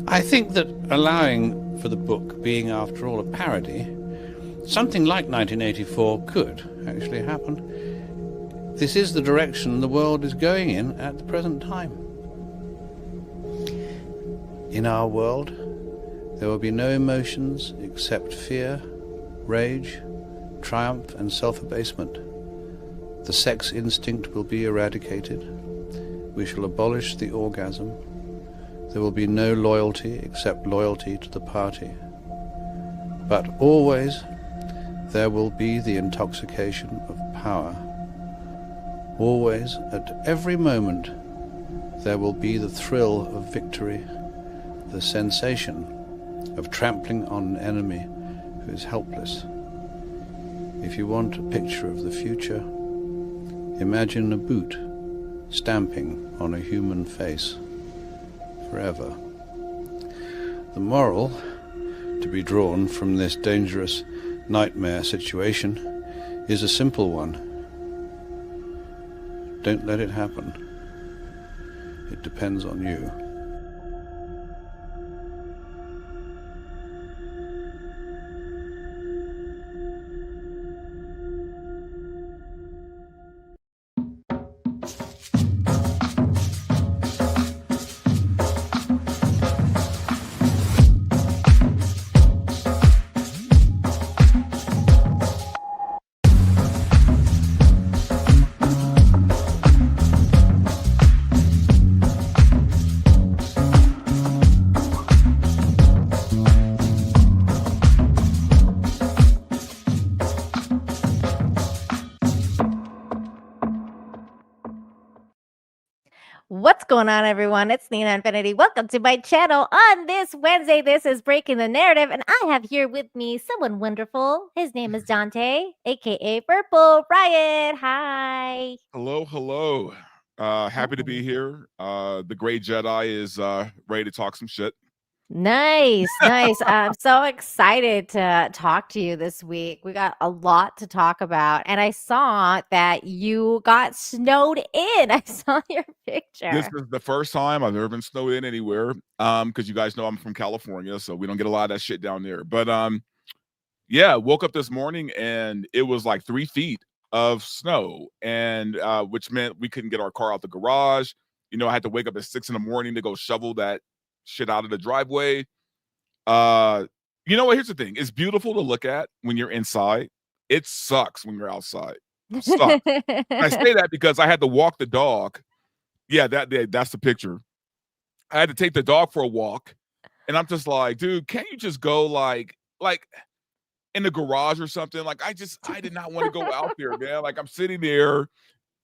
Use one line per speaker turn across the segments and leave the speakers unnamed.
I think that allowing for the book being, after all, a parody, something like 1984 could actually happen. This is the direction the world is going in at the present time. In our world, there will be no emotions except fear, rage, triumph, and self-abasement. The sex instinct will be eradicated. We shall abolish the orgasm. There will be no loyalty except loyalty to the party. But always there will be the intoxication of power. Always, at every moment, there will be the thrill of victory, the sensation of trampling on an enemy who is helpless. If you want a picture of the future, imagine a boot stamping on a human face forever. The moral to be drawn from this dangerous nightmare situation is a simple one. Don't let it happen. It depends on you.
What's going on, everyone? It's Nina Infinity. Welcome to my channel. On this Wednesday, this is Breaking the Narrative, and I have here with me someone wonderful. His name is Dante, aka Verbal Riot. Hi.
Hello. Happy to be here. The Great Jedi is ready to talk some shit.
Nice. I'm so excited to talk to you this week. We got a lot to talk about, and I saw that you got snowed in. I saw your picture.
This is the first time I've ever been snowed in anywhere. Because you guys know I'm from California, so we don't get a lot of that shit down there. But yeah, woke up this morning and it was like 3 feet of snow, and which meant we couldn't get our car out the garage. You know, I had to wake up at 6 a.m. to go shovel that shit out of the driveway. You know what? Here's the thing. It's beautiful to look at when you're inside. It sucks when you're outside. Sucks. I say that because I had to walk the dog. Yeah, that's the picture. I had to take the dog for a walk, and I'm just like, dude, can't you just go like in the garage or something? Like, I did not want to go out there, man. Like, I'm sitting there,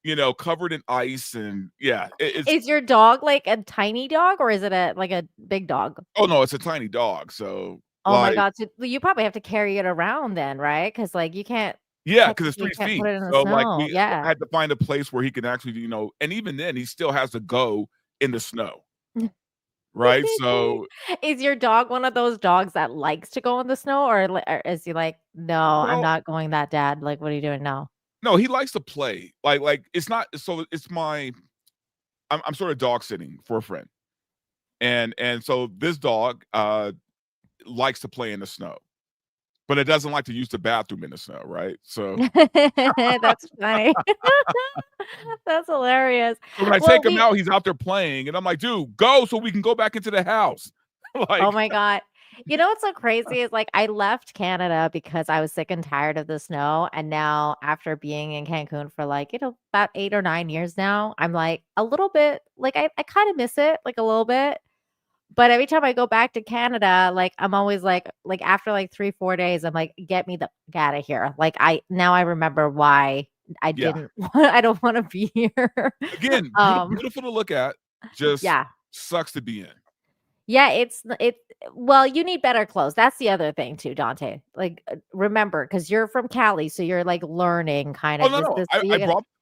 you know, covered in ice, and yeah.
Is your dog like a tiny dog, or is it a big dog?
Oh no, it's a tiny dog. So
oh my god, so you probably have to carry it around then, right? Because like you can't.
Yeah, because it's 3 feet.
Put it in the
So
snow.
like I
Yeah.
had to find a place where he can actually, you know, and even then he still has to go in the snow. Right? So
is your dog one of those dogs that likes to go in the snow, or is he like, no, I'm not going that, Dad? Like, what are you doing now?
No, he likes to play. Like it's not, so it's I'm sort of dog sitting for a friend. And so this dog likes to play in the snow, but it doesn't like to use the bathroom in the snow, right? So
that's funny. That's hilarious.
When I take him out, he's out there playing, and I'm like, dude, go so we can go back into the house.
Like, oh my god. You know what's so crazy is like I left Canada because I was sick and tired of the snow, and now after being in Cancun for like, you know, about 8 or 9 years now, I'm like a little bit like I kind of miss it like a little bit. But every time I go back to Canada, like I'm always like after like 3-4 days, I'm like, get me the out of here. Like I remember why I didn't I don't want to be here.
Again, beautiful to look at. Just sucks to be in.
Yeah, well, you need better clothes. That's the other thing too, Dante. Like, remember, because you're from Cali, so you're like learning kind of.
No.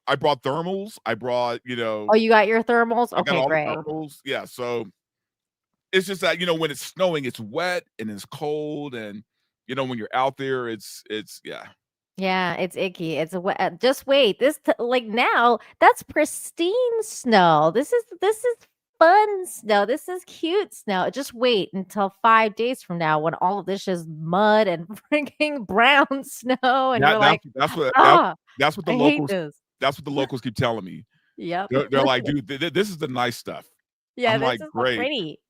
I brought thermals. I brought, you know.
Oh, you got your thermals?
I got
okay,
all
great.
The thermals. Yeah, so it's just that, you know, when it's snowing, it's wet and it's cold, and you know, when you're out there, it's yeah.
Yeah, it's icky. Just wait. Like now, that's pristine snow. This is fun snow. This is cute snow. Just wait until 5 days from now when all of this is mud and freaking brown snow, and
That
you're like,
that's what
ah,
that's what the
I hate
locals
this.
keep telling me.
Yep.
They're like, "Dude, this is the nice stuff."
Yeah,
I'm
this
like,
is the
"Great."
pretty.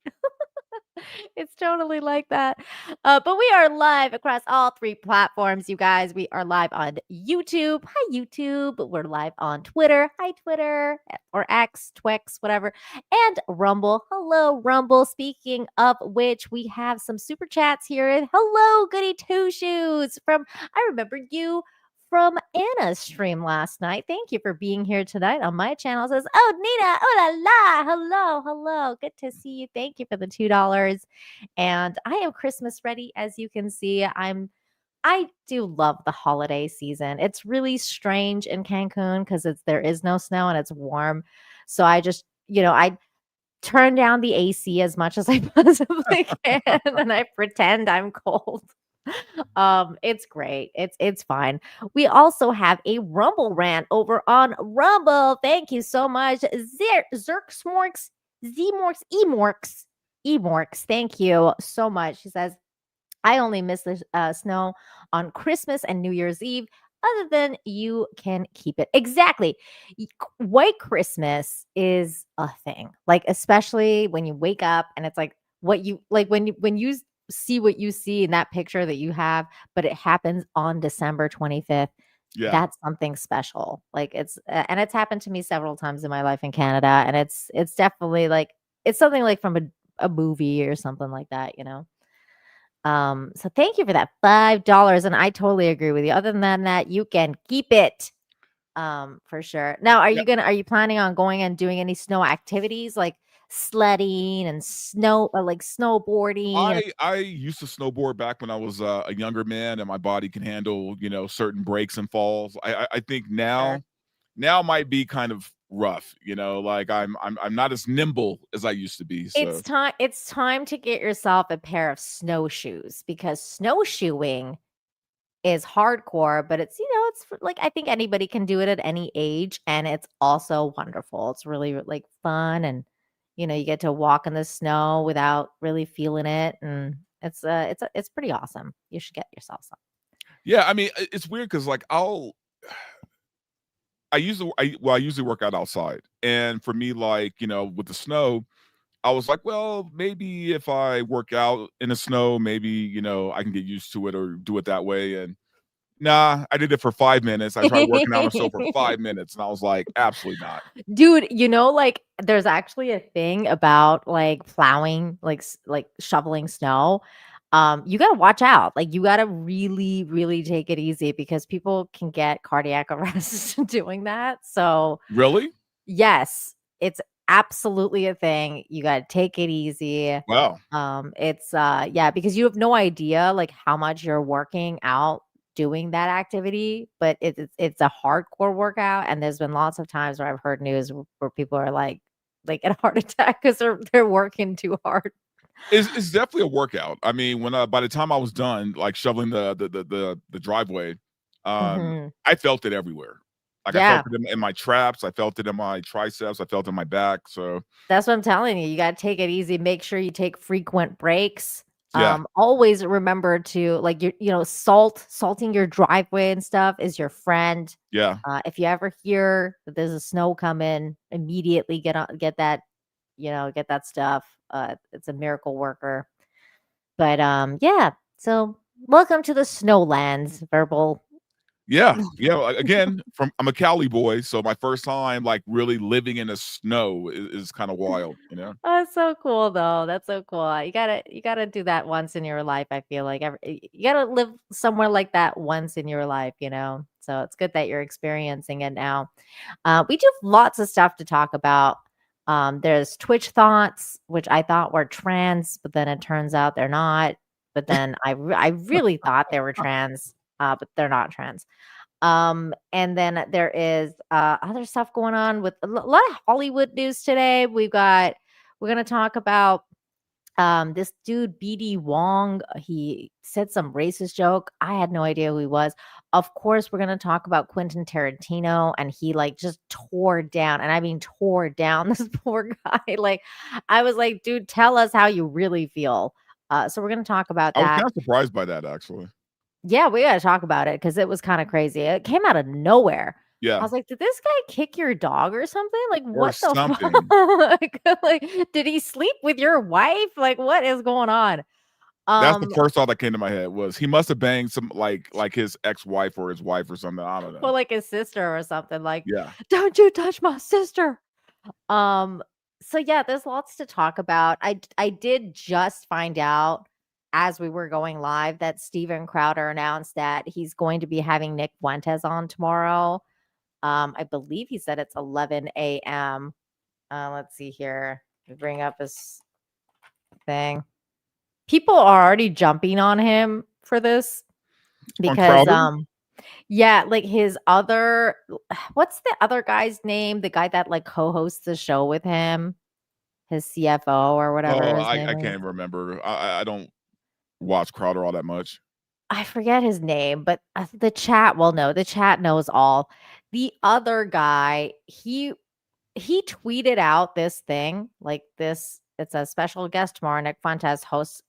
It's totally like that. But we are live across all three platforms, you guys. We are live on YouTube. Hi, YouTube. We're live on Twitter. Hi, Twitter, or X, Twix, whatever. And Rumble. Hello, Rumble. Speaking of which, we have some super chats here. And hello, Goody Two Shoes from I Remember You from Anna's stream last night. Thank you for being here tonight on my channel. It says, oh, Nina, oh la la, hello, hello. Good to see you. Thank you for the $2. And I am Christmas ready, as you can see. I do love the holiday season. It's really strange in Cancun because there is no snow and it's warm. So I just, I turn down the AC as much as I possibly can and I pretend I'm cold. It's great. It's fine. We also have a Rumble rant over on Rumble. Thank you so much. Zerksmorks, Zmorks, Emorks. Thank you so much. She says, I only miss the snow on Christmas and New Year's Eve. Other than you can keep it. Exactly. White Christmas is a thing. Like, especially when you wake up and it's like what you like when you see what you see in that picture that you have, but it happens on December 25th.
Yeah.
That's something special. Like and it's happened to me several times in my life in Canada. And it's definitely like it's something like from a movie or something like that. So thank you for that $5. And I totally agree with you. Other than that, you can keep it. For sure. Now, are you planning on going and doing any snow activities like sledding and like snowboarding?
I used to snowboard back when I was a younger man, and my body can handle certain breaks and falls. I think
Sure.
now might be kind of rough. Like I'm not as nimble as I used to be. So
It's time to get yourself a pair of snowshoes because snowshoeing is hardcore, but like I think anybody can do it at any age, and it's also wonderful. It's really like fun, and you get to walk in the snow without really feeling it, and it's pretty awesome. You should get yourself some.
yeah, I mean it's weird because like I usually work out outside, and for me, like with the snow, I was like, well, maybe if I work out in the snow, maybe I can get used to it or do it that way. And nah, I did it for 5 minutes. I tried working out on snow for 5 minutes, and I was like, absolutely not.
Dude, like there's actually a thing about like plowing, like shoveling snow. You got to watch out. Like you got to really really take it easy because people can get cardiac arrest doing that. So,
Really?
yes, it's absolutely a thing. You got to take it easy.
Wow.
It's yeah, because you have no idea like how much you're working out doing that activity, but it's a hardcore workout. And there's been lots of times where I've heard news where people are like get a heart attack because they're working too hard.
It's definitely a workout. I mean, when by the time I was done, like shoveling the driveway,
Mhm.
I felt it everywhere. Like I felt
Yeah,
it in my traps, I felt it in my triceps, I felt it in my back. So
that's what I'm telling you. You got to take it easy. Make sure you take frequent breaks.
yeah,
Always remember to like salting your driveway and stuff is your friend.
yeah.
If you ever hear that there's a snow coming, immediately get that, get that stuff. It's a miracle worker. But yeah. So welcome to the snowlands, Verbal.
Yeah, yeah. Again, I'm a Cali boy, so my first time like really living in the snow is kind of wild, you know.
Oh, that's so cool though. That's so cool. You gotta do that once in your life. I feel like you gotta live somewhere like that once in your life. So it's good that you're experiencing it now. We do have lots of stuff to talk about. There's Twitch thoughts, which I thought were trans, but then it turns out they're not. But then I really thought they were trans, but they're not trans. And then there is other stuff going on with a lot of Hollywood news today. We're going to talk about This dude, BD Wong, he said some racist joke. I had no idea who he was. Of course, we're going to talk about Quentin Tarantino, and he like just tore down, and I mean tore down this poor guy. Like, I was like, dude, tell us how you really feel. So we're going to talk about
I was
that.
kind of surprised by that, actually.
Yeah, we got to talk about it because it was kind of crazy. It came out of nowhere. I
Yeah,
was like, did this guy kick your dog or something? Like,
or
what the
something.
fuck? Like, did he sleep with your wife? Like, what is going on?
That's the
Um,
first thought that came to my head was he must have banged some like his ex-wife or his wife or something. I don't know.
well, like his sister or something. Like,
Yeah.
don't you touch my sister. Um, so yeah, there's lots to talk about. I did just find out as we were going live that Steven Crowder announced that he's going to be having Nick Fuentes on tomorrow. I believe he said it's 11 a.m. Let's see here. Let me bring up his thing. People are already jumping on him for this
On
because
Crowder?
yeah, like his other what's the other guy's name? The guy that like co-hosts the show with him, his CFO or whatever
Oh,
his name
I
is.
can't remember. I don't watch Crowder all that much.
I forget his name, but the chat will know. The chat knows all. The other guy, he tweeted out this thing like this. It's a special guest tomorrow. Nick Fuentes host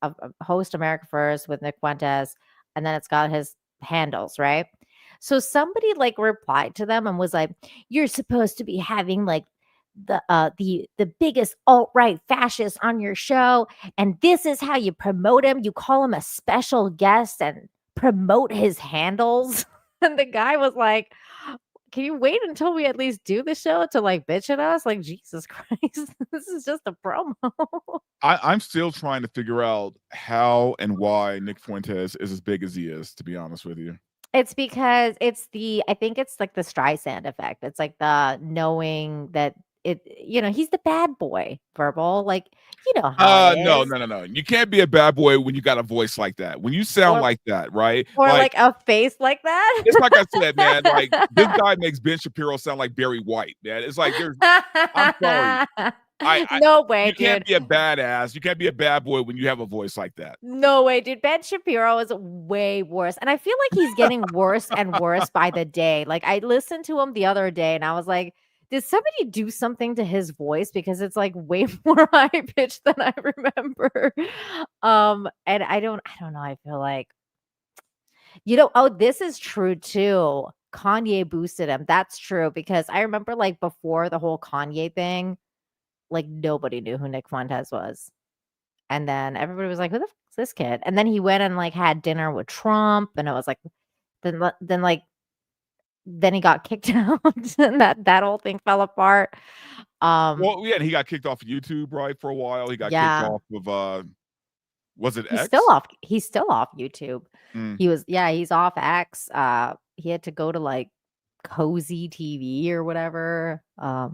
America First with Nick Fuentes, and then it's got his handles right. So somebody like replied to them and was like, "You're supposed to be having like the biggest alt right fascist on your show, and this is how you promote him. You call him a special guest and promote his handles." And the guy was like, can you wait until we at least do the show to like bitch at us? Like, Jesus Christ, this is just a promo.
I'm still trying to figure out how and why Nick Fuentes is as big as he is, to be honest with you.
It's because I think it's like the Streisand effect. It's like the knowing that he's the bad boy, Verbal. Like, you know how it
No,
is.
no, no, no. You can't be a bad boy when you got a voice like that. When you sound
Or,
like that, right?
or
Like
like a face like that.
it's like I said, man. Like this guy makes Ben Shapiro sound like Barry White, man. It's like there's. I'm sorry.
No way,
You can't
dude.
be a badass. You can't be a bad boy when you have a voice like that.
No way, dude. Ben Shapiro is way worse. And I feel like he's getting worse and worse by the day. Like I listened to him the other day and I was like, did somebody do something to his voice? Because it's like way more high pitched than I remember. And I don't know. I feel like, oh, this is true too. Kanye boosted him. That's true. Because I remember like before the whole Kanye thing, like nobody knew who Nick Fuentes was. And then everybody was like, "Who the fuck is this kid?" And then he went and like had dinner with Trump, and it was like, then he got kicked out, and that whole thing fell apart.
Well, yeah, and he got kicked off of YouTube, right, for a while. He got kicked
Yeah,
off of was it
he's
X?
still off. He's still off YouTube.
Mm.
He's off X. He had to go to like Cozy TV or whatever. I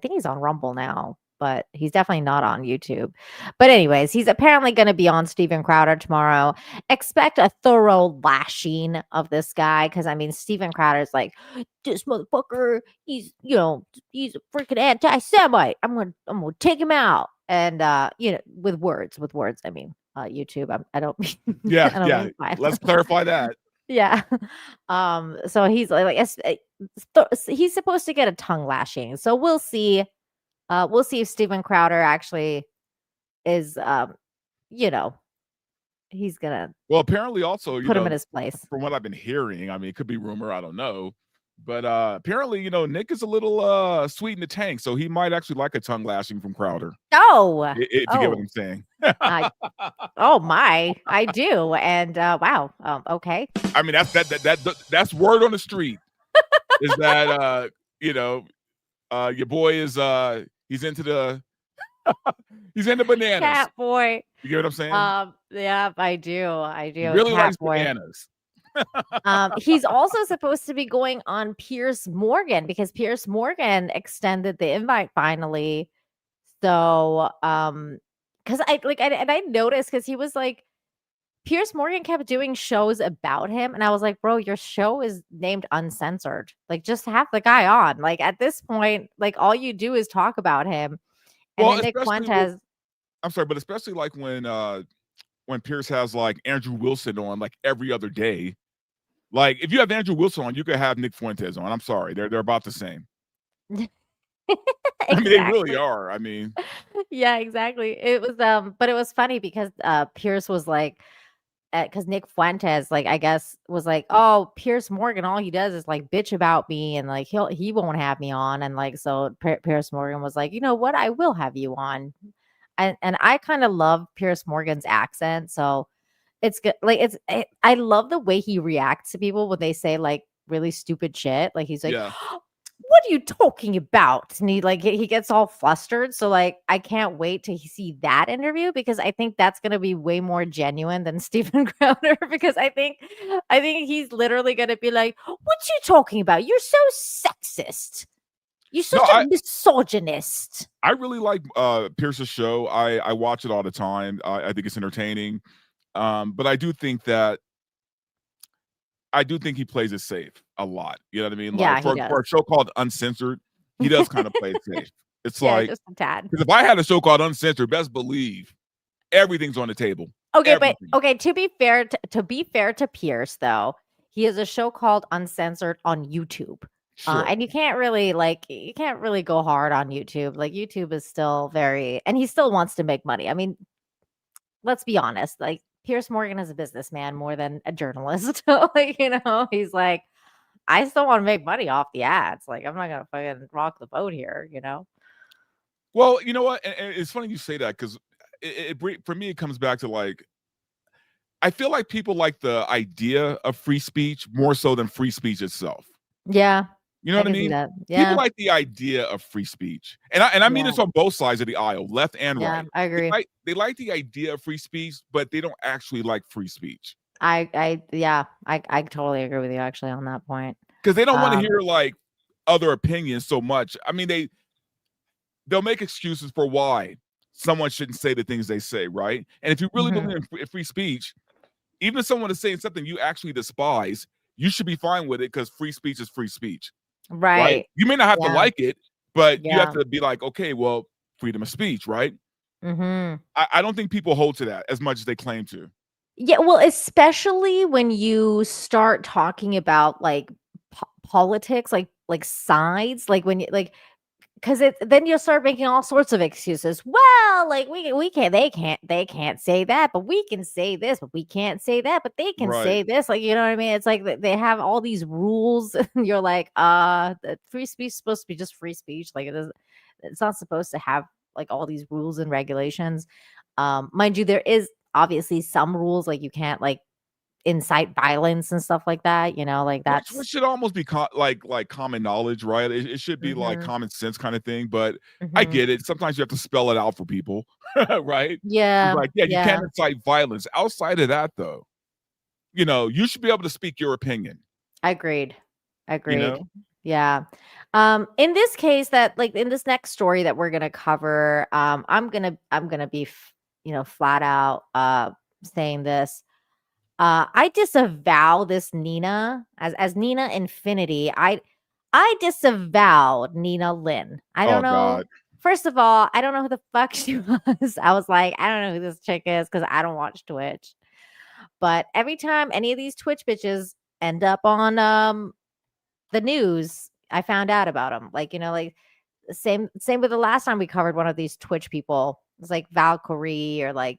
think he's on Rumble now, but he's definitely not on YouTube. But anyways, he's apparently going to be on Steven Crowder tomorrow. Expect a thorough lashing of this guy because I mean, Steven Crowder's like, this motherfucker. He's he's a freaking anti-Semite. I'm gonna take him out. And with words. I mean, YouTube. I don't mean.
Yeah,
I don't
yeah.
mean violence.
Let's clarify that.
Yeah. So he's he's supposed to get a tongue lashing. So we'll see. We'll see if Steven Crowder actually is he's gonna
Well, apparently also,
put him in his place.
from what I've been hearing, I mean, it could be rumor, I don't know. But apparently, Nick is a little sweet in the tank, so he might actually like a tongue lashing from Crowder.
Oh,
If you get what I'm saying.
oh my, I do. And wow. Okay.
I mean, that's word on the street. Is that your boy is he's into the he's into bananas.
Cat boy.
You get what I'm saying?
Yeah, I do.
He really
Cat
likes
boy.
bananas.
He's also supposed to be going on Piers Morgan because Piers Morgan extended the invite finally. So, because I noticed because he was like, Piers Morgan kept doing shows about him, and I was like, bro, your show is named Uncensored. Like, just have the guy on. Like, at this point, like, all you do is talk about him. And
Well,
then Nick
especially
Fuentes.
I'm sorry, but especially like when Pierce has like Andrew Wilson on like every other day. Like if you have Andrew Wilson on, you could have Nick Fuentes on. I'm sorry, they're about the same. I mean, they really
Exactly.
are. I mean,
Yeah, exactly. It was but it was funny because Pierce was like because Nick Fuentes, like, I guess, was like, "Oh, Pierce Morgan, all he does is like bitch about me, and like he won't have me on." And like, so Pierce Morgan was like, "You know what? I will have you on." And I kind of love Pierce Morgan's accent, so it's good. Like, I love the way he reacts to people when they say like really stupid shit. Like he's like,
yeah.
what are you talking about? And he gets all flustered. So like I can't wait to see that interview because I think that's gonna be way more genuine than Stephen Crowder because I think he's literally gonna be like, what you talking about? You're so sexist. You're
No,
such a misogynist.
I really like Pierce's show. I watch it all the time. I think it's entertaining. But I do think he plays it safe a lot. You know what I mean?
Yeah,
Like
he
for
does.
a show called Uncensored, he does kind of play it safe. It's
Yeah,
like
just a tad.
because if I had a show called Uncensored, best believe everything's on the table.
Okay, but
Everything.
okay, to be fair to Pierce though, he has a show called Uncensored on YouTube.
Sure.
And you can't really go hard on YouTube. Like YouTube is still very and he still wants to make money. I mean, let's be honest. Like Pierce Morgan is a businessman more than a journalist. Like, he's like, I still want to make money off the ads. Like, I'm not gonna fucking rock the boat here.
Well, you know what? And it's funny you say that because for me it comes back to like I feel like people like the idea of free speech more so than free speech itself.
Yeah,
You know
I
what I
can see
mean?
that.
People
Yeah,
like the idea of free speech, and I mean
yeah,
this on both sides of the aisle, left and
yeah.
right.
I agree.
They like the idea of free speech, but they don't actually like free speech
I totally agree with you actually on that point.
because they don't want to
Um,
hear like other opinions so much. I mean, they'll make excuses for why someone shouldn't say the things they say, right? And if you really
mhm,
believe in free speech, even if someone is saying something you actually despise, you should be fine with it because free speech is free speech. Right?
right.
You may not have to
Yeah,
like it, but you have
yeah.
to be like, okay, well, freedom of speech, right?
Mhm.
I don't think people hold to that as much as they claim to.
Yeah, well, especially when you start talking about like politics, like sides, like when you like because it then you'll start making all sorts of excuses. Well, like we can't they can't say that, but we can say this, but we can't say that, but they can
Right.
say this. Like, you know what I mean? It's like they have all these rules, and you're like, the free speech is supposed to be just free speech. Like it's not supposed to have like all these rules and regulations. Mind you, there is obviously some rules, like you can't like incite violence and stuff like that. Like
Which
that's
should almost be like common knowledge, right? It should be like
hmm
common sense kind of thing. But I
hmm
get it. Sometimes you have to spell it out for people, right? It's
yeah,
like, yeah, you
yeah.
can't incite violence. Outside of that, though, you should be able to speak your opinion.
Agreed.
You
Agreed.
know?
Yeah. In this case that like in this next story that we're going to cover, I'm going to be flat out saying this. I disavow this Nina as Nina Infinity. I disavow Nina Lin. I don't
Oh
know.
God.
First of all, I don't know who the fuck she was. I was like, I don't know who this chick is because I don't watch Twitch. But every time any of these Twitch bitches end up on the news, I found out about them. Like, like same with the last time we covered one of these Twitch people. It was like Valkyrie or like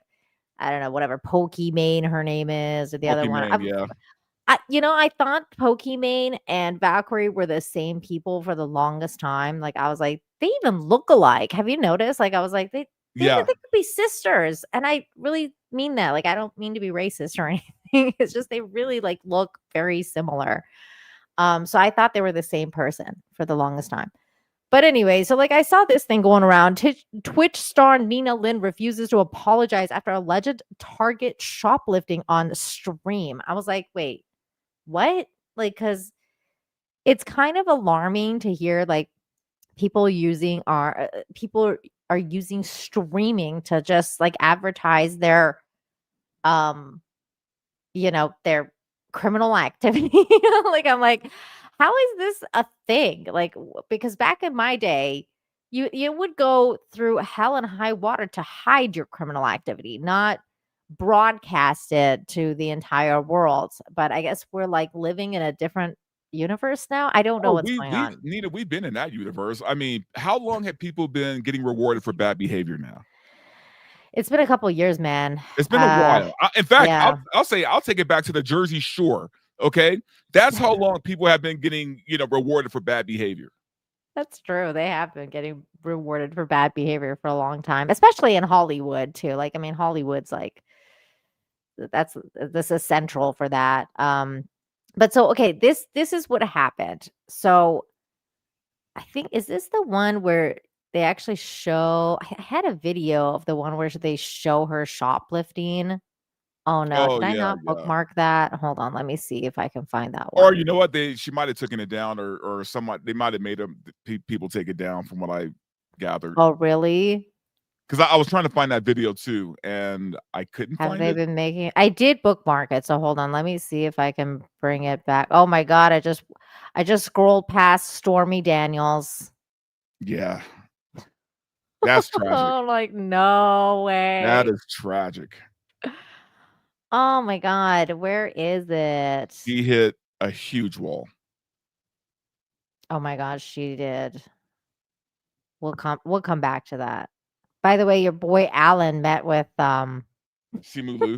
I don't know, whatever Pokimane her name is, or the other one.
Pokemon, yeah.
I thought Pokimane and Valkyrie were the same people for the longest time. Like I was like, they even look alike. Have you noticed? Like I was like, they
Yeah.
could be sisters, and I really mean that. Like I don't mean to be racist or anything. It's just they really like look very similar. So I thought they were the same person for the longest time. But anyway, so like I saw this thing going around. Twitch star Nina Lin refuses to apologize after alleged Target shoplifting on stream. I was like, wait, what? Like, because it's kind of alarming to hear like people are using streaming to just like advertise um their criminal activity. Like I'm like, how is this a thing? Like because back in my day, You would go through hell and high water to hide your criminal activity, not broadcast it to the entire world. But I guess we're like living in a different universe now. I don't know
Oh,
what's going on.
Nina, we've been in that universe. I mean, how long have people been getting rewarded for bad behavior now?
It's been a couple years, man.
It's been a while. In fact,
yeah.
I'll say I'll take it back to the Jersey Shore. Okay, that's how long people have been getting rewarded for bad behavior.
That's true. They have been getting rewarded for bad behavior for a long time, especially in Hollywood too. Like, I mean, Hollywood's like this is central for that. But so okay, this is what happened. So I think is this the one where they actually show I had a video of the one where they show her shoplifting. Oh no,
Oh
did I
yeah,
not bookmark that? Hold on, let me see if I can find that one.
Or you know what? She might have taken it down, or somewhat they might have made people take it down from what I gathered.
Oh really?
Because I was trying to find that video too, and I couldn't
Have
find
they
it.
been making I did bookmark it, so hold on, let me see if I can bring it back. Oh my god, I just scrolled past Stormy Daniels.
Yeah. That's tragic.
Oh, like, no way.
That is tragic.
Oh my god, where is it?
He hit a huge wall.
Oh my gosh, she did. We'll come back to that. By the way, your boy Alan met with
Simu Liu.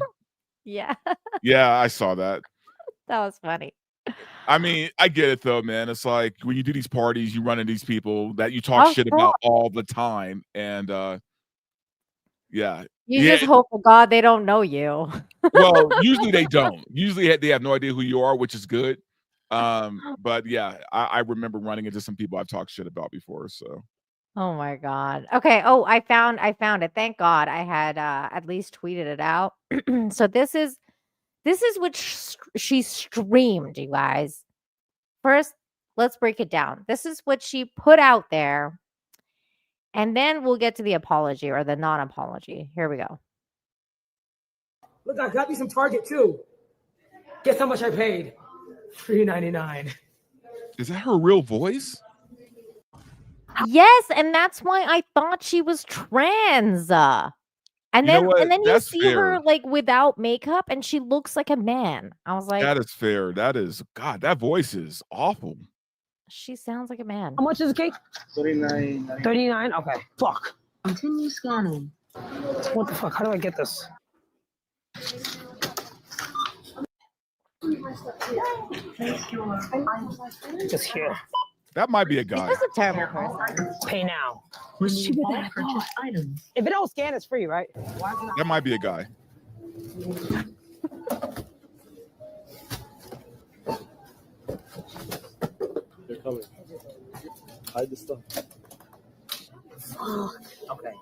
Yeah.
Yeah, I saw that.
That was funny.
I mean, I get it though, man. It's like when you do these parties, you run into these people that you talk shit about all the time, and yeah.
You just hope for God they don't know you.
Well, usually they don't. Usually they have no idea who you are, which is good. But yeah, I remember running into some people I've talked shit about before. So.
Oh my god. Okay. Oh, I found it. Thank God I had at least tweeted it out. So this is what she streamed, you guys. First, let's break it down. This is what she put out there. And then we'll get to the apology or the non-apology. Here we go.
Look, I got me some Target too. Guess how much I paid? $3.99.
Is that her real voice?
Yes, and that's why I thought she was trans. And then you see her like without makeup and she looks like a man. I was like,
that is fair. That is God, that voice is awful.
She sounds like a man.
How much is the cake? 39. 39? Okay. Fuck.
Continue scanning.
What the fuck? How do I get this? Just here.
That might be a guy.
This is a terrible person.
Pay now.
Remove all purchased items.
If it don't scan, it's free, right?
That might be a guy.
They're coming. Hide the stuff.
Okay.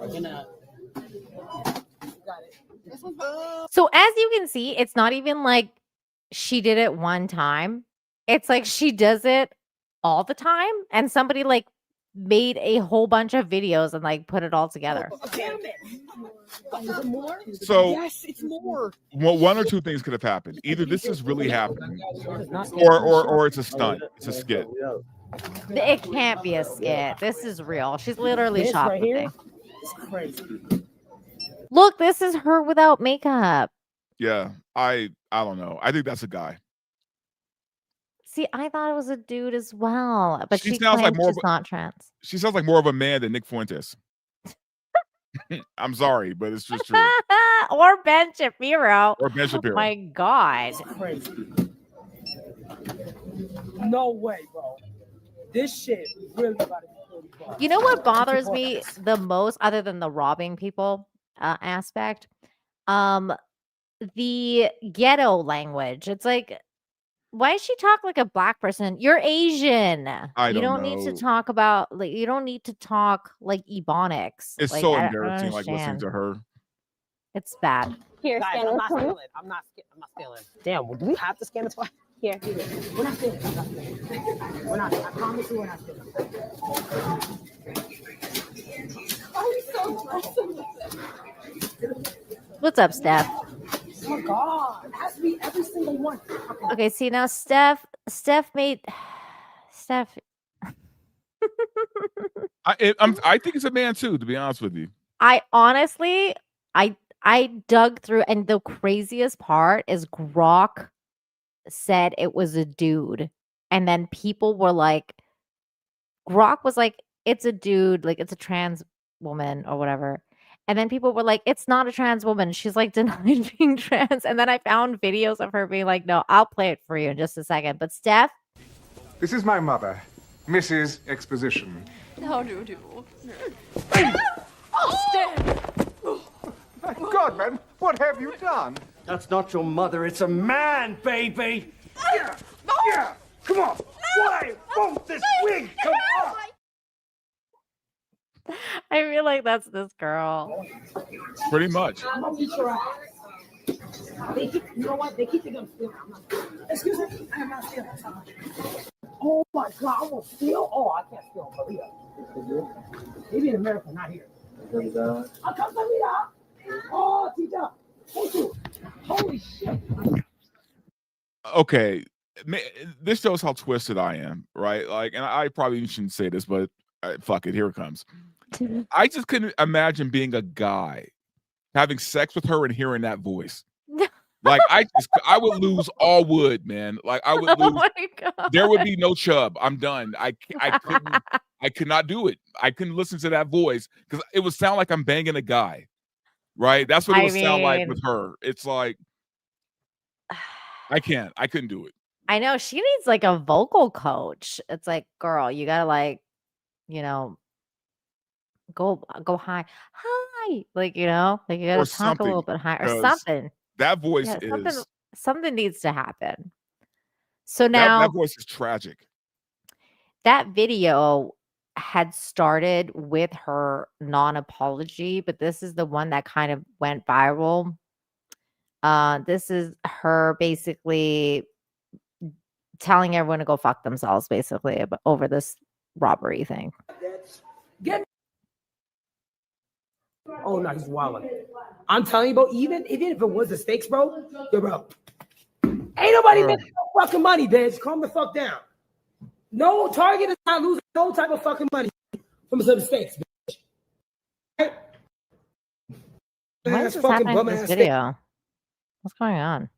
We're gonna. Got it.
So as you can see, it's not even like she did it one time. It's like she does it all the time, and somebody like made a whole bunch of videos and like put it all together.
Oh, damn it! Is it more?
So
yes, it's more.
Well, one or two things could have happened. Either this is really happening, or it's a stunt. It's a skit.
It can't be a skit. This is real. She's literally shoplifting.
Right, it's crazy.
Look, this is her without makeup.
Yeah, I don't know. I think that's a guy.
See, I thought it was a dude as well, but she
sounds like
she's not trans.
She sounds like more of a man than Nick Fuentes. I'm sorry, but it's just true.
Or Ben Shapiro.
Or Ben Shapiro.
Oh my God.
Crazy. No way, bro. This shit really about to be $40.
You know what bothers me the most, other than the robbing people aspect? The ghetto language. It's like, why does she talk like a black person? You're Asian. You don't need to talk about like you don't need to talk like Ebonics.
It's
like,
so embarrassing, like listening to her.
It's bad.
Here, guys, I'm not stealing. I'm not stealing. Damn, do we have to scan it twice? Here. We're not stealing. We're not. I promise you, we're not stealing.
What's up, Steph?
Oh my God, it has to be every single one.
Okay, see now Steph
I think it's a man too, to be honest with you.
I honestly, I dug through, and the craziest part is Grok said it was a dude, and then people were like, Grok was like, it's a dude, like it's a trans woman or whatever. And then people were like, it's not a trans woman. She's like denied being trans. And then I found videos of her being like, no, I'll play it for you in just a second. But Steph,
This is my mother, Mrs. Exposition.
How do you do?
My God, man, what have you done?
That's not your mother, it's a man, baby!
Yeah, yeah, come on. Why won't this wig come off?
I feel like that's this girl.
Pretty much.
I'm gonna beat your ass. They keep, you know what? They keep thinking I'm stealing. I'm not stealing. Excuse me, I am not stealing. Oh my God, I won't steal. Oh, I can't steal in Korea. Maybe in America, not here. I'll come to me. Oh, Tita. Thank you. Holy shit.
Okay, this shows how twisted I am, right? Like, and I probably shouldn't say this, but fuck it, here it comes. I just couldn't imagine being a guy having sex with her and hearing that voice. Like, I would lose all wood, man. Like, I would lose.
Oh my God.
There would be no chub. I'm done. I could not do it. I couldn't listen to that voice because it would sound like I'm banging a guy, right? That's what it would sound like with her. It's like, I couldn't do it.
I know she needs like a vocal coach. It's like, girl, you gotta like, you know, go high, like, you know, like you gotta talk a little bit higher or something.
That voice
something needs to happen. So now
that voice is tragic.
That video had started with her non-apology, but this is the one that kind of went viral. This is her basically telling everyone to go fuck themselves, basically, over this robbery thing.
Oh no, he's wilding. I'm telling you, bro, even if it was the stakes, bro, yo, bro, ain't nobody making no fucking money, bitch. Calm the fuck down. No Target is not losing no type of fucking money from some stakes, bitch. Right?
Why is this happening in this video? What's going on?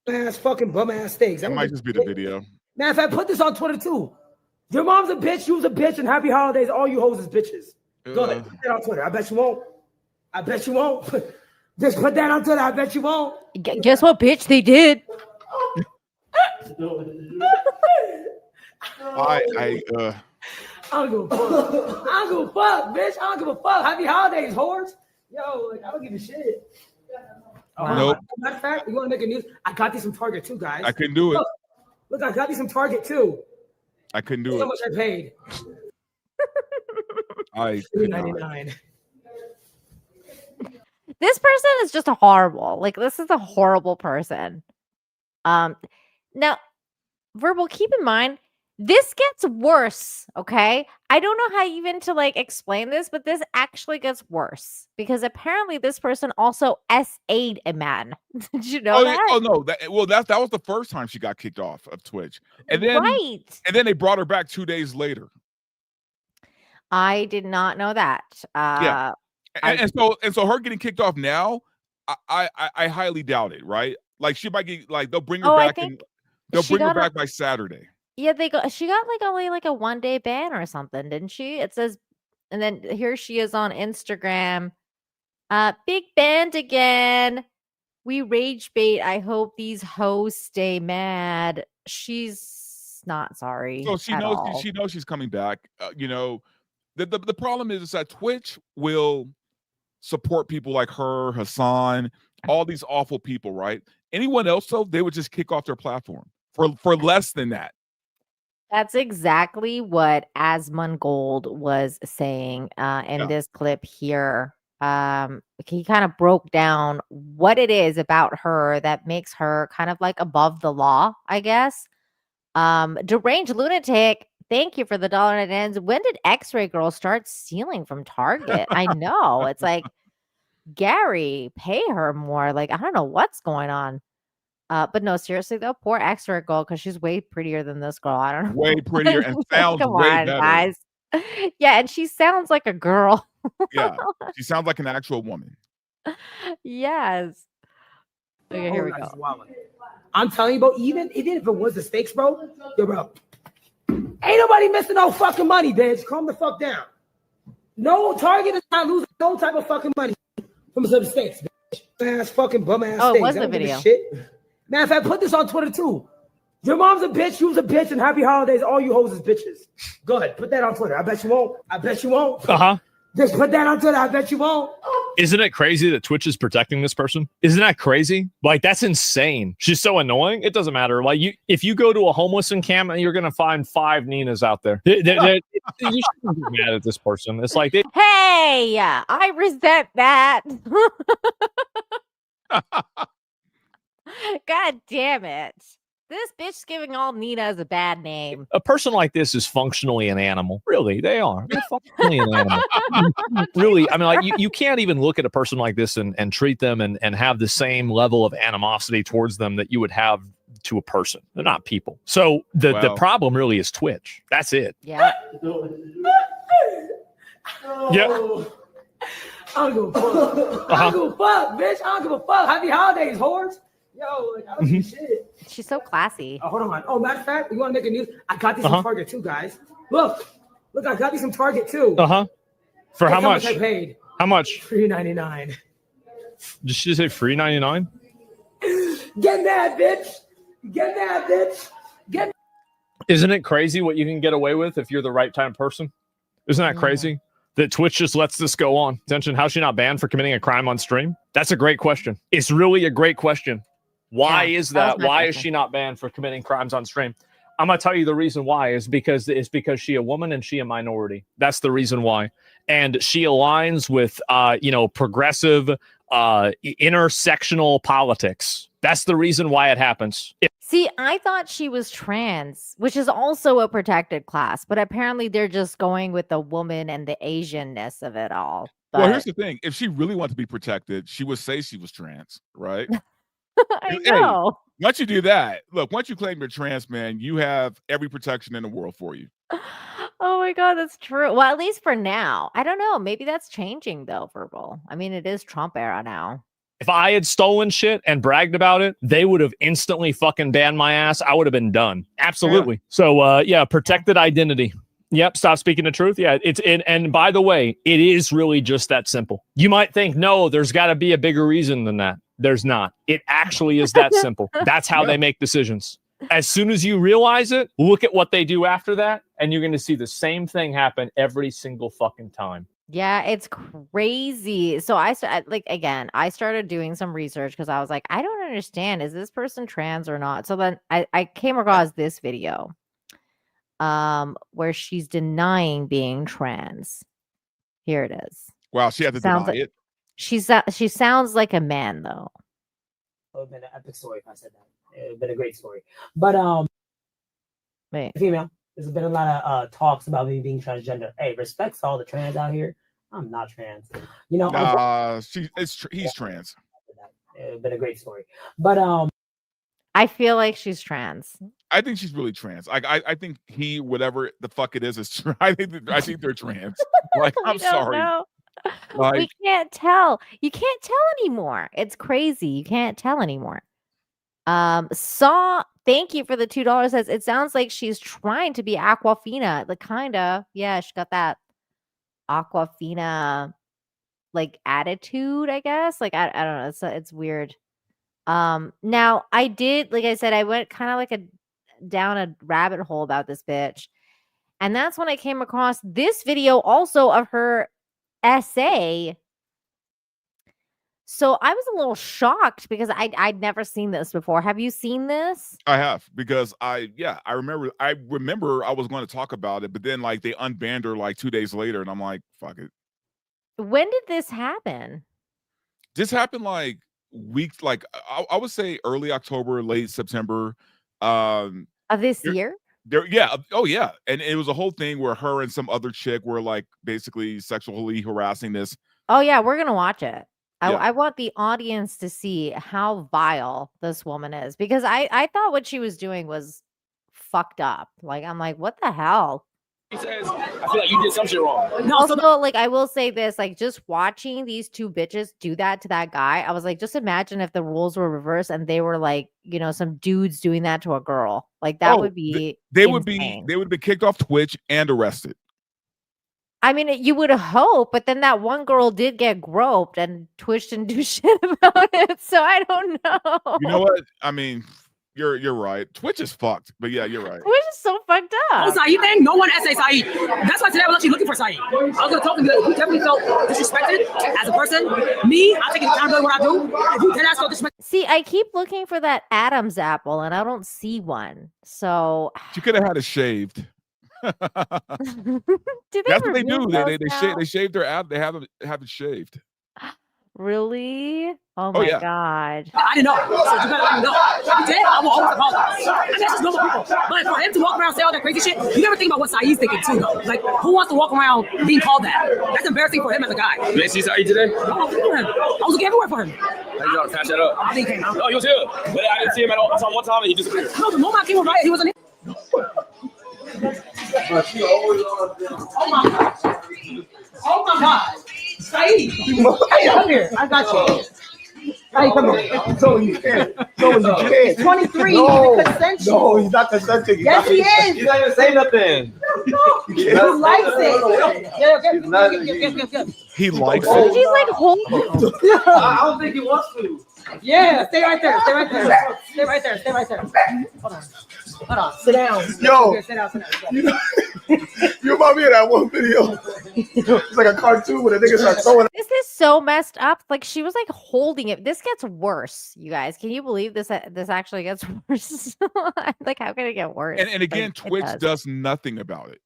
Ass fucking bum ass steaks.
That might just be the video.
Man, if I put this on Twitter too, your mom's a bitch, you's a bitch, and happy holidays. All you hoes is bitches. Go ahead, put that on Twitter. I bet you won't. I bet you won't. Just put that on Twitter. I bet you won't.
Guess what, bitch? They did.
I don't give a fuck. I don't give a fuck, bitch. I don't give a fuck. Happy holidays, whores. Yo, like, I don't give a shit.
Nope.
Matter of fact, you want to make a news? I got these from Target too, guys.
I couldn't do it.
Look, I got these from Target too.
I couldn't do
How
it.
much I paid? $3.99.
This person is just horrible. Like, this is a horrible person. Now, Verbal, keep in mind, this gets worse, okay? I don't know how even to like explain this, but this actually gets worse because apparently this person also SA'd a man. Did you know that?
Oh no, that was the first time she got kicked off of Twitch. And then and then they brought her back 2 days later.
I did not know that.
Yeah. And so her getting kicked off now, I highly doubt it, right? Like she might get like they'll bring her back and they'll bring her back by Saturday.
Yeah, she got like only like a 1-day ban or something, didn't she? It says, and then here she is on Instagram. Big banned again. We rage bait. I hope these hoes stay mad. She's not sorry.
So she knows she's coming back. You know, the problem is that Twitch will support people like her, Hassan, all these awful people, right? Anyone else though, they would just kick off their platform for less than that.
That's exactly what Asmongold was saying in this clip here. He kind of broke down what it is about her that makes her kind of like above the law, I guess. Deranged lunatic, thank you for the $1.99. When did X-Ray Girl start stealing from Target? I know. It's like, Gary, pay her more. Like, I don't know what's going on. But no, seriously though, poor extra girl, because she's way prettier than this girl. I don't know.
Way prettier and sounds
Come
way
on,
better.
guys. Yeah, and she sounds like a girl.
Yeah, she sounds like an actual woman.
Yes. Okay, here we go.
I'm telling you, bro, even if it was the stakes, bro, yo, bro, ain't nobody missing no fucking money, bitch. Calm the fuck down. No Target is not losing no type of fucking money from some stakes, bitch. Ass fucking bum ass
Oh, it
things.
was
I
the
don't give a
video.
shit. Matter of fact, put this on Twitter too. Your mom's a bitch, you was a bitch, and happy holidays. All you hoes is bitches. Go ahead, put that on Twitter. I bet you won't. I bet you won't. Just put that on Twitter. I bet you won't.
Isn't it crazy that Twitch is protecting this person? Isn't that crazy? Like, that's insane. She's so annoying. It doesn't matter. Like, if you go to a homeless encampment, you're going to find 5 Ninas out there. You shouldn't be mad at this person. It's like,
Hey, I resent that. God damn it. This bitch giving all Ninas a bad name.
a person like this is functionally an animal. Really, they are. They're functionally an animal. Really, I mean, like, you can't even look at a person like this and treat them and have the same level of animosity towards them that you would have to a person. They're not people. So the problem really is Twitch. That's it.
Yeah.
Yeah.
I don't give a fuck. I don't give a fuck, bitch. I don't give a fuck. Happy holidays, whores. Yo, like, I don't give a shit.
She's so classy.
Oh, hold on. Oh, matter of fact, you want to make a news? I got these from Target too, guys. Look, I got these from Target too.
For how much?
I paid.
How much?
$3.99.
Did she say free 99?
Get mad, bitch. Get mad, bitch. Get.
Isn't it crazy what you can get away with if you're the right type of person? Isn't that crazy? That Twitch just lets this go on. Attention, how's she not banned for committing a crime on stream? That's a great question. It's really a great question. Why is that? Why is she not banned for committing crimes on stream? I'm gonna tell you the reason why is because she a woman and she a minority. That's the reason why. And she aligns with progressive intersectional politics. That's the reason why it happens.
See, I thought she was trans, which is also a protected class, but apparently they're just going with the woman and the Asianness of it all. But...
Well, here's the thing. If she really wanted to be protected, she would say she was trans, right?
I know.
Hey, once you do that, look, once you claim you're trans, man, you have every protection in the world for you.
Oh my God, that's true. Well, at least for now. I don't know. Maybe that's changing though, Verbal. I mean, it is Trump era now.
If I had stolen shit and bragged about it, they would have instantly fucking banned my ass. I would have been done. Absolutely. Yeah. So, protected identity. Yep. Stop speaking the truth. Yeah. And by the way, it is really just that simple. You might think, no, there's got to be a bigger reason than that. There's not. It actually is that simple. That's how they make decisions. As soon as you realize it, look at what they do after that, and you're going to see the same thing happen every single fucking time.
Yeah, it's crazy. So I started doing some research because I was like, I don't understand. Is this person trans or not? So then I came across this video where she's denying being trans. Here it is.
Wow, she had to deny it.
She sounds like a man though.
It would have been an epic story if I said that. It would have been a great story. But female. There's been a lot of talks about me being transgender. Hey, respects to all the trans out here. I'm not trans. You know,
he's trans.
It would have been a great story. But
I feel like she's trans.
I think she's really trans. I think whatever the fuck it is I think they're trans. Like, I'm sorry. Like,
we can't tell. You can't tell anymore. It's crazy. You can't tell anymore. Thank you for the $2. Says it sounds like she's trying to be Aquafina. Like, kinda. Yeah, she got that Aquafina like attitude, I guess. Like, I don't know. It's weird. Now I did, like I said, I went kind of like down a rabbit hole about this bitch. And that's when I came across this video also of her essay. So I was a little shocked because I'd never seen this before. Have you seen this?
I have, because I remember I was going to talk about it, but then like they unbanned her like 2 days later, and I'm like, fuck it.
When did this happen?
This happened like weeks, like I would say early October, late September.
Of this year?
Oh yeah. And it was a whole thing where her and some other chick were like basically sexually harassing this.
Oh yeah, we're gonna watch it. I want the audience to see how vile this woman is, because I thought what she was doing was fucked up. Like, I'm like, what the hell?
He says, I feel like you did some shit wrong.
Also, like, I will say this, like, just watching these two bitches do that to that guy, I was like, just imagine if the roles were reversed and they were like, you know, some dudes doing that to a girl. Like, that would be
they would
insane.
be kicked off Twitch and arrested.
I mean, you would hope, but then that one girl did get groped and Twitch didn't do shit about it. So I don't know.
You know what? I mean, you're right. Twitch is fucked, but yeah, you're right.
Twitch is so fucked up.
Oh, Saeed thing? No one essay Saeed. That's why today I was actually looking for Saeed. I was going to talk to him. He definitely felt disrespected as a person. Me, I take accountability what I do. If you dead ass felt disrespected.
See, I keep looking for that Adam's apple and I don't see one. So
She could have had it shaved.
do they
That's what they
remove
do.
those
They
now?
shave their ab. They have it shaved.
Really? Oh my
yeah.
god.
I didn't know. So you better let me know. If you did, I will always apologize. I mean, that's just normal people. But for him to walk around and say all that crazy shit, you never think about what Saeed's thinking too, though. Like, who wants to walk around being called that? That's embarrassing for him as a guy.
You didn't see Saeed today?
I was looking for him. I was looking everywhere for him.
How you trying to patch that up?
I think he came out.
Oh, he was here. But I didn't see him at all. I saw him one time and he disappeared.
No, the moment I came on Riot, he wasn't here. Oh my god. Oh my god. Saeed. Come here. I got you. Hey, come here.
No, you can't. No, you can't.
23.
No,
He's consensual.
no, he's not consenting.
Yes, he is.
He's not even saying nothing.
He likes it. Yeah,
He likes
She's
it.
like holding.
I don't think he wants to.
yeah, stay right there. Stay right there. Stay right there. Stay right there. Hold on. Hold on. Sit down.
Yo.
Sit down. Sit down.
You remind me of that one video. It's like a cartoon where the niggas start throwing.
This is so messed up. Like, she was like holding it. This gets worse, you guys. Can you believe this? This actually gets worse. Like, how can it get worse?
And again,
Like,
Twitch does nothing about it.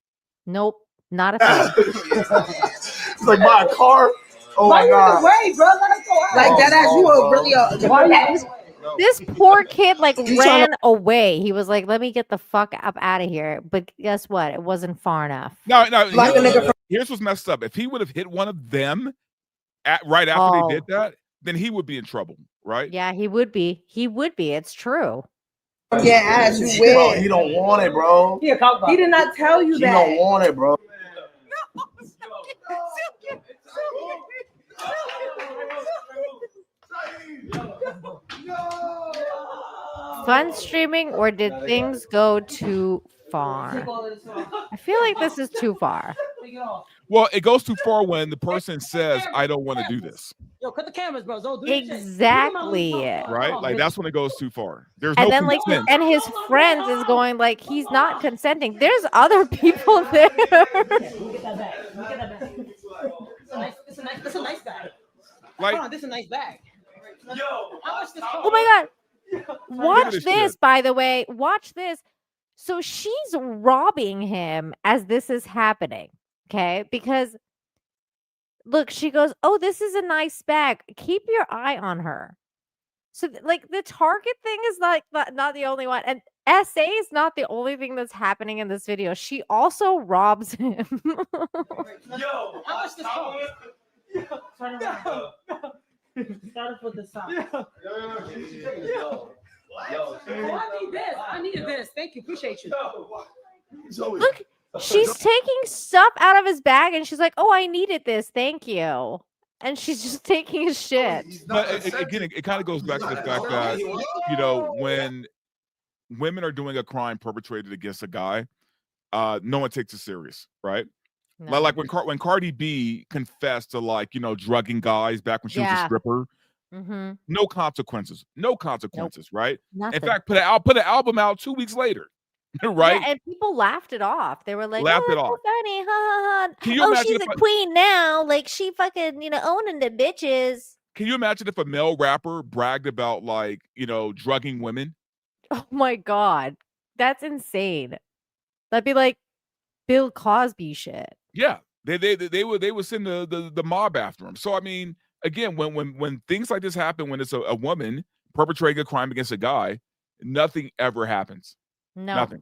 Nope, not a thing.
It's like buy a car. Oh
Why
my god.
Wait, bro. Let us go out. Like that ass, you were really
This poor kid like ran away. He was like, "Let me get the fuck up out of here." But guess what? It wasn't far enough.
No.
Like a nigga
Here's what's messed up. If he would have hit one of them right after they did that, then he would be in trouble, right?
Yeah, he would be. He would be. It's true.
Yeah, ass, you
Bro,
win.
he don't want it, bro.
He did not tell you
He
that.
don't want it, bro.
Fun streaming, or did things go too far? I feel like this is too far.
Well, it goes too far when the person says, "I don't want to do this."
Yo, cut the cameras, bro. Don't do this shit.
Exactly.
Right? Like that's when it goes too far. There's
And
no
then like,
consent.
and his friends is going like, he's not consenting. There's other people there.
Get that bag. Get that bag. It's a nice bag.
Like,
Hold on, this is a nice bag. Yo, how much this cost?
Oh my god. Watch
this
this,
shit.
by the way. Watch this. So she's robbing him as this is happening. Okay? Because look, she goes, "Oh, this is a nice bag. Keep your eye on her." So like the Target thing is like not the only one. And SA is not the only thing that's happening in this video. She also robs him.
Yo, how much this cost? Turn around. Start with the side. Yo. Oh, I need this. I needed this. Thank you. Appreciate you.
Look, she's taking stuff out of his bag and she's like, "Oh, I needed this. Thank you." And she's just taking his shit.
But again, it kind of goes back to the fact that, you know, when women are doing a crime perpetrated against a guy, no one takes it serious, right?
No.
Like when Cardi B confessed to, like, you know, drugging guys back when she was a stripper, no consequences, right?
Nothing.
In fact, put an album out 2 weeks later, right?
Yeah, and people laughed it off. They were like,
Laughed
"Oh,
it
that's so
off.
funny, ha ha ha."
Can you
Oh,
imagine
she's
if
a queen now. Like she fucking, owning the bitches.
Can you imagine if a male rapper bragged about, like, you know, drugging women?
Oh my god, that's insane. That'd be like Bill Cosby shit.
Yeah, they would send the mob after him. So I mean, again, when things like this happen, when it's a woman perpetrating a crime against a guy, nothing ever happens.
No,
Nothing.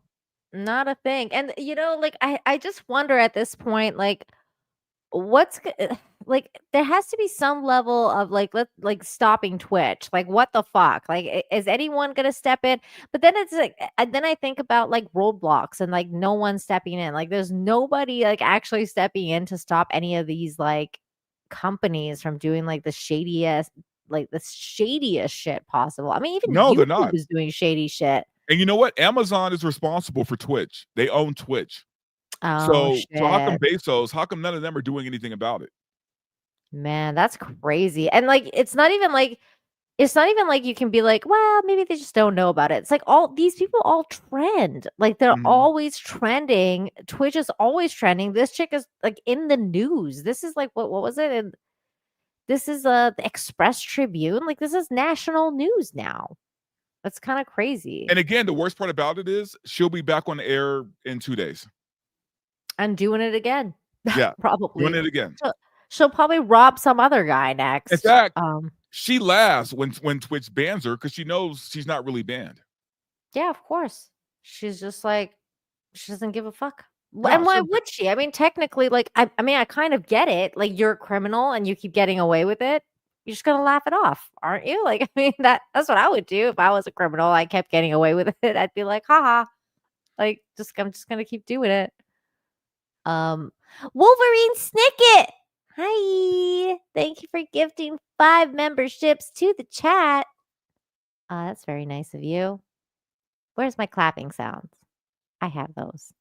not a thing. And like I just wonder at this point, like, like there has to be some level of like stopping Twitch. Like what the fuck? Like is anyone gonna step in? But then it's like then I think about like roadblocks and like no one stepping in. Like there's nobody like actually stepping in to stop any of these like companies from doing like the shadiest shit possible. I mean, even
No, they're not.
YouTube is doing shady shit.
And you know what? Amazon is responsible for Twitch. They own Twitch.
Oh,
So how come
shit.
Bezos? How come none of them are doing anything about it?
Man, that's crazy. And like it's not even like you can be like, well, maybe they just don't know about it. It's like all these people all trend. Like they're
Mhm.
always trending. Twitch is always trending. This chick is like in the news. This is like what was it? And this is the Express Tribune. Like this is national news now. That's kind of crazy.
And again, the worst part about it is she'll be back on the air in 2 days.
And doing it again.
Yeah,
Probably.
doing it again.
She'll probably rob some other guy next.
In fact, she laughs when Twitch bans her because she knows she's not really banned.
Yeah, of course. She's just like, she doesn't give a fuck.
No,
And why
she-
would she? I mean, technically, like, I mean, I kind of get it. Like, you're a criminal and you keep getting away with it. You're just gonna laugh it off, aren't you? Like, I mean, that's what I would do if I was a criminal. I kept getting away with it. I'd be like, haha. Like, I'm just gonna keep doing it. Wolverine Snicket. Hi. Thank you for gifting 5 memberships to the chat. That's very nice of you. Where's my clapping sounds? I have those.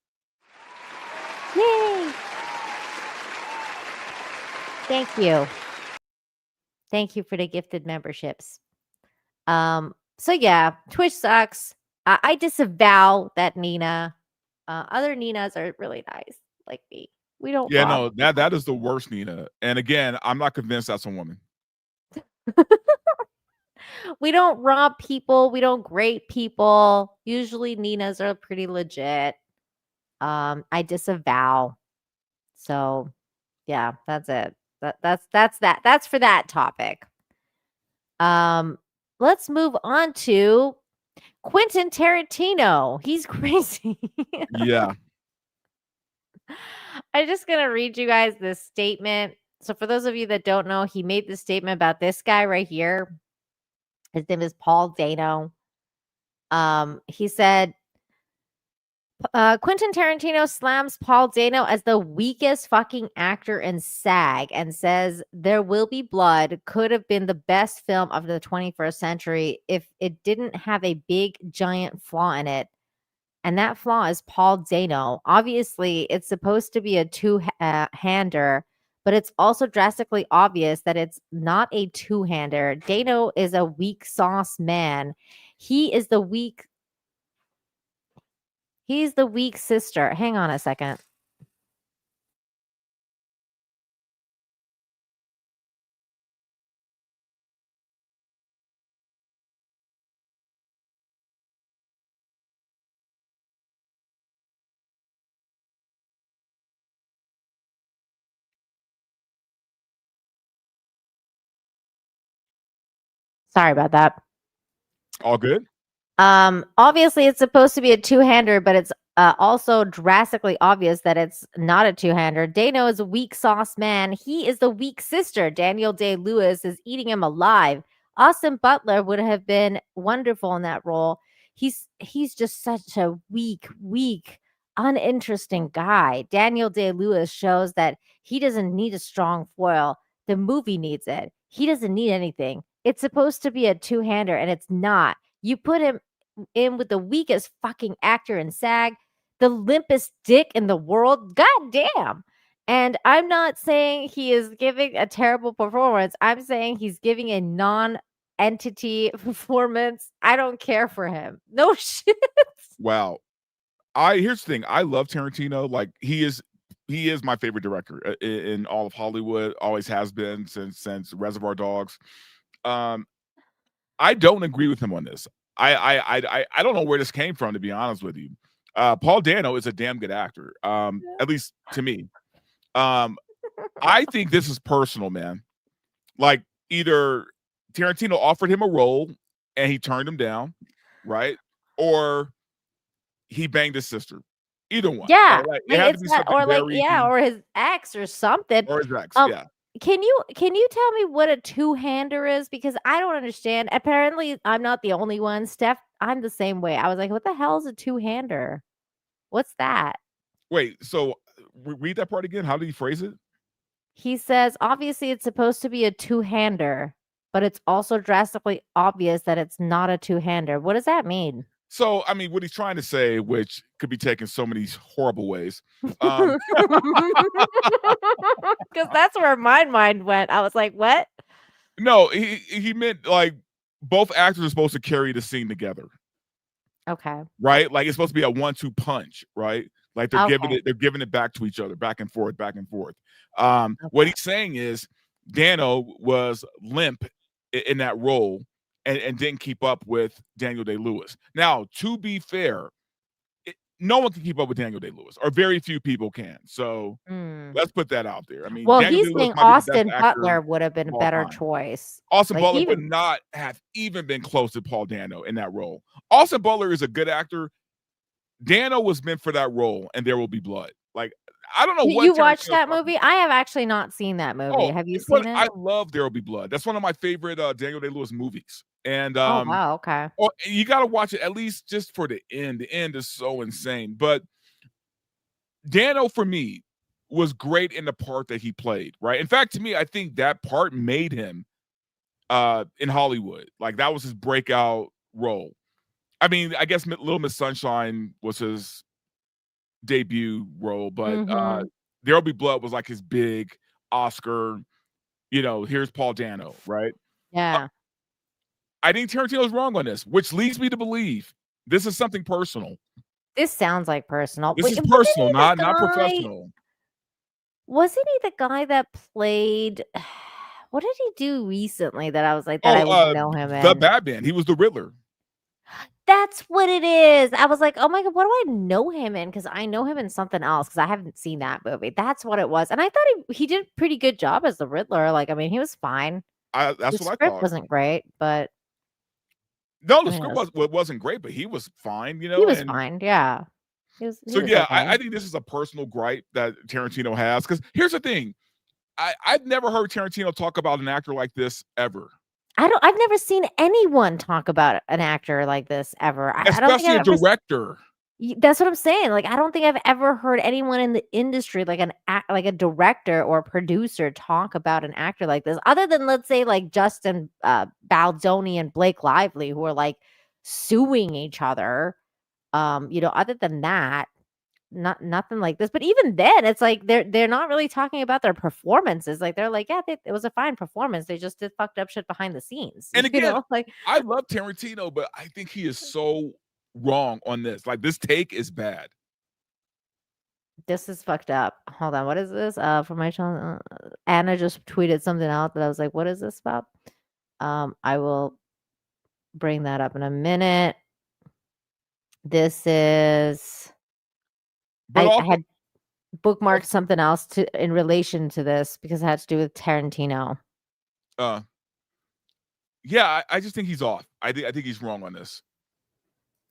Yay! Thank you. Thank you for the gifted memberships. So yeah, Twitch sucks. I disavow that Nina. Other Ninas are really nice, like me. We don't.
Yeah,
rob
no, that is the worst, Nina. And again, I'm not convinced that's a woman.
We don't rob people. We don't grate people. Usually Ninas are pretty legit. I disavow. So yeah, that's it. That's that. That's for that topic. Let's move on to Quentin Tarantino. He's crazy.
Yeah.
I'm just gonna read you guys this statement. So for those of you that don't know, he made this statement about this guy right here. His name is Paul Dano. He said, Quentin Tarantino slams Paul Dano as the weakest fucking actor in SAG and says There Will Be Blood could have been the best film of the 21st century if it didn't have a big giant flaw in it. And that flaw is Paul Dano. Obviously, it's supposed to be a two-hander, but it's also drastically obvious that it's not a two-hander. Dano is a weak sauce man. He's the weak sister. Hang on a second. Sorry about that.
All good?
Obviously it's supposed to be a two-hander, but it's also drastically obvious that it's not a two-hander. Dano is a weak sauce man. He is the weak sister. Daniel Day-Lewis is eating him alive. Austin Butler would have been wonderful in that role. He's just such a weak, uninteresting guy. Daniel Day-Lewis shows that he doesn't need a strong foil. The movie needs it. He doesn't need anything. It's supposed to be a two-hander, and it's not. You put him in with the weakest fucking actor in SAG, the limpest dick in the world. God damn. And I'm not saying he is giving a terrible performance. I'm saying he's giving a non-entity performance. I don't care for him. No shit.
Wow. Here's the thing. I love Tarantino. Like he is my favorite director in all of Hollywood. Always has been since Reservoir Dogs. I don't agree with him on this. I don't know where this came from, to be honest with you. Paul Dano is a damn good actor, at least to me. I think this is personal, man. Like either Tarantino offered him a role and he turned him down, right? Or he banged his sister. Either one.
Yeah,
Like, it
like
had to
it's
be
not,
something
or like
very
yeah, or his ex or something.
or his ex.
Um,
Yeah.
can you tell me what a two-hander is? Because I don't understand. Apparently, I'm not the only one. Steph, I'm the same way. I was like, what the hell is a two-hander? What's that?
Wait, so read that part again. How did he phrase it?
He says, obviously, it's supposed to be a two-hander, but it's also drastically obvious that it's not a two-hander. What does that mean?
So, I mean, what he's trying to say, which could be taken so many horrible ways. Um,
Because that's where my mind went. I was like, what?
no, he meant like both actors are supposed to carry the scene together,
Okay.
right? Like it's supposed to be a 1-2 punch, right? Like they're
Okay.
giving it back to each other, back and forth, back and forth. What he's saying is Dano was limp in that role and didn't keep up with Daniel Day-Lewis. Now, to be fair, no one can keep up with Daniel Day-Lewis, or very few people can. So let's put that out there. I mean,
Well,
Daniel
he's
Day-Lewis
saying
might be the
Austin
best actor
Butler would have been a
of all
better
time.
choice.
Austin
Like,
Butler
even
would not have even been close to Paul Dano in that role. Austin Butler is a good actor. Dano was meant for that role, and There Will Be Blood. Like, I don't know what
you watched
Tarantino's
that
talking
movie? I have actually not seen that movie.
Oh,
Have you
it's one
seen
I
it?
love There Will Be Blood. That's one of my favorite Daniel Day-Lewis movies. And
Oh wow, okay.
you got to watch it at least just for the end. The end is so insane. But Dano, for me, was great in the part that he played, right? In fact, to me, I think that part made him in Hollywood. Like, that was his breakout role. I mean, I guess Little Miss Sunshine was his debut role, but There Will Be Blood was like his big Oscar, here's Paul Dano, right?
Yeah.
I think Tarantino's wrong on this, which leads me to believe this is something personal.
This sounds like personal.
This
Wait,
is
wasn't
personal,
he the
not
guy-
professional.
Wasn't he the guy that played? What did he do recently that I was like that I would know him
The
in?
Batman. He was the Riddler.
That's what it is. I was like, oh my god, what do I know him in? Because I know him in something else. Because I haven't seen that movie. That's what it was, and I thought he did a pretty good job as the Riddler. Like, I mean, he was fine.
That's
The
what I
script
thought.
wasn't great, but
No, the script wasn't great, but he was fine.
he was fine. Yeah. He was
Yeah,
okay.
I think this is a personal gripe that Tarantino has. Because here's the thing, I've never heard Tarantino talk about an actor like this ever.
I've never seen anyone talk about an actor like this ever. I don't think
Especially
I've
a
ever
director.
That's what I'm saying. Like, I don't think I've ever heard anyone in the industry, like like a director or producer, talk about an actor like this, other than, let's say, like Justin Baldoni and Blake Lively, who are like suing each other. Other than that, nothing like this. But even then, it's like they're not really talking about their performances. Like, they're like, yeah, it was a fine performance. They just did fucked up shit behind the scenes.
And again,
like,
I love Tarantino, but I think he is so wrong on this. Like, this take is bad.
This is fucked up. Hold on. What is this? For my channel, Anna just tweeted something out that I was like, what is this about? I will bring that up in a minute. This is I had bookmarked something else in relation to this because it had to do with Tarantino.
Yeah, I just think he's off. I think he's wrong on this.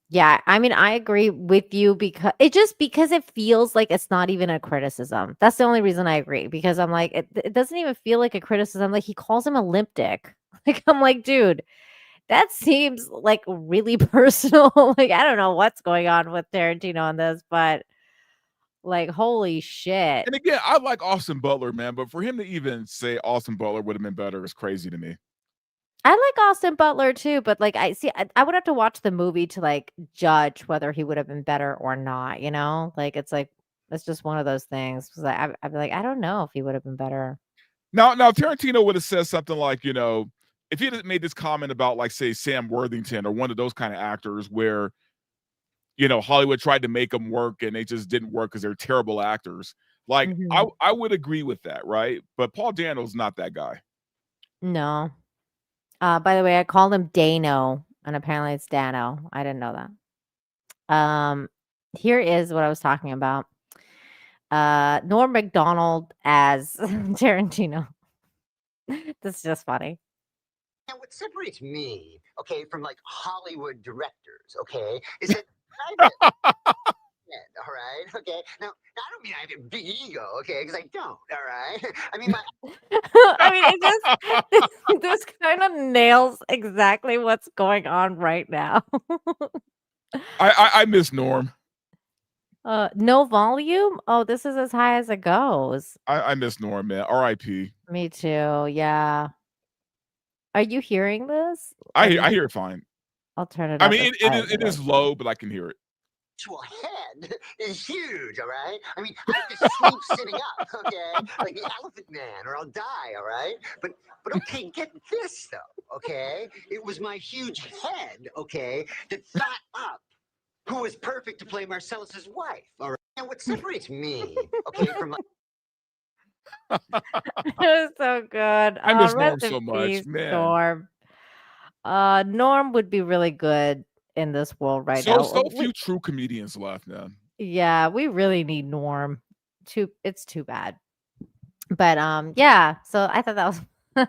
Yeah, I mean, I agree with you because it feels like it's not even a criticism. That's the only reason I agree, because I'm like, it doesn't even feel like a criticism. Like, he calls him a limp dick. Like, I'm like, dude, that seems like really personal. Like, I don't know what's going on with Tarantino on this, but like, holy shit.
And again, I like Austin Butler, man, but for him to even say Austin Butler would have been better is crazy to me.
I like Austin Butler too, but like, I would have to watch the movie to like judge whether he would have been better or not. Like, it's just one of those things. I'd be like, I don't know if he would have been better.
Now Tarantino would have said something like, if he had made this comment about, like, say, Sam Worthington or one of those kind of actors where, Hollywood tried to make them work and they just didn't work because they're terrible actors. Like, I would agree with that, right? But Paul Dano's not that guy.
No. By the way, I called him Dano, and apparently it's Dano. I didn't know that. Here is what I was talking about. Norm Macdonald as Tarantino. This is just funny.
And what separates me, okay, from like Hollywood directors, okay, is that head, all right? Okay. Now I don't mean I have a big ego, okay? Because I don't, all right? I mean, my
I mean, it just this kind of nails exactly what's going on right now.
I miss Norm.
No volume? Oh, this is as high as it goes.
I miss Norm, man. R.I.P.
Me too. Yeah. Are you hearing this?
I
Let me
hear it fine.
I'll turn it
I
up
mean,
as
it
high
is
as
it is low, but I can hear it.
actual head is huge, all right? I mean, I have to sleep sitting up, okay? Like the Elephant Man, or I'll die, all right? But okay, get this though, okay? It was my huge head, okay, that thought up who was perfect to play Marcellus's wife, all right? And what separates me, okay, from
It was so good.
I miss Norm
Rest in
so much,
peace,
man.
Norm. Norm would be really good in this world right
So
now.
few true comedians left, man.
Yeah, we really need Norm. It's too bad. But yeah, so I thought that was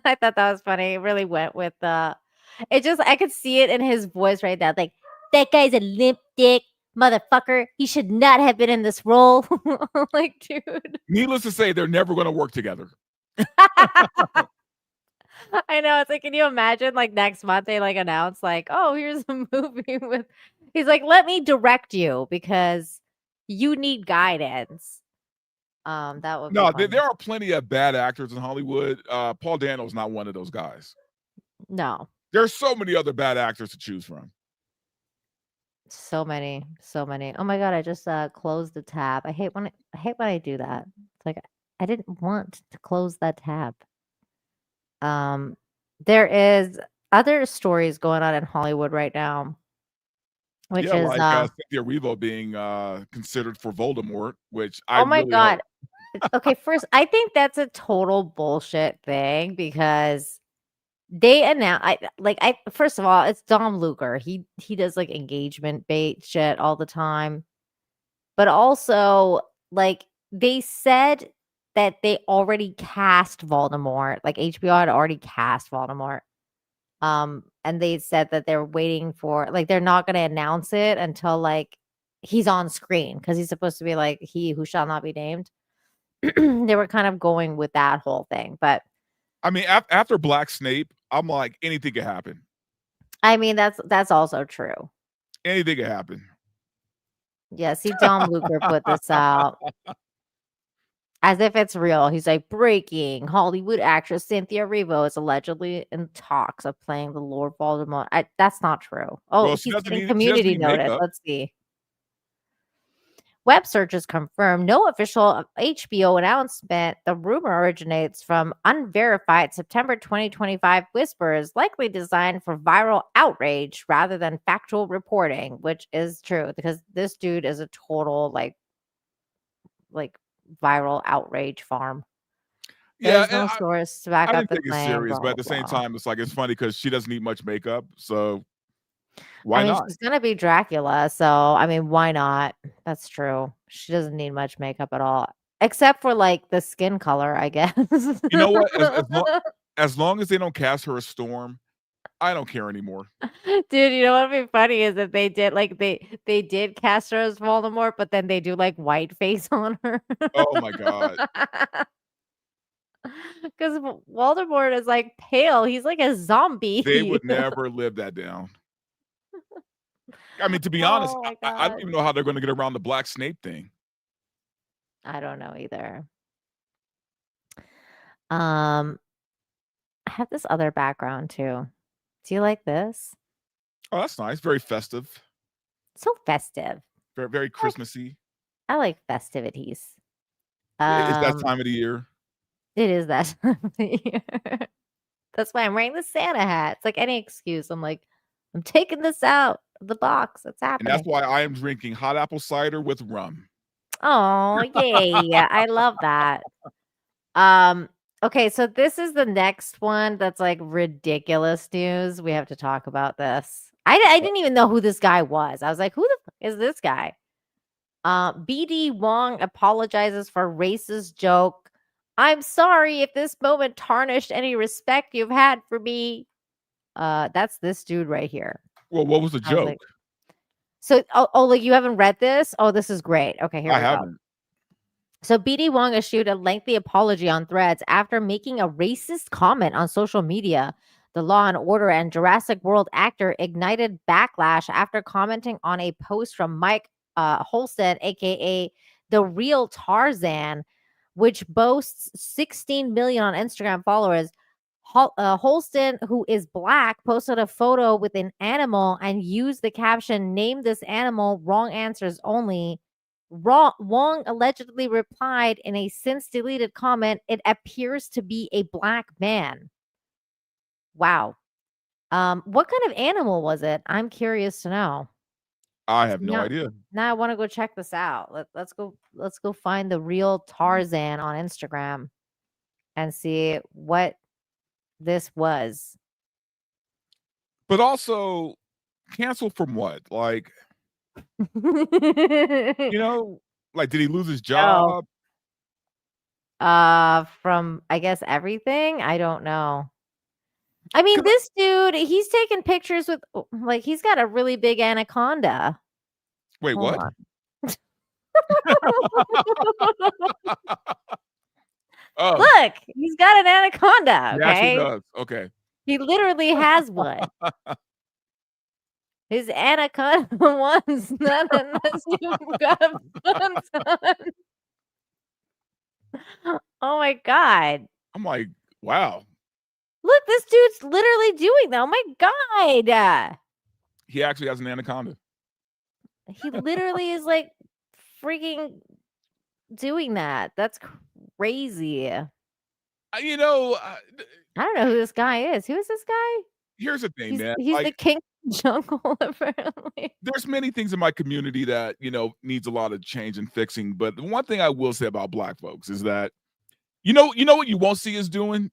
I thought that was funny. It really went with it just I could see it in his voice right now. Like, that guy's a limp dick motherfucker. He should not have been in this role. Like, dude.
Needless to say, they're never going to work together.
I know. It's like, can you imagine like next month they like announce like, oh, here's a movie with he's like, let me direct you because you need guidance. That would be
No,
funny.
there are plenty of bad actors in Hollywood. Paul Dano is not one of those guys.
No.
There's so many other bad actors to choose from.
So many. Oh my god, I just closed the tab. I hate when I do that. It's like I didn't want to close that tab. There is other stories going on in Hollywood right now. Which
yeah,
is
like Cynthia Erivo being considered for Voldemort, which I
oh my
really
god.
hope.
Okay, first, I think that's a total bullshit thing because they announce first of all, it's Dom Luker. He does like engagement bait shit all the time. But also, like, they said that they already cast Voldemort. Like HBO had already cast Voldemort. And they said that they're waiting for like they're not gonna announce it until like he's on screen because he's supposed to be like he who shall not be named. They were kind of going with that whole thing, but
I mean, after Black Snape, I'm like, anything could happen.
I mean, that's also true.
Anything could happen.
Yeah, see, Dom Luker put this out as if it's real. He's like, breaking Hollywood actress Cynthia Erivo is allegedly in talks of playing the Lord Voldemort. That's not true. Oh,
Well, she
he's
doesn't
getting
need
community notice.
makeup.
Let's see. Web searches confirm no official HBO announcement. The rumor originates from unverified September 2025 whispers, likely designed for viral outrage rather than factual reporting, which is true because this dude is a total like viral outrage farm.
Yeah,
There's no source to back
I
up
didn't
the
take it
claim.
serious,
Blah,
but at the
blah,
same
blah.
time, it's like it's funny because she doesn't need much makeup, so why
I mean,
not?
she's gonna be Dracula, so I mean, why not? That's true. She doesn't need much makeup at all, except for like the skin color, I guess.
You know what? As long as they don't cast her as Storm, I don't care anymore.
Dude, you know what would be funny is if they did like they did cast her as Voldemort, but then they do like white face on her.
Oh my god.
Because Voldemort is like pale. He's like a zombie.
They would never live that down. I mean, to be honest,
Oh my
I don't
God.
even know how they're going to get around the Black Snape thing.
I don't know either. I have this other background too. Do you like this?
Oh, that's nice. Very festive.
So festive.
Very, very Christmassy.
I like festivities.
It's that time of the year.
It is that time of the year. That's why I'm wearing the Santa hat. It's like any excuse. I'm like, I'm taking this out of the box. It's
And
happening.
that's why I am drinking hot apple cider with rum.
Oh, yay. I love that. Okay, so this is the next one that's like ridiculous news. We have to talk about this. I didn't even know who this guy was. I was like, who the fuck is this guy? BD Wong apologizes for racist joke. I'm sorry if this moment tarnished any respect you've had for me. That's this dude right here.
Well, what was the
I was
joke?
like, So, like you haven't read this? Oh, this is great. Okay, here
I
we go.
haven't.
So BD Wong issued a lengthy apology on Threads after making a racist comment on social media. The Law and Order and Jurassic World actor ignited backlash after commenting on a post from Mike Holston, aka the Real Tarzan, which boasts 16 million on Instagram followers. Holston, who is black, posted a photo with an animal and used the caption, "Name this animal, wrong answers only." Wong allegedly replied in a since deleted comment, "It appears to be a black man." Wow. What kind of animal was it? I'm curious to know.
I have no idea.
Now I want to go check this out. Let's go find the Real Tarzan on Instagram and see what this was.
But also, cancel from what? Like, like, did he lose his job?
From I guess everything. I don't know. I mean, this dude, he's taking pictures with like he's got a really big anaconda.
Wait,
Hold
what?
Oh. Look, he's got an anaconda.
Yes, he
Okay.
does. Okay.
He literally has one. His anaconda one's not unless you've got a fun son. Oh my God.
I'm like, wow.
Look, this dude's literally doing that. Oh my God.
He actually has an anaconda.
He literally is like freaking doing that. That's crazy.
I
don't know who this guy is. Who is this guy?
Here's the thing, man.
He's
like,
the king of the jungle, apparently.
There's many things in my community that, needs a lot of change and fixing. But the one thing I will say about black folks is that, you know what you won't see us doing?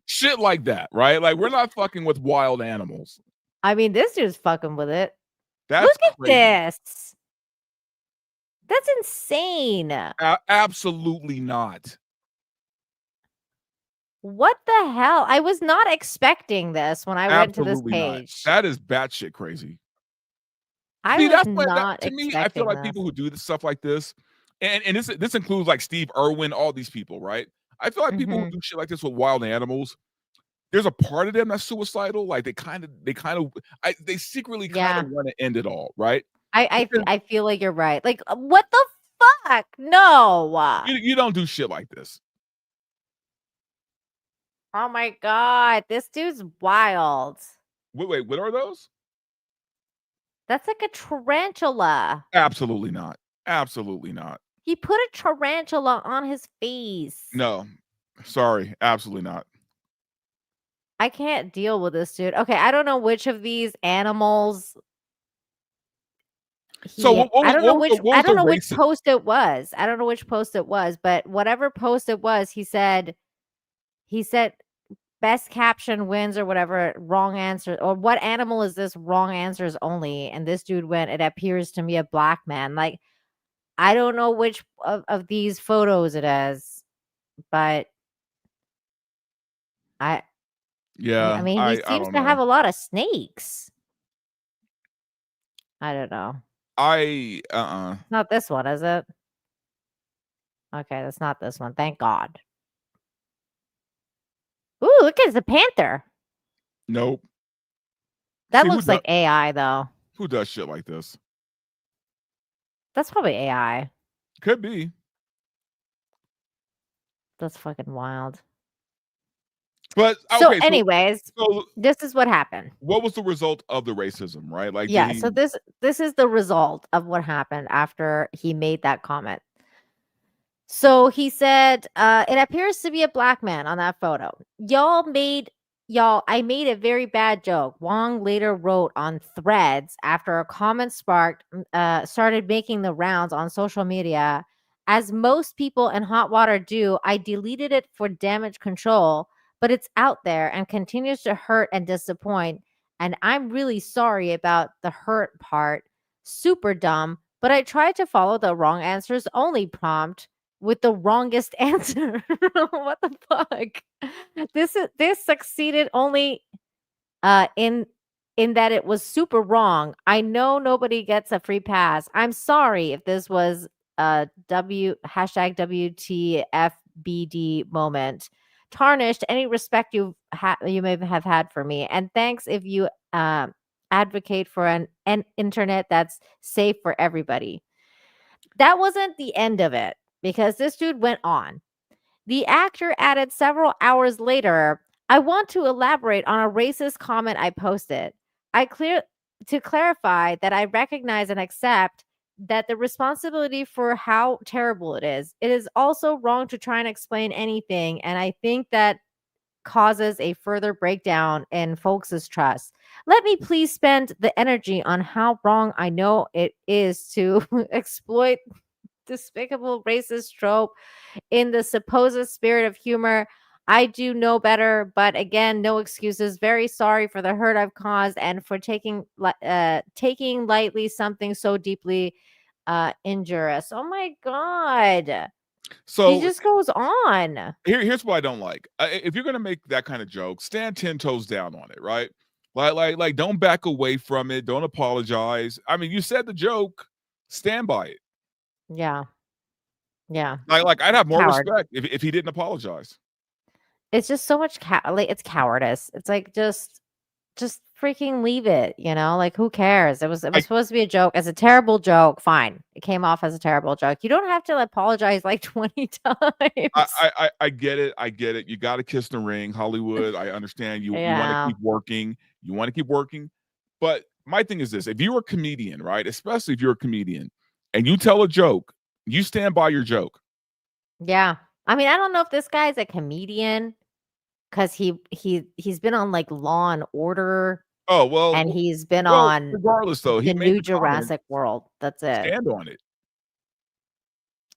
Shit like that, right? Like, we're not fucking with wild animals.
I mean, this dude's fucking with it.
That's
Look at
crazy.
this. That's insane.
Absolutely not.
What the hell? I was not expecting this when I went to this page.
Not. That is batshit crazy.
I
See,
was not
to me,
expecting
I feel like
this.
people who do this stuff like this, and this includes like Steve Irwin, all these people, right? I feel like people who do shit like this with wild animals, there's a part of them that's suicidal. Like they secretly kind of want to end it all, right?
I feel like you're right. Like, what the fuck? No.
You don't do shit like this.
Oh my God. This dude's wild.
Wait, what are those?
That's like a tarantula.
Absolutely not. Absolutely not.
He put a tarantula on his face.
No. Sorry. Absolutely not.
I can't deal with this dude. Okay, I don't know which of these animals. I don't know which post it was. I don't know which post it was, but whatever post it was, he said best caption wins or whatever, wrong answer, or what animal is this, wrong answers only. And this dude went, "It appears to me a black man." Like, I don't know which of these photos it is, but I mean, he seems to have a lot of snakes. I don't know. Not this one, is it? Okay, that's not this one. Thank God. Ooh, look, it's a panther.
Nope.
That looks like AI, though.
Who does shit like this?
That's probably AI.
Could be.
That's fucking wild.
But
so, anyways, this is what happened.
What was the result of the racism, right? Like,
yeah. So this is the result of what happened after he made that comment. So he said, "It appears to be a black man on that photo. I made a very bad joke." Wong later wrote on Threads after a comment started making the rounds on social media. "As most people in hot water do, I deleted it for damage control, but it's out there and continues to hurt and disappoint. And I'm really sorry about the hurt part. Super dumb, but I tried to follow the wrong answers only prompt with the wrongest answer." What the fuck? This succeeded only in in that it was super wrong. I know nobody gets a free pass. I'm sorry if this was a WTFBD moment. Tarnished any respect you may have had for me, and thanks if you advocate for an internet that's safe for everybody. That wasn't the end of it because this dude went on. The actor added several hours later, I want to elaborate on a racist comment I posted. To clarify that I recognize and accept that the responsibility for how terrible it is. It is also wrong to try and explain anything, and I think that causes a further breakdown in folks' trust. Let me please spend the energy on how wrong I know it is to exploit despicable racist trope in the supposed spirit of humor. I do know better, but again, no excuses. Very sorry for the hurt I've caused and for taking lightly something so deeply injurious. Oh my god.
So
he just goes on.
Here's what I don't like. If you're gonna make that kind of joke, stand 10 toes down on it, right? Like, don't back away from it. Don't apologize. I mean, you said the joke, stand by it.
Yeah. Yeah.
Like I'd have more
Coward.
respect if he didn't apologize.
It's just so much it's cowardice. It's like just freaking leave it, you know? Like who cares? It was supposed to be a joke. It's a terrible joke. Fine. It came off as a terrible joke. You don't have to apologize like 20 times.
I get it. I get it. You got to kiss the ring, Hollywood. I understand you want to keep working. You want to keep working. But my thing is this: if you're a comedian, right? Especially if you're a comedian and you tell a joke, you stand by your joke.
Yeah. I mean, I don't know if this guy's a comedian because he's been on like Law and Order.
Oh, well,
and he's been on
regardless though,
the new Jurassic World. That's it.
Stand on it.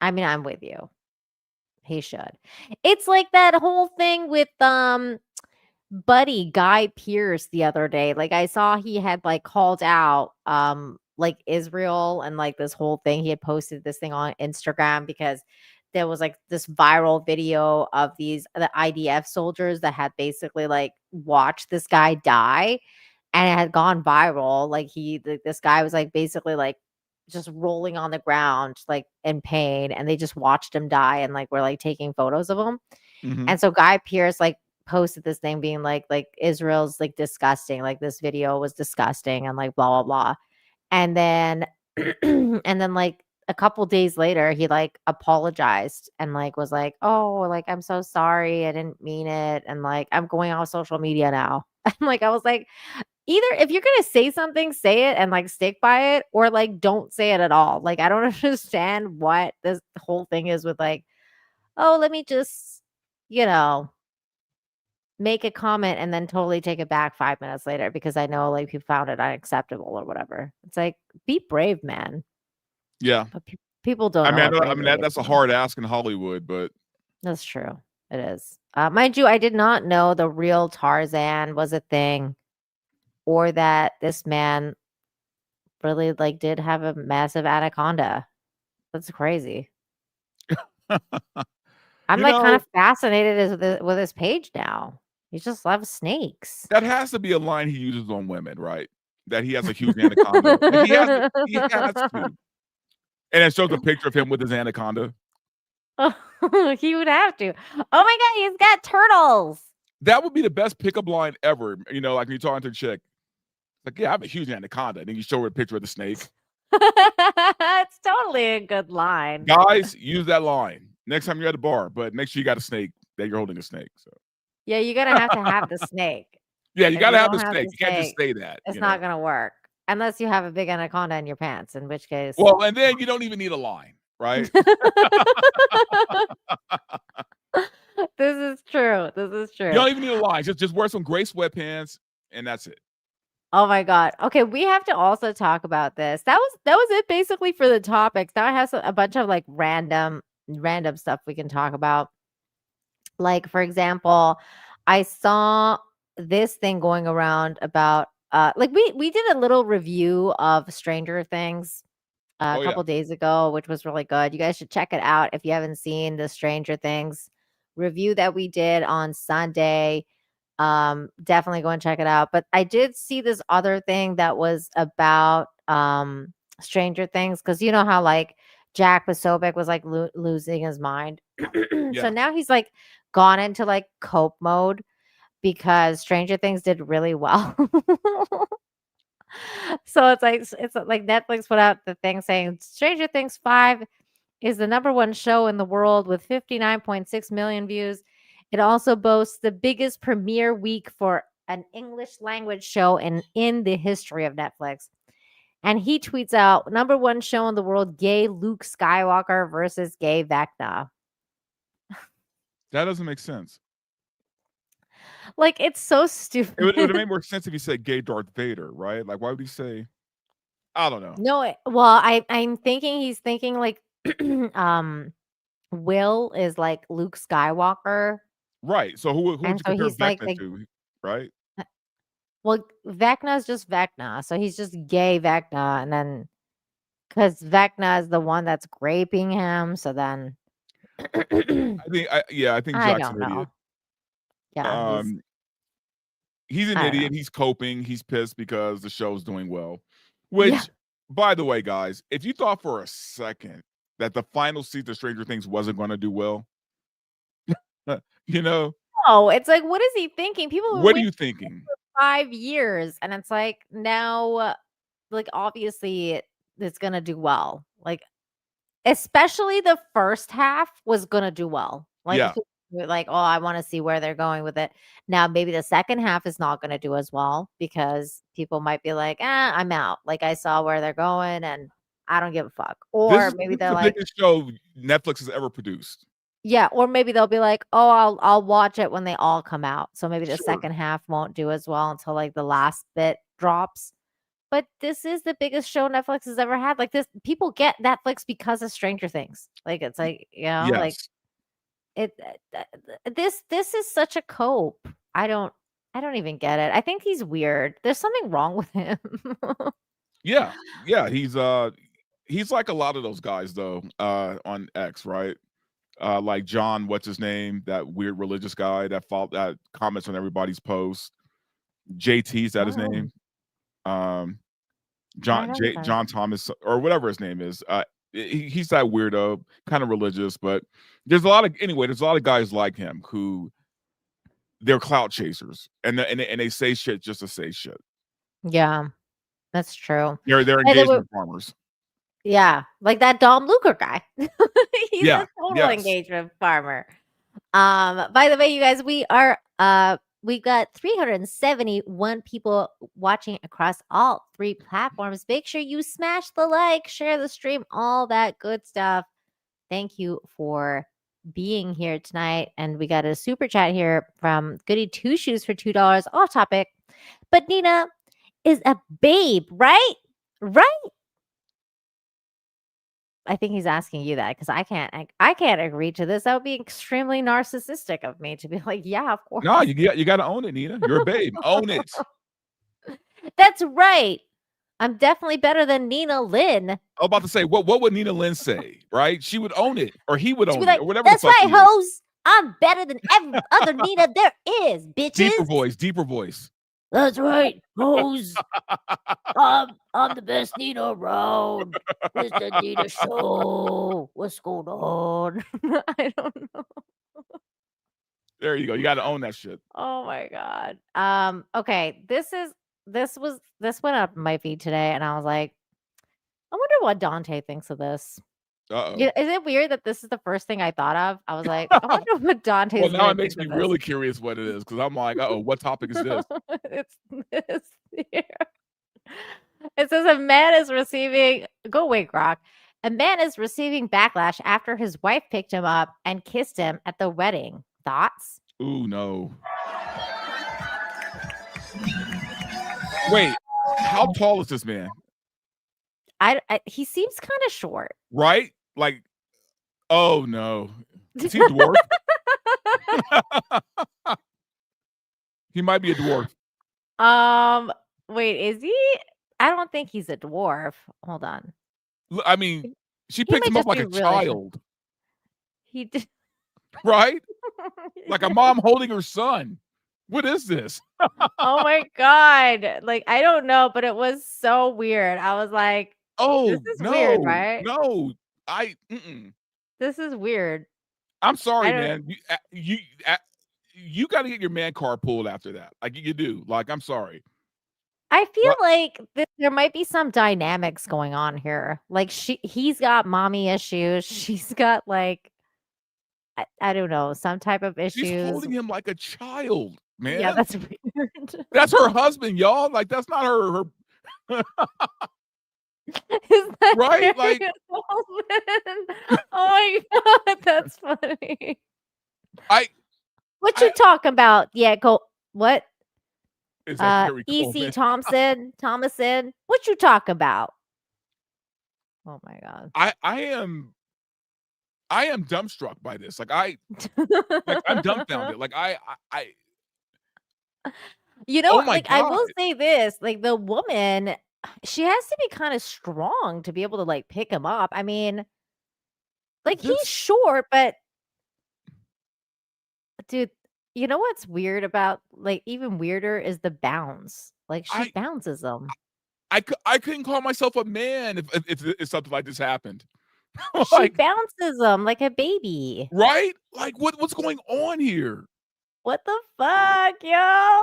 I mean, I'm with you. He should. It's like that whole thing with buddy Guy Pearce the other day. Like I saw he had like called out like Israel and like this whole thing. He had posted this thing on Instagram because there was like this viral video of the IDF soldiers that had basically like watched this guy die, and it had gone viral. Like this guy was like basically like just rolling on the ground like in pain, and they just watched him die and like were like taking photos of him.
Mm-hmm.
And so Guy Pearce like posted this thing being like Israel's like disgusting, like this video was disgusting and like blah blah blah. And then and then like a couple days later he like apologized and like was like, oh, like I'm so sorry, I didn't mean it, and like I'm going off social media now. And like I was like, either if you're gonna say something, say it and like stick by it, or like don't say it at all. Like I don't understand what this whole thing is with like, oh, let me just, you know, make a comment and then totally take it back 5 minutes later because I know like you found it unacceptable or whatever. It's like, be brave, man.
Yeah.
But people don't.
I mean that's a hard ask in Hollywood, but
that's true. It is. Mind you, I did not know the real Tarzan was a thing, or that this man really like did have a massive anaconda. That's crazy. I'm like kind of fascinated with his page now. He just loves snakes.
That has to be a line he uses on women, right? That he has a huge anaconda. Like, he has to. And it shows a picture of him with his anaconda.
He would have to. Oh my god, he's got turtles.
That would be the best pickup line ever. You know, like when you're talking to a chick. Like, yeah, I have a huge anaconda. And then you show her a picture of the snake.
It's totally a good line.
Guys, use that line next time you're at the bar, but make sure you got a snake, that you're holding a snake. So
yeah, you're gonna have to have the snake.
Yeah, you gotta have the snake. You can't just say that.
It's not gonna work. Unless you have a big anaconda in your pants, in which case.
Well, and then you don't even need a line, right?
This is true. This is true.
You don't even need a line. Just wear some gray sweatpants, and that's it.
Oh my god. Okay, we have to also talk about this. That was it basically for the topics. Now I have a bunch of like random stuff we can talk about. Like for example, I saw this thing going around about like we did a little review of Stranger Things a couple days ago, which was really good. You guys should check it out if you haven't seen the Stranger Things review that we did on Sunday. Definitely go and check it out. But I did see this other thing that was about Stranger Things, because you know how like Jack Posobiec was like losing his mind.
Yeah.
So now he's like gone into like cope mode because Stranger Things did really well. So it's like Netflix put out the thing saying Stranger Things 5 is the #1 show in the world with 59.6 million views. It also boasts the biggest premiere week for an English language show in the history of Netflix. And he tweets out, #1 show in the world, gay Luke Skywalker versus gay Vecna.
That doesn't make sense.
Like, it's so stupid.
It would have made more sense if he said gay Darth Vader, right? Like, why would he say? I don't know.
No, well, I'm thinking he's thinking like Will is like Luke Skywalker.
Right. So who would you
And so
compare
he's like
Vecna to? Right.
well, Vecna is just Vecna. So he's just gay Vecna. And then because Vecna is the one that's raping him. So then
I think
I
Jack's
don't
an
know.
idiot.
Yeah.
He's an
I don't
idiot.
know.
He's coping. He's pissed because the show's doing well. Which,
Yeah.
by the way, guys, if you thought for a second that the final season of Stranger Things wasn't going to do well, you know,
Oh, it's like, what is he thinking? People have been
what are
waiting
you thinking?
for 5 years. And it's like now, like obviously it's gonna do well. Like, especially the first half was gonna do well. Like,
Yeah.
people were like, oh, I want to see where they're going with it. Now, maybe the second half is not gonna do as well because people might be like, I'm out. Like, I saw where they're going and I don't give a fuck. Or maybe
This is
they're
the
like,
biggest show Netflix has ever produced.
yeah, or maybe they'll be like, oh, I'll watch it when they all come out. So maybe the
Sure.
second half won't do as well until like the last bit drops. But this is the biggest show Netflix has ever had. Like this, people get Netflix because of Stranger Things. Like it's like, like
Yes.
this is such a cope. I don't even get it. I think he's weird. There's something wrong with him.
Yeah. Yeah. He's like a lot of those guys though, on X, right? Like John, what's his name? That weird religious guy that comments on everybody's post. JT, is that his name? John Thomas or whatever his name is. He's that weirdo, kind of religious, but there's a lot of guys like him who they're clout chasers and they say shit just to say shit.
Yeah, that's true.
They're engagement farmers.
Yeah, like that Dom Luker guy. He's
Yeah,
a total
yes.
engagement farmer. By the way, you guys, we've got 371 people watching across all 3 platforms. Make sure you smash the like, share the stream, all that good stuff. Thank you for being here tonight. And we got a super chat here from Goody Two Shoes for $2 off topic. But Nina is a babe, right? Right? I think he's asking you that because I can't agree to this. That would be extremely narcissistic of me to be like, yeah, of course.
No, you got to own it, Nina. You're a babe. Own it.
That's right. I'm definitely better than Nina Lin.
I was about to say, what would Nina Lin say? Right? She would own it, or he would own
like,
it, or whatever.
That's right, hoes. I'm better than every other Nina there is, bitches.
Deeper voice.
That's right, hoes. I'm the best Nina around. It's the Nina show. What's going on? I don't know.
There you go. You got to own that shit.
Oh my god. Okay. This went up my feed today, and I was like, I wonder what Dante thinks of this.
Uh-oh.
Is it weird that this is the first thing I thought of? I was like, I wonder what Dante's.
Well, now it makes me really curious what it is because I'm like, what topic is this?
It's this here. It says a man is receiving. Go away, Grok. A man is receiving backlash after his wife picked him up and kissed him at the wedding. Thoughts?
Ooh, no. Wait, how tall is this man?
He seems kind of short.
Right? Like, oh no. Is he a dwarf? He might be a dwarf.
Wait, is he? I don't think he's a dwarf. Hold on.
I mean, she picked him up like a child.
He did.
Right? Like a mom holding her son. What is this?
Oh my God. Like, I don't know, but it was so weird. I was like, this
Oh
is weird,
no,
right?
no.
This is weird.
I'm
I
sorry,
don't
man. You got to get your man car pulled after that. Like you do. Like I'm sorry.
I feel
Well,
like there might be some dynamics going on here. Like he's got mommy issues. She's got like I don't know, some type of
she's
issues.
holding him like a child, man.
Yeah, that's weird.
That's her husband, y'all. Like that's not her.
Is that
Right? Like
husband? Oh my God, that's funny. What you talking about? Yeah, go what?
Is that Gary
E.C.
Coleman?
Thomason. What you talking about? Oh my God.
I am dumbstruck by this. Like I'm dumbfounded. Like I
You know,
oh my
like I will
God.
say this, like the woman, she has to be kind of strong to be able to like pick him up. I mean, like he's short, but dude, you know what's weird about like even weirder is the bounce. Like she bounces him.
I couldn't call myself a man if something like this happened.
She bounces him like a baby.
Right? Like what's going on here?
What the fuck, yo?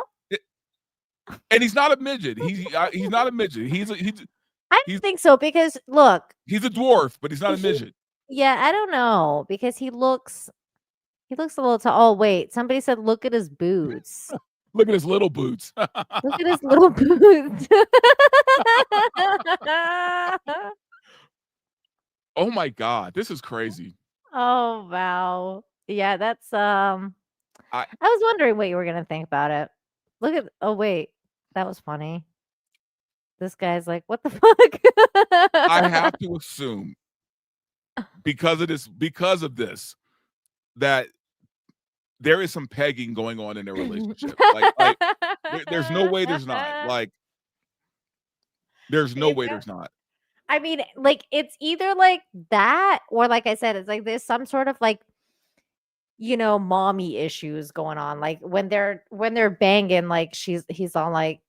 And he's not a midget. He's not a midget.
I don't think so because look,
he's a dwarf, but he's not a midget.
Yeah, I don't know because he looks a little tall. Oh wait, somebody said look at his boots.
Look at his little boots.
Look at his little boots.
Oh my God, this is crazy.
Oh wow. Yeah, that's I was wondering what you were gonna think about it. Look at oh wait, that was funny. This guy's like, what the fuck?
I have to assume because of this, that there is some pegging going on in their relationship. Like there's no way there's not. Like there's no way there's not.
I mean, like it's either like that or like I said, it's like there's some sort of like mommy issues going on. Like when they're banging, like he's on like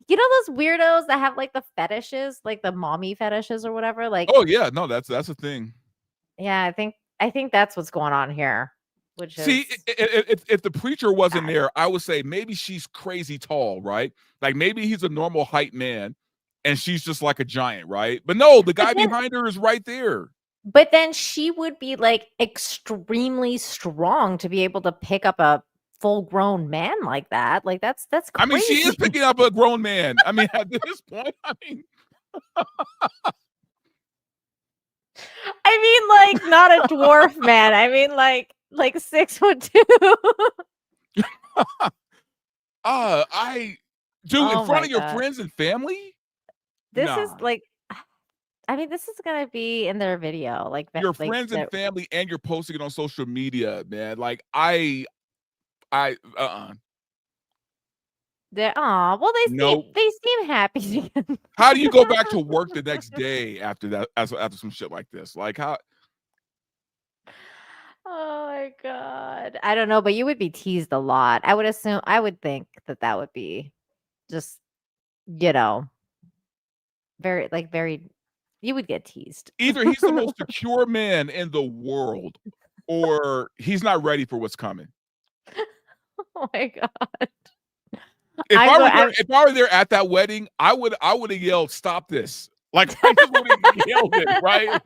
those weirdos that have like the fetishes, like the mommy fetishes or whatever. Like
oh yeah, no, that's a thing.
Yeah, I think that's what's going on here. Which
see, if the preacher wasn't there, I would say maybe she's crazy tall, right? Like maybe he's a normal height man, and she's just like a giant, right? But no, the guy behind her is right there.
But then she would be like extremely strong to be able to pick up a full-grown man like that. Like that's crazy.
I mean, she is picking up a grown man. I mean, at this point, I mean,
like not a dwarf man. I mean, like 6'2".
In front of your friends and family.
This is like. I mean, this is gonna be in their video, like
your friends and family, and you're posting it on social media, man. Like they well,
they seem happy together.
How do you go back to work the next day after that? After some shit like this, like how?
Oh my God, I don't know, but you would be teased a lot. I would think that would be just very. You would get teased.
Either he's the most secure man in the world, or he's not ready for what's coming.
Oh my God.
If I were there at that wedding, I would have yelled, "Stop this!" Like I just would have yelled it, right?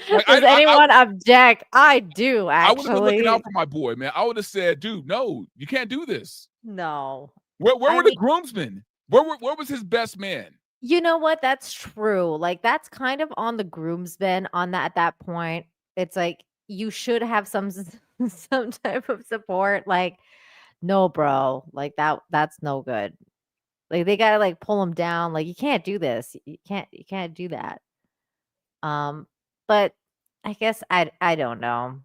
Does anyone object? I do, actually.
I would have been looking out for my boy, man. I would have said, "Dude, no, you can't do this."
No.
Where were the groomsmen? Where was his best man?
You know what? That's true. Like that's kind of on the groomsmen on that at that point. It's like you should have some type of support. Like, no, bro. Like that's no good. Like they gotta like pull him down. Like you can't do this. You can't do that. But I guess I don't know.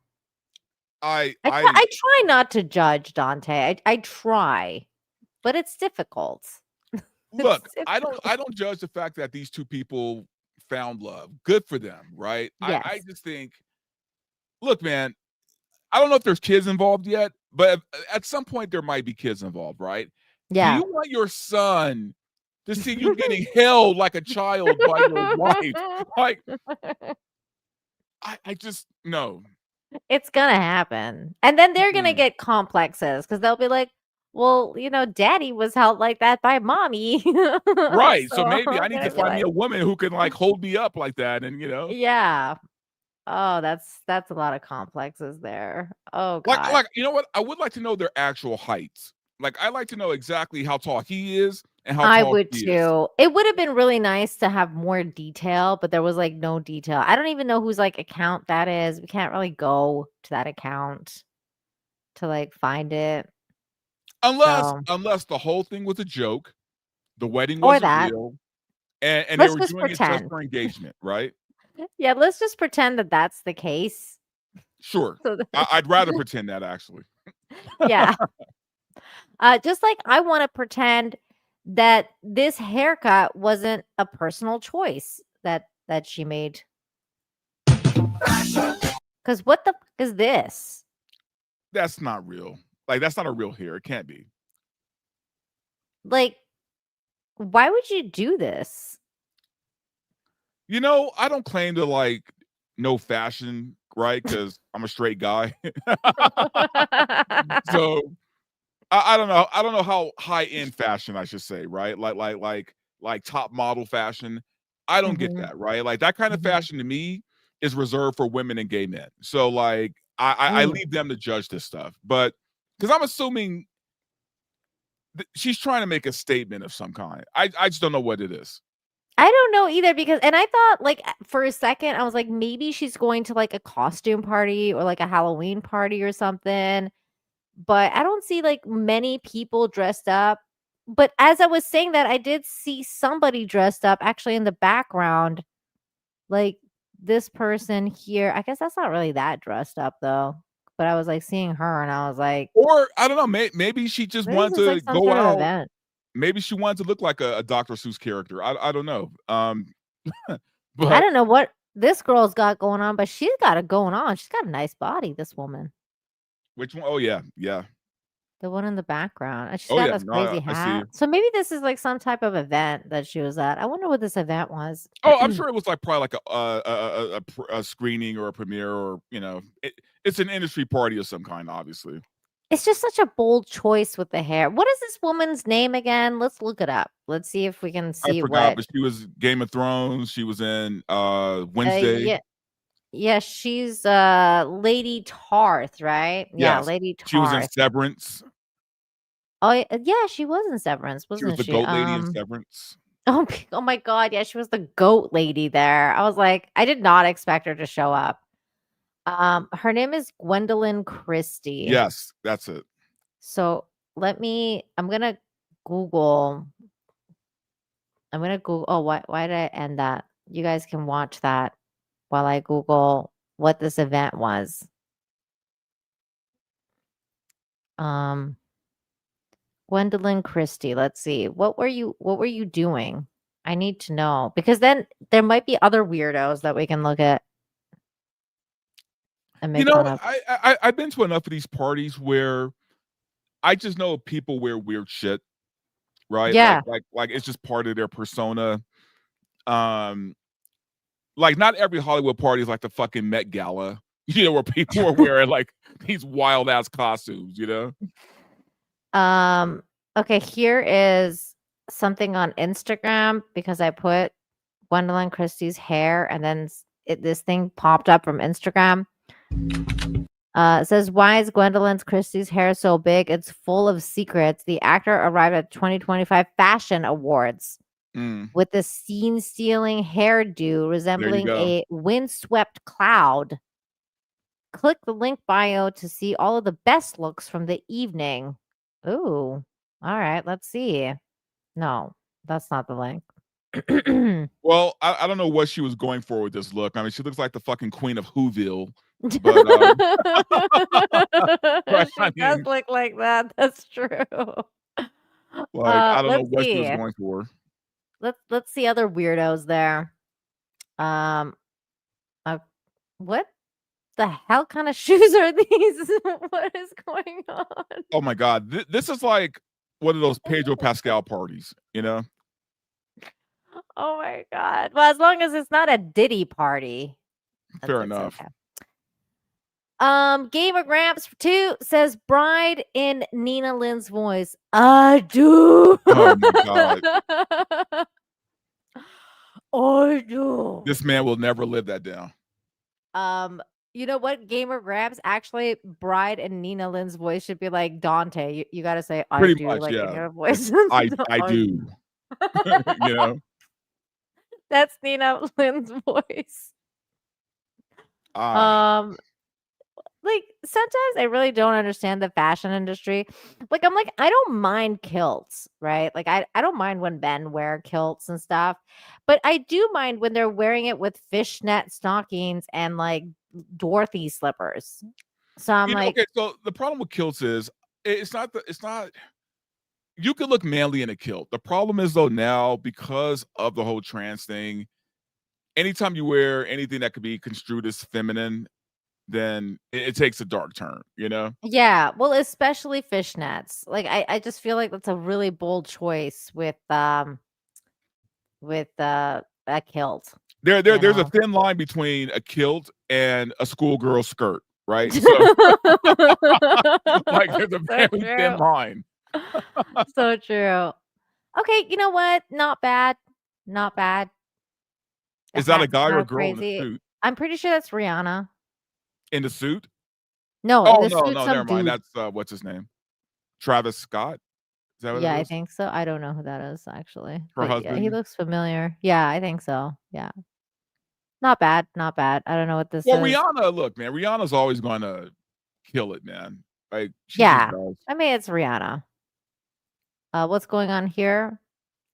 I try not to judge Dante. I try, but it's difficult.
Look, I don't judge the fact that these two people found love. Good for them, right?
Yes.
I just think, look, man, I don't know if there's kids involved yet, but at some point there might be kids involved, right? Do
Yeah.
you want your son to see you getting held like a child by your wife? Like, I just no.
It's gonna happen. And then they're gonna
Mm-mm.
get complexes because they'll be like, well, daddy was held like that by mommy.
Right.
So
So maybe I
I'm
need
gonna
to
be
find me
like,
a woman who can like hold me up like that, and
yeah. Oh, that's a lot of complexes there. Oh God.
like you know what? I would like to know their actual heights. Like I like to know exactly how tall he is and how
I
tall
would
she is.
too. It would have been really nice to have more detail, but there was like no detail. I don't even know whose like account that is. We can't really go to that account to like find it. So
Unless the whole thing was a joke, the wedding
or
wasn't
that.
real, and they
Let's
were
just
doing it just
pretend.
for engagement, right?
Yeah, let's just pretend that that's the case.
Sure.
So that-
I'd rather pretend that actually.
yeah. Just like I want to pretend that this haircut wasn't a personal choice that she made. Because what the fuck is this?
That's not real. Like that's not a real hair. It can't be.
Like, why would you do this?
I don't claim to like know fashion, right? Because I'm a straight guy. So I don't know. I don't know how high end fashion I should say, right? Like top model fashion. I don't get
Mhm.
that, right? Like that kind of
Mhm.
fashion to me is reserved for women and gay men. So like I
Mm.
leave them to judge this stuff. But because I'm assuming she's trying to make a statement of some kind. I just don't know what it is.
I don't know either because and I thought like for a second I was like maybe she's going to like a costume party or like a Halloween party or something. But I don't see like many people dressed up. But as I was saying that, I did see somebody dressed up actually in the background. Like this person here. I guess that's not really that dressed up though. But I was like seeing her and I was like,
Or I don't know, maybe she just
maybe this
wanted
is like
to
some
go
sort of
out.
event.
Maybe she wanted to look like a Dr. Seuss character. I don't know.
I
But
don't know what this girl's got going on, but she's got it going on. She's got a nice body, this woman.
which one? Oh yeah, yeah.
The one in the background. And she's
Oh
got
yeah.
this
No,
crazy
I see.
hat. So maybe this is like some type of event that she was at. I wonder what this event was.
Oh, I'm sure it was like probably like a screening or a premiere or it's an industry party of some kind, obviously.
It's just such a bold choice with the hair. What is this woman's name again? Let's look it up. Let's see if we can
I
see
forgot,
what.
but she was Game of Thrones. She was in Wednesday.
Yeah, she's Lady Tarth, right? Yeah,
Yes,
Lady
she was in
Tarth.
Severance.
Oh yeah, she was in Severance,
She was
wasn't
the
she?
goat lady in Severance.
Oh my God, yeah, she was the goat lady there. I was like, I did not expect her to show up. Her name is Gwendolyn Christie.
Yes, that's it.
So I'm gonna Google. Oh, why did I end that? You guys can watch that while I Google what this event was. Gwendolyn Christie. Let's see. What were you doing? I need to know because then there might be other weirdos that we can look at and make fun of.
I've been to enough of these parties where I just know people wear weird shit, right?
Yeah.
Like it's just part of their persona. Like not every Hollywood party is like the fucking Met Gala, where people are wearing like these wild ass costumes,
Okay, here is something on Instagram because I put Gwendolyn Christie's hair and then this thing popped up from Instagram. It says, why is Gwendolyn Christie's hair so big? It's full of secrets. The actor arrived at 2025 Fashion Awards with a scene-stealing hairdo resembling a windswept cloud. Click the link bio to see all of the best looks from the evening. Ooh. All right, let's see. No, that's not the link.
Well, I don't know what she was going for with this look. I mean, she looks like the fucking queen of Whoville. But
she does look like that. That's true.
Like I don't know
Let's
what she was
see.
going for.
Let's see other weirdos there. What? the hell kind of shoes are these? What is going on?
Oh my God, this is like one of those Pedro Pascal parties, you know?
Oh my god. Well, as long as it's not a Diddy party.
Fair
It's
enough.
okay. Gamer Gramps 2 says bride in Nina Lin's voice. I do.
Oh my God.
I do.
This man will never live that down.
You know what? Gamer Gramps actually bride in Nina Lin's voice should be like Dante. You gotta say I
Pretty
do
much,
like in
yeah.
your voice.
I do. You know?
That's Nina Lynn's voice. Like sometimes I really don't understand the fashion industry. Like I'm like, I don't mind kilts, right? Like I don't mind when men wear kilts and stuff, but I do mind when they're wearing it with fishnet stockings and like Dorothy slippers. So I'm like,
okay, so the problem with kilts is it's not you could look manly in a kilt. The problem is though now, because of the whole trans thing, anytime you wear anything that could be construed as feminine, then it takes a dark turn, you know?
yeah, well, especially fishnets. Like I just feel like that's a really bold choice with a kilt.
There's a thin line between a kilt and a schoolgirl skirt, right? So like there's a very thin line.
So true. Okay, you know what? Not bad. Not bad.
Is that a
That's
guy or a
not
girl in a
crazy.
suit?
I'm pretty sure that's Rihanna.
In the suit?
No, in
Oh
the
no,
suit,
no,
some
never mind.
dude.
That's what's his name? Travis Scott? Is that what
Yeah,
it
I
is?
think so. I don't know who that is actually.
Her
But yeah, he
husband?
looks familiar. Yeah, I think so. Yeah. Not bad. Not bad. I don't know what this
Well,
is.
Rihanna, look, man, Rihanna's always gonna kill it, man. Like she
Yeah.
just does.
I mean, it's Rihanna. What's going on here?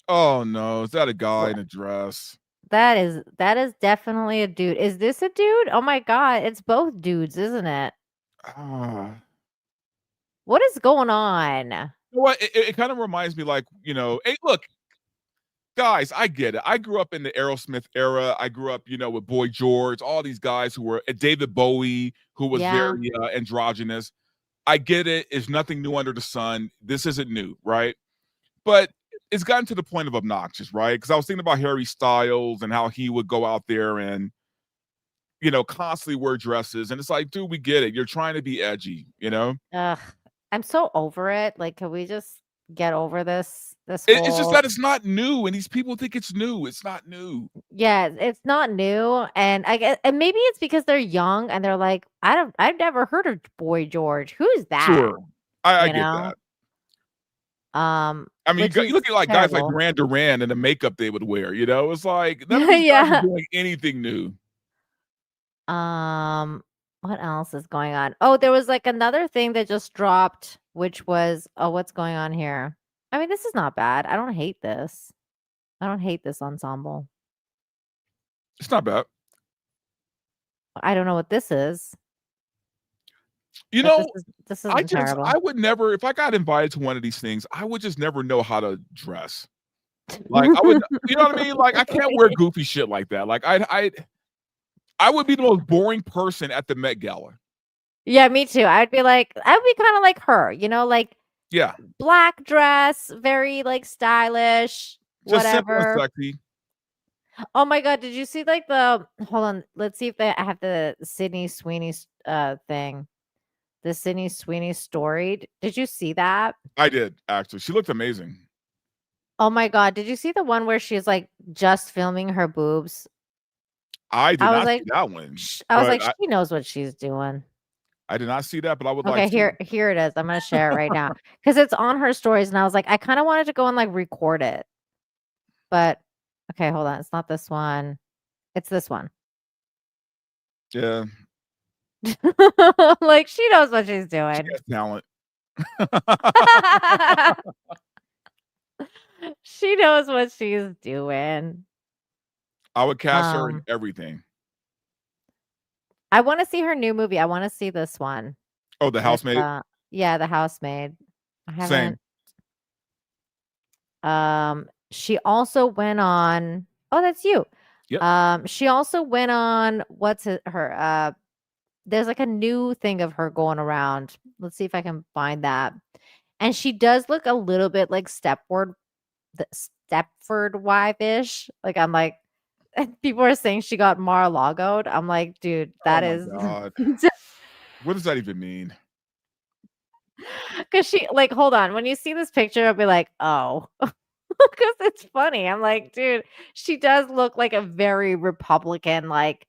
Oh no, is that a guy
What?
in a dress?
That is definitely a dude. Is this a dude? Oh my god, it's both dudes, isn't it?
Ah.
What is going on?
You know what? It kind of reminds me, like, you know, hey, look, guys, I get it. I grew up in the Aerosmith era. I grew up, you know, with Boy George, all these guys who were David Bowie, who was
Yeah.
very androgynous. I get it. It's nothing new under the sun. This isn't new, right? But it's gotten to the point of obnoxious, right? Because I was thinking about Harry Styles and how he would go out there and, you know, constantly wear dresses. And it's like, dude, we get it. You're trying to be edgy, you know?
Ugh. I'm so over it. Like, can we just get over this
It's just
whole
that it's not new, and these people think it's new. It's not new.
Yeah, it's not new. And I guess and maybe it's because they're young and they're like, I've never heard of Boy George. Who's that?
Sure. I
You
get
know?
that.
I
I mean,
which
you
is
look at like guys like
terrible.
Duran Duran and the makeup they would wear, you know? It's like none of these guys
Yeah.
are doing anything new.
What else is going on? Oh, there was like another thing that just dropped, which was what's going on here? I mean, this is not bad. I don't hate this. I don't hate this ensemble.
It's not bad.
I don't know what this is.
You
But
know,
this isn't terrible.
I would never, if I got invited to one of these things, I would just never know how to dress. Like I would, you know what I mean? Like I can't wear goofy shit like that. Like I would be the most boring person at the Met Gala.
Yeah, me too. I would be kind of like her, you know, like
Yeah,
black dress, very like stylish,
just simple and
whatever.
sexy.
Oh my god, did you see like the hold on, let's see if I have the Sydney Sweeney thing. The Sydney Sweeney story. Did you see that?
I did actually. She looked amazing.
Oh my god, did you see the one where she's like just filming her boobs?
I did
I was
not
like,
see that one.
I was
but
like, she knows what she's doing.
I did not see that, but I would
Okay,
like to.
here it is. I'm gonna share it right now because it's on her stories, and I was like, I kind of wanted to go and like record it, but okay, hold on. It's not this one. It's this one.
Yeah,
Like she knows what she's
she
doing.
has talent.
She knows what she's doing.
I would cast her in everything.
I want to see her new movie. I want to see this one.
Oh, The
with,
Housemaid?
yeah, The Housemaid. I
Same.
haven't. She also went on. Oh, that's you.
Yep.
She also went on. What's her? there's like a new thing of her going around. Let's see if I can find that. And she does look a little bit like Stepford wife-ish. Like I'm like, people are saying she got Mar-a-Lago'd. I'm like, dude, that
Oh my
is
God. What does that even mean?
because she like, hold on. When you see this picture, I'll be like, oh, because it's funny. I'm like, dude, she does look like a very Republican. Like,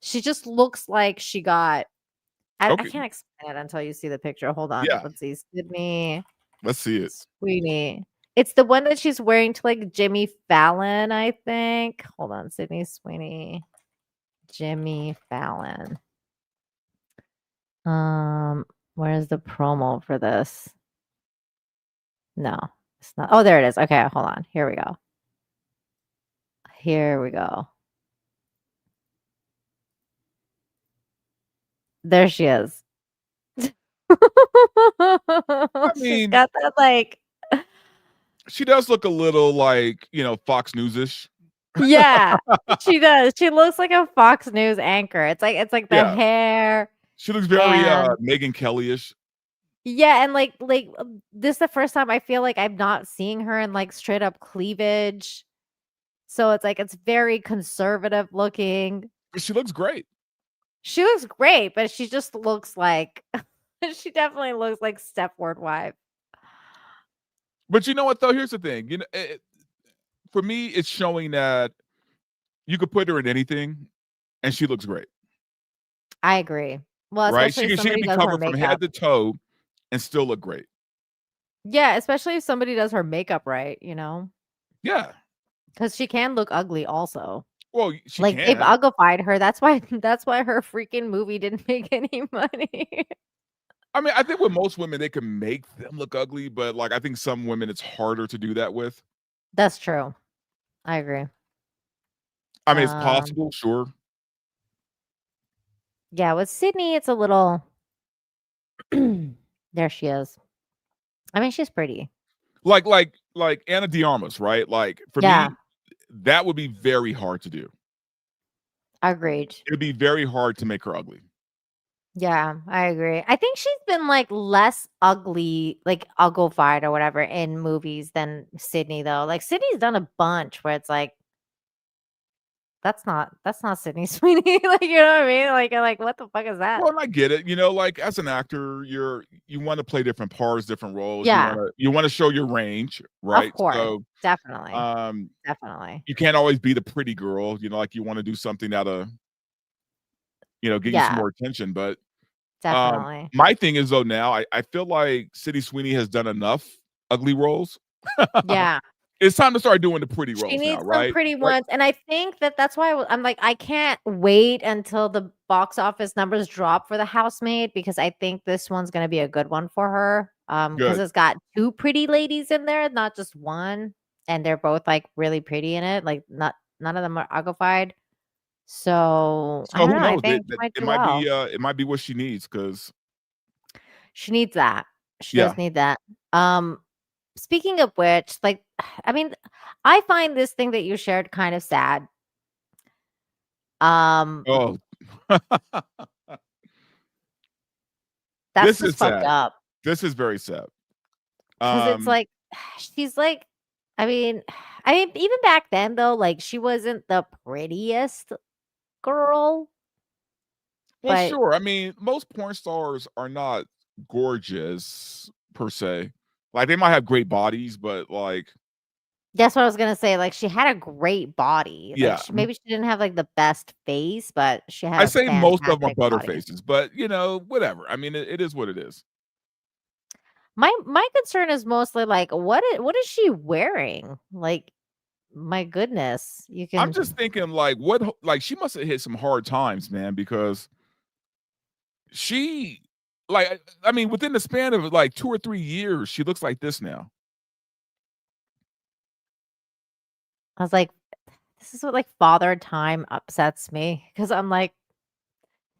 she just looks like she got. I
Okay.
can't explain it until you see the picture. Hold on.
Yeah.
Let's see. Sydney
Let's see it.
Sweeney. It's the one that she's wearing to like Jimmy Fallon, I think. Hold on. Sydney Sweeney. Jimmy Fallon. Where's the promo for this? No, it's not. Oh, there it is. Okay, hold on. Here we go. Here we go. There she is.
I
She's
mean,
got that like
she does look a little like, Fox News-ish.
yeah, she does. She looks like a Fox News anchor. It's like the
Yeah.
hair.
She looks very
And
Megyn Kelly-ish.
yeah, and like this is the first time I feel like I'm not seeing her in like straight up cleavage. So it's like it's very conservative looking.
But she looks great.
She looks great, but she just looks like she definitely looks like Stepford wife.
But you know what though? Here's the thing. For me, it's showing that you could put her in anything, and she looks great.
I agree. Well,
Right?
especially if
She can
somebody
be
does her
covered from head
makeup.
to toe and still look great.
Yeah, especially if somebody does her makeup right, you know?
Yeah.
Because she can look ugly also.
Well, she
Like they've
can.
uglified her. That's why her freaking movie didn't make any money.
I mean, I think with most women, they can make them look ugly, but like I think some women it's harder to do that with.
That's true. I agree.
I mean, it's possible, sure.
Yeah, with Sydney, it's a little there she is. I mean, she's pretty.
Like Anna de Armas, right? Like for
Yeah.
me, that would be very hard to do.
Agreed.
It'd be very hard to make her ugly.
Yeah, I agree. I think she's been like less ugly, like uglified or whatever in movies than Sydney though. Like Sydney's done a bunch where it's like that's not Sydney Sweeney. Like you know what I mean? Like you're like, what the fuck is that?
Well, and I get it. Like as an actor, you want to play different parts, different roles.
Yeah.
You want to show your range, right?
Of course.
So
Definitely. Definitely.
you can't always be the pretty girl. Like you want to do something that'll, get you some more attention. But
Definitely.
my thing is though now I feel like Sydney Sweeney has done enough ugly roles.
Yeah.
It's time to start doing the pretty roles
She needs
now, right?
some pretty ones, and I think that's why I'm like, I can't wait until the box office numbers drop for The Housemaid because I think this one's gonna be a good one for her. Because
Good.
it's got two pretty ladies in there, not just one, and they're both like really pretty in it. Like none of them are uglified. So I
So
don't
who
know. I
knows?
think
It might be it might be what she needs because
she needs that. She
Yeah.
does need that. Speaking of which, like, I mean, I find this thing that you shared kind of sad.
Oh.
That's
This
just
is
fucked
sad.
up.
This is very sad.
Because it's like she's like, I mean, even back then though, like she wasn't the prettiest girl.
Well,
But
sure. I mean, most porn stars are not gorgeous per se. Like they might have great bodies, but like
that's what I was gonna say. Like she had a great body. Like
yeah,
maybe she didn't have like the best face, but she had
I
a
say most of them are
fantastic
butter
body.
faces, but whatever. I mean, it is what it is.
My concern is mostly like what is she wearing? Like my goodness, you can.
I'm just thinking like she must have hit some hard times, man, because she I mean, within the span of like 2 or 3 years, she looks like this now.
I was like, this is what like father time upsets me because I'm like,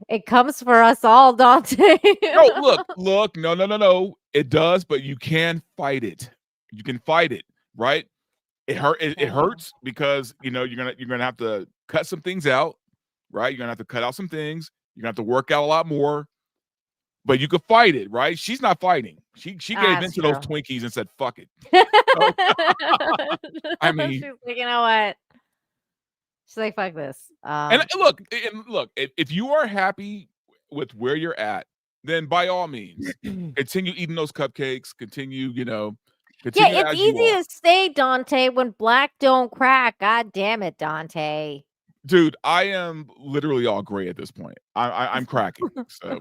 it comes for us all, Dante.
No, look, no. It does, but you can fight it. You can fight it, right? It hurts because you're gonna have to cut some things out, right? You're gonna have to cut out some things. You're gonna have to work out a lot more, but you could fight it, right? She's not fighting. She gave in to those Twinkies and said, "Fuck it." So, I mean,
she's like, you know what? She's like, fuck this.
And look, if you are happy with where you're at, then by all means, continue eating those cupcakes. Continue, continue
yeah, it's
as you
easy
are.
to say, Dante, when black don't crack. God damn it, Dante.
Dude, I am literally all gray at this point. I'm cracking. So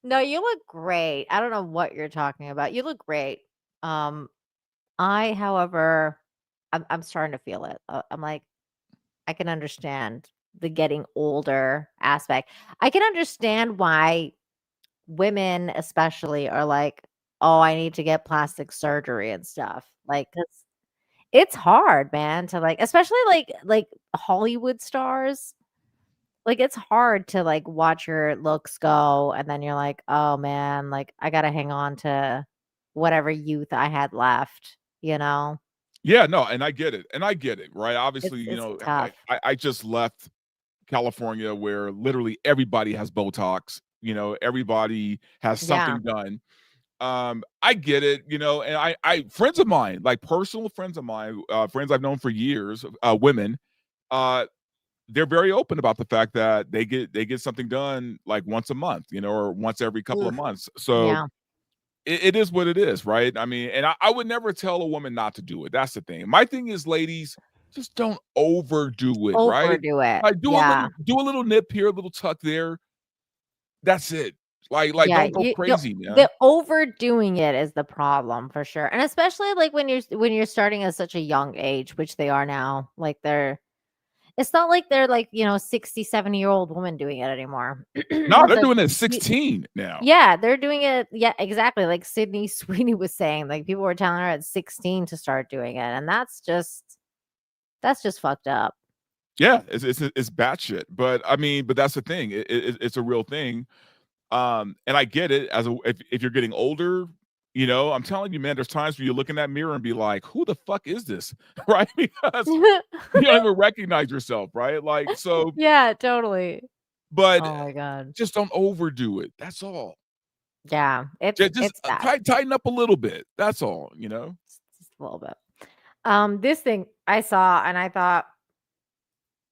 No, you look great. I don't know what you're talking about. You look great. However, I'm starting to feel it. I'm like, I can understand the getting older aspect. I can understand why women especially are like, oh, I need to get plastic surgery and stuff. Like it's hard, man, to like, especially like Hollywood stars. Like it's hard to like watch your looks go and then you're like, oh man, like I gotta hang on to whatever youth I had left, you know?
yeah, no, and I get it, right? Obviously,
It's tough.
I just left California where literally everybody has Botox. Everybody has something done. I get it, and I friends of mine, like personal friends of mine, friends I've known for years, women, they're very open about the fact that they get something done like once a month, or once every couple of months. So
Yeah.
it is what it is, right? I mean, and I would never tell a woman not to do it. That's the thing. My thing is, ladies, just don't overdo it, right?
Overdo it.
Like do
Yeah.
a little nip here, a little tuck there. That's it. Like
Yeah,
don't go crazy, man.
the overdoing it is the problem for sure. And especially like when you're starting at such a young age, which they are now, like it's not like they're like, 60, 70-year-old woman doing it anymore.
No, they're doing it at 16 now.
Yeah, they're doing it. Yeah, exactly. Like Sydney Sweeney was saying, like people were telling her at 16 to start doing it. And that's just fucked up.
Yeah, it's batshit. But I mean, but that's the thing. It's a real thing. And I get it if you're getting older, I'm telling you, man, there's times where you look in that mirror and be like, who the fuck is this? Right? Because you don't even recognize yourself, right? Like, so
yeah, totally.
But
oh my God,
just don't overdo it. That's all.
Yeah, it's
tighten up a little bit. That's all,
just a little bit. This thing I saw and I thought,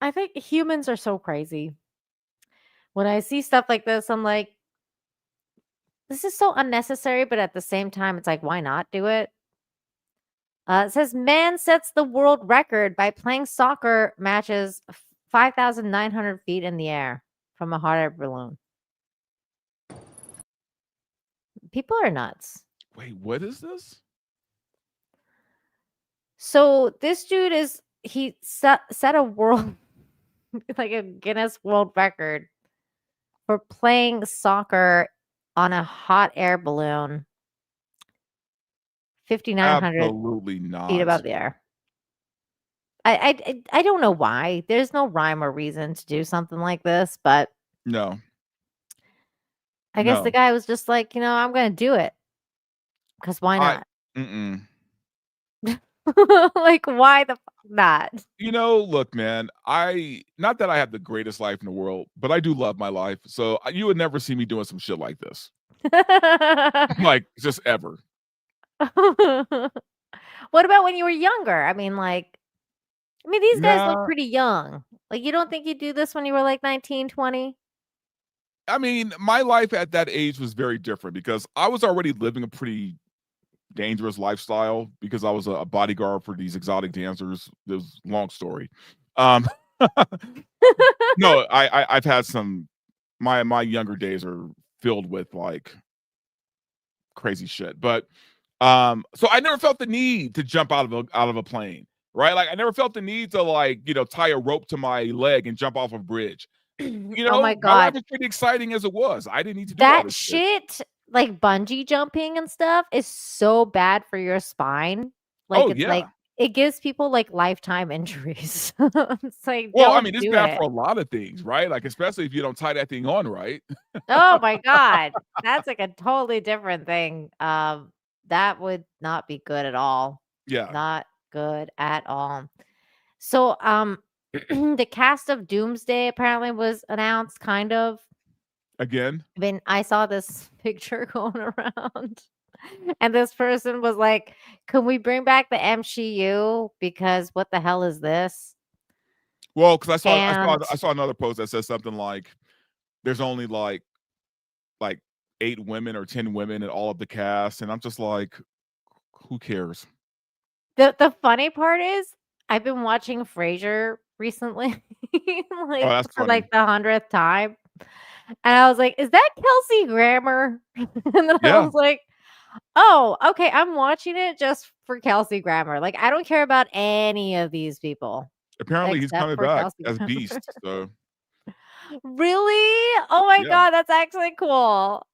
I think humans are so crazy. When I see stuff like this, I'm like, this is so unnecessary, but at the same time, it's like, why not do it? It says, man sets the world record by playing soccer matches 5,900 feet in the air from a hot air balloon. People are nuts.
Wait, what is this?
So this dude he set a world, like a Guinness World Record for playing soccer on a hot air balloon 5,900
absolutely not
feet above the air. I don't know why. There's no rhyme or reason to do something like this, but
no.
I guess the guy was just like, I'm going to do it because why not? Like, why the fuck not?
Look, man, not that I have the greatest life in the world, but I do love my life. So you would never see me doing some shit like this. Like, just ever.
What about when you were younger? I mean, these guys look pretty young. Like, you don't think you'd do this when you were like 19, 20?
I mean, my life at that age was very different because I was already living a pretty dangerous lifestyle because I was a bodyguard for these exotic dancers. It was a long story. No, I've had some. My younger days are filled with like crazy shit, but so I never felt the need to jump out of a plane, right? Like I never felt the need to like tie a rope to my leg and jump off a bridge.
Oh my God,
my life was pretty exciting as it was. I didn't need to do
that
all this
shit. Like bungee jumping and stuff is so bad for your spine. Like like it gives people like lifetime injuries. It's like,
well, I mean, it's bad for a lot of things, right? Like especially if you don't tie that thing on right.
Oh my God, that's like a totally different thing. That would not be good at all.
Yeah,
not good at all. So the cast of Doomsday apparently was announced, kind of.
Again?
I mean, I saw this picture going around, and this person was like, "Can we bring back the MCU? Because what the hell is this?"
Well, because
And
I saw another post that says something like, "There's only like 8 women or 10 women in all of the cast," and I'm just like, who cares?
the funny part is, I've been watching Frasier recently,
Oh,
like
that's
for
funny.
like the 100th time, and I was like, "Is that Kelsey Grammer?" And then I
Yeah.
was like, "Oh, okay, I'm watching it just for Kelsey Grammer. Like, I don't care about any of these people
Apparently, he's
except
coming
for
back
Kelsey
as
Grammer."
Beast. So
Really? Oh my
yeah,
god, that's actually cool.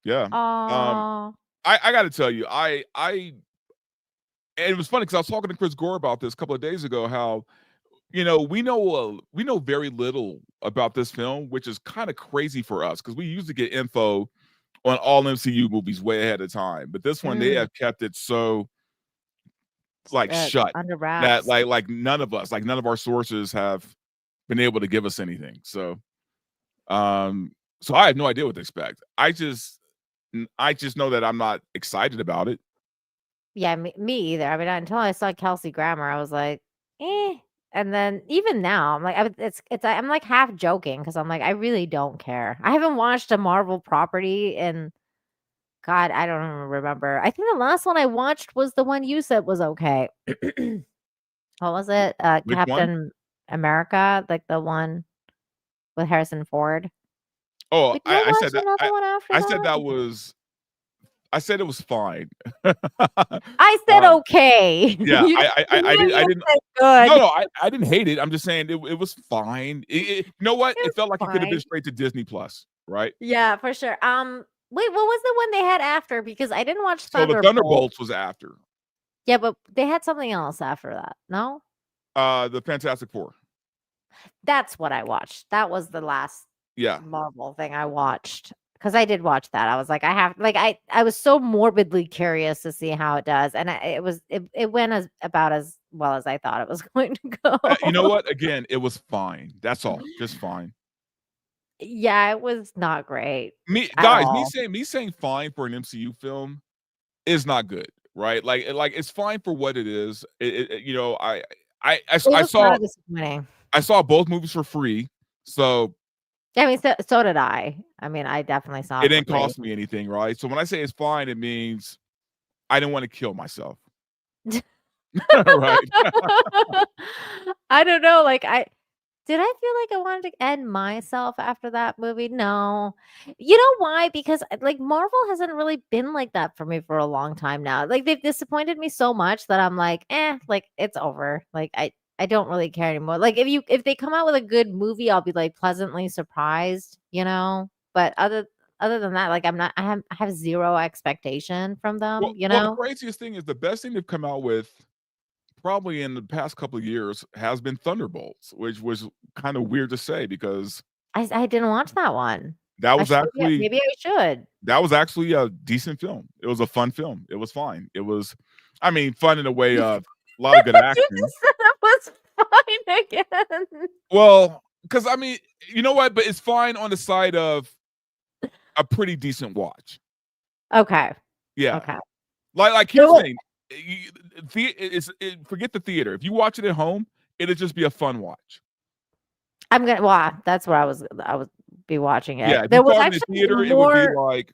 yeah. Um,
Oh,
I got to tell you, and it was funny because I was talking to Chris Gore about this a couple of days ago. How we know very little about this film, which is kind of crazy for us because we usually get info on all MCU movies way ahead of time. But this one, they have kept it so shut
under
that
wraps.
none of our sources have been able to give us anything. So I have no idea what to expect. I just know that I'm not excited about it.
Yeah, me either. I mean, until I saw Kelsey Grammer, I was like, eh. And then even now, I'm like, I'm like half joking because I'm like, I really don't care. I haven't watched a Marvel property in God, I don't even remember. I think the last one I watched was the one you said was okay. What was it?
Which one?
Captain America, like the one with Harrison Ford.
Oh,
Wait, did I
I
watch
said that.
another one after
I said
that?
that was. I said it was fine.
I said okay.
Yeah,
You
I
didn't
did. I
even
didn't.
say good.
No, I didn't hate it. I'm just saying it was fine. You know what? It
It's
felt like it could have been
fine.
straight to Disney Plus, right?
Yeah, for sure. Wait, what was the one they had after? Because I didn't watch
So the
Thunderbolt.
Thunderbolts was after.
Yeah, but they had something else after that. No?
The Fantastic Four.
That's what I watched. That was the last
Yeah.
Marvel thing I watched. Because I did watch that. I was like, I was so morbidly curious to see how it does. And it went about as well as I thought it was going to go.
You know what? Again, it was fine. That's all. Just fine.
Yeah, it was not great.
Me saying fine for an MCU film is not good, right? Like it's fine for what it is. I saw
disappointing.
I saw both movies for free, so
I mean, so did I. I mean, I definitely saw
it
it for
didn't
free.
cost me anything, right? So when I say it's fine, it means I didn't want to kill myself. Right.
I don't know. Did I feel like I wanted to end myself after that movie? No. You know why? Because like Marvel hasn't really been like that for me for a long time now. Like they've disappointed me so much that I'm like, like it's over. Like I don't really care anymore. Like if they come out with a good movie, I'll be like pleasantly surprised, But other than that, like I have zero expectation from them,
Well, the craziest thing is the best thing they've come out with probably in the past couple of years has been Thunderbolts, which was kind of weird to say because
I didn't watch that one.
that was actually
maybe I should.
That was actually a decent film. It was a fun film. It was fine. It was, I mean, fun in a way of a lot of good action.
You just said it was fine again.
Well, because I mean, you know what? But it's fine on the side of a pretty decent watch.
Okay.
Yeah.
Okay.
Like here's the thing. Forget the theater. If you watch it at home, it'll just be a fun watch.
That's where I would be watching it.
Yeah, if
There
you
was
saw it in the
actually
theater, it would be like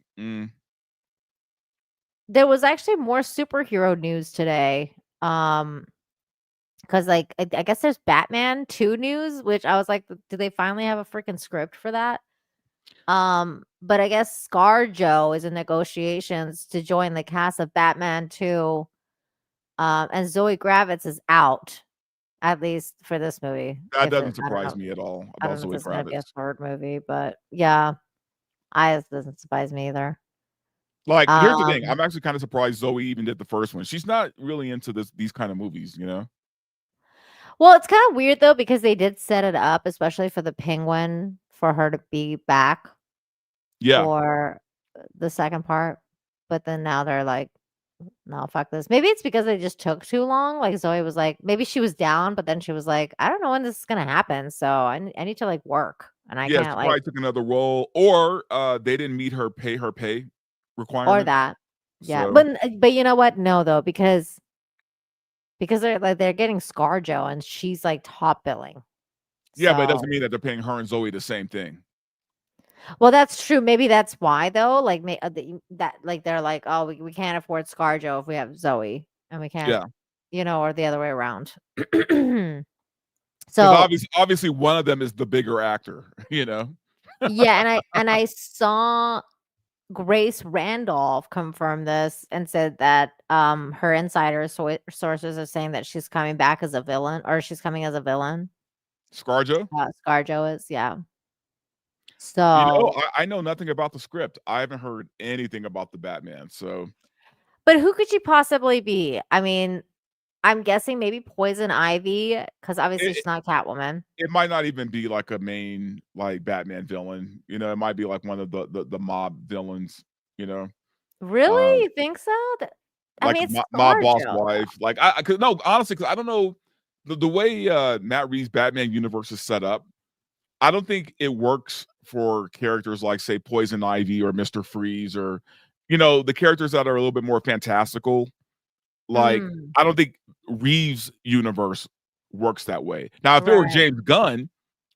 there was actually more superhero news today. Because like I guess there's Batman 2 news, which I was like, do they finally have a freaking script for that? But I guess ScarJo is in negotiations to join the cast of Batman 2. And Zoe Kravitz is out, at least for this movie.
That doesn't surprise me at all
I
about
don't know
Zoe
if it's gonna be a
Kravitz.
third movie, but yeah, it doesn't surprise me either.
Like, here's the thing. I'm actually kind of surprised Zoe even did the first one. She's not really into these kind of movies,
Well, it's kind of weird though because they did set it up, especially for the Penguin, for her to be back.
Yeah.
For the second part, but then now they're like, no, fuck this. Maybe it's because they just took too long. Like Zoe was like, maybe she was down, but then she was like, I don't know when this is gonna happen, so I need to like work, and I
Yeah, she
can't like
probably took another role, or they didn't meet her pay
or
requirement.
that. Yeah,
So
but you know what? No, though, because they're getting ScarJo and she's like top billing.
yeah, but it
So
doesn't mean that they're paying her and Zoe the same thing.
well, that's true. Maybe that's why though. Like that like they're like, oh, we can't afford ScarJo if we have Zoe, and we can't,
Yeah,
or the other way around.
because
So
obviously one of them is the bigger actor.
yeah, and I saw Grace Randolph confirm this and said that her insider sources are saying that she's coming back as a villain, or she's coming as a villain.
ScarJo.
ScarJo is, yeah.
You know,
So,
I know nothing about the script. I haven't heard anything about the Batman. So
but who could she possibly be? I mean, I'm guessing maybe Poison Ivy, because obviously
it,
she's not Catwoman.
it might not even be like a main like Batman villain. It might be like one of the mob villains. You know,
Really?
um,
You think so? I
like
mean, it's
mob boss
ScarJo.
wife. Like I could no honestly, because I don't know the way Matt Reeves' Batman universe is set up. I don't think it works for characters like, say, Poison Ivy or Mr. Freeze, or the characters that are a little bit more fantastical. Like,
Mm,
I don't think Reeves' universe works that way. Now, if it were
right.
James Gunn,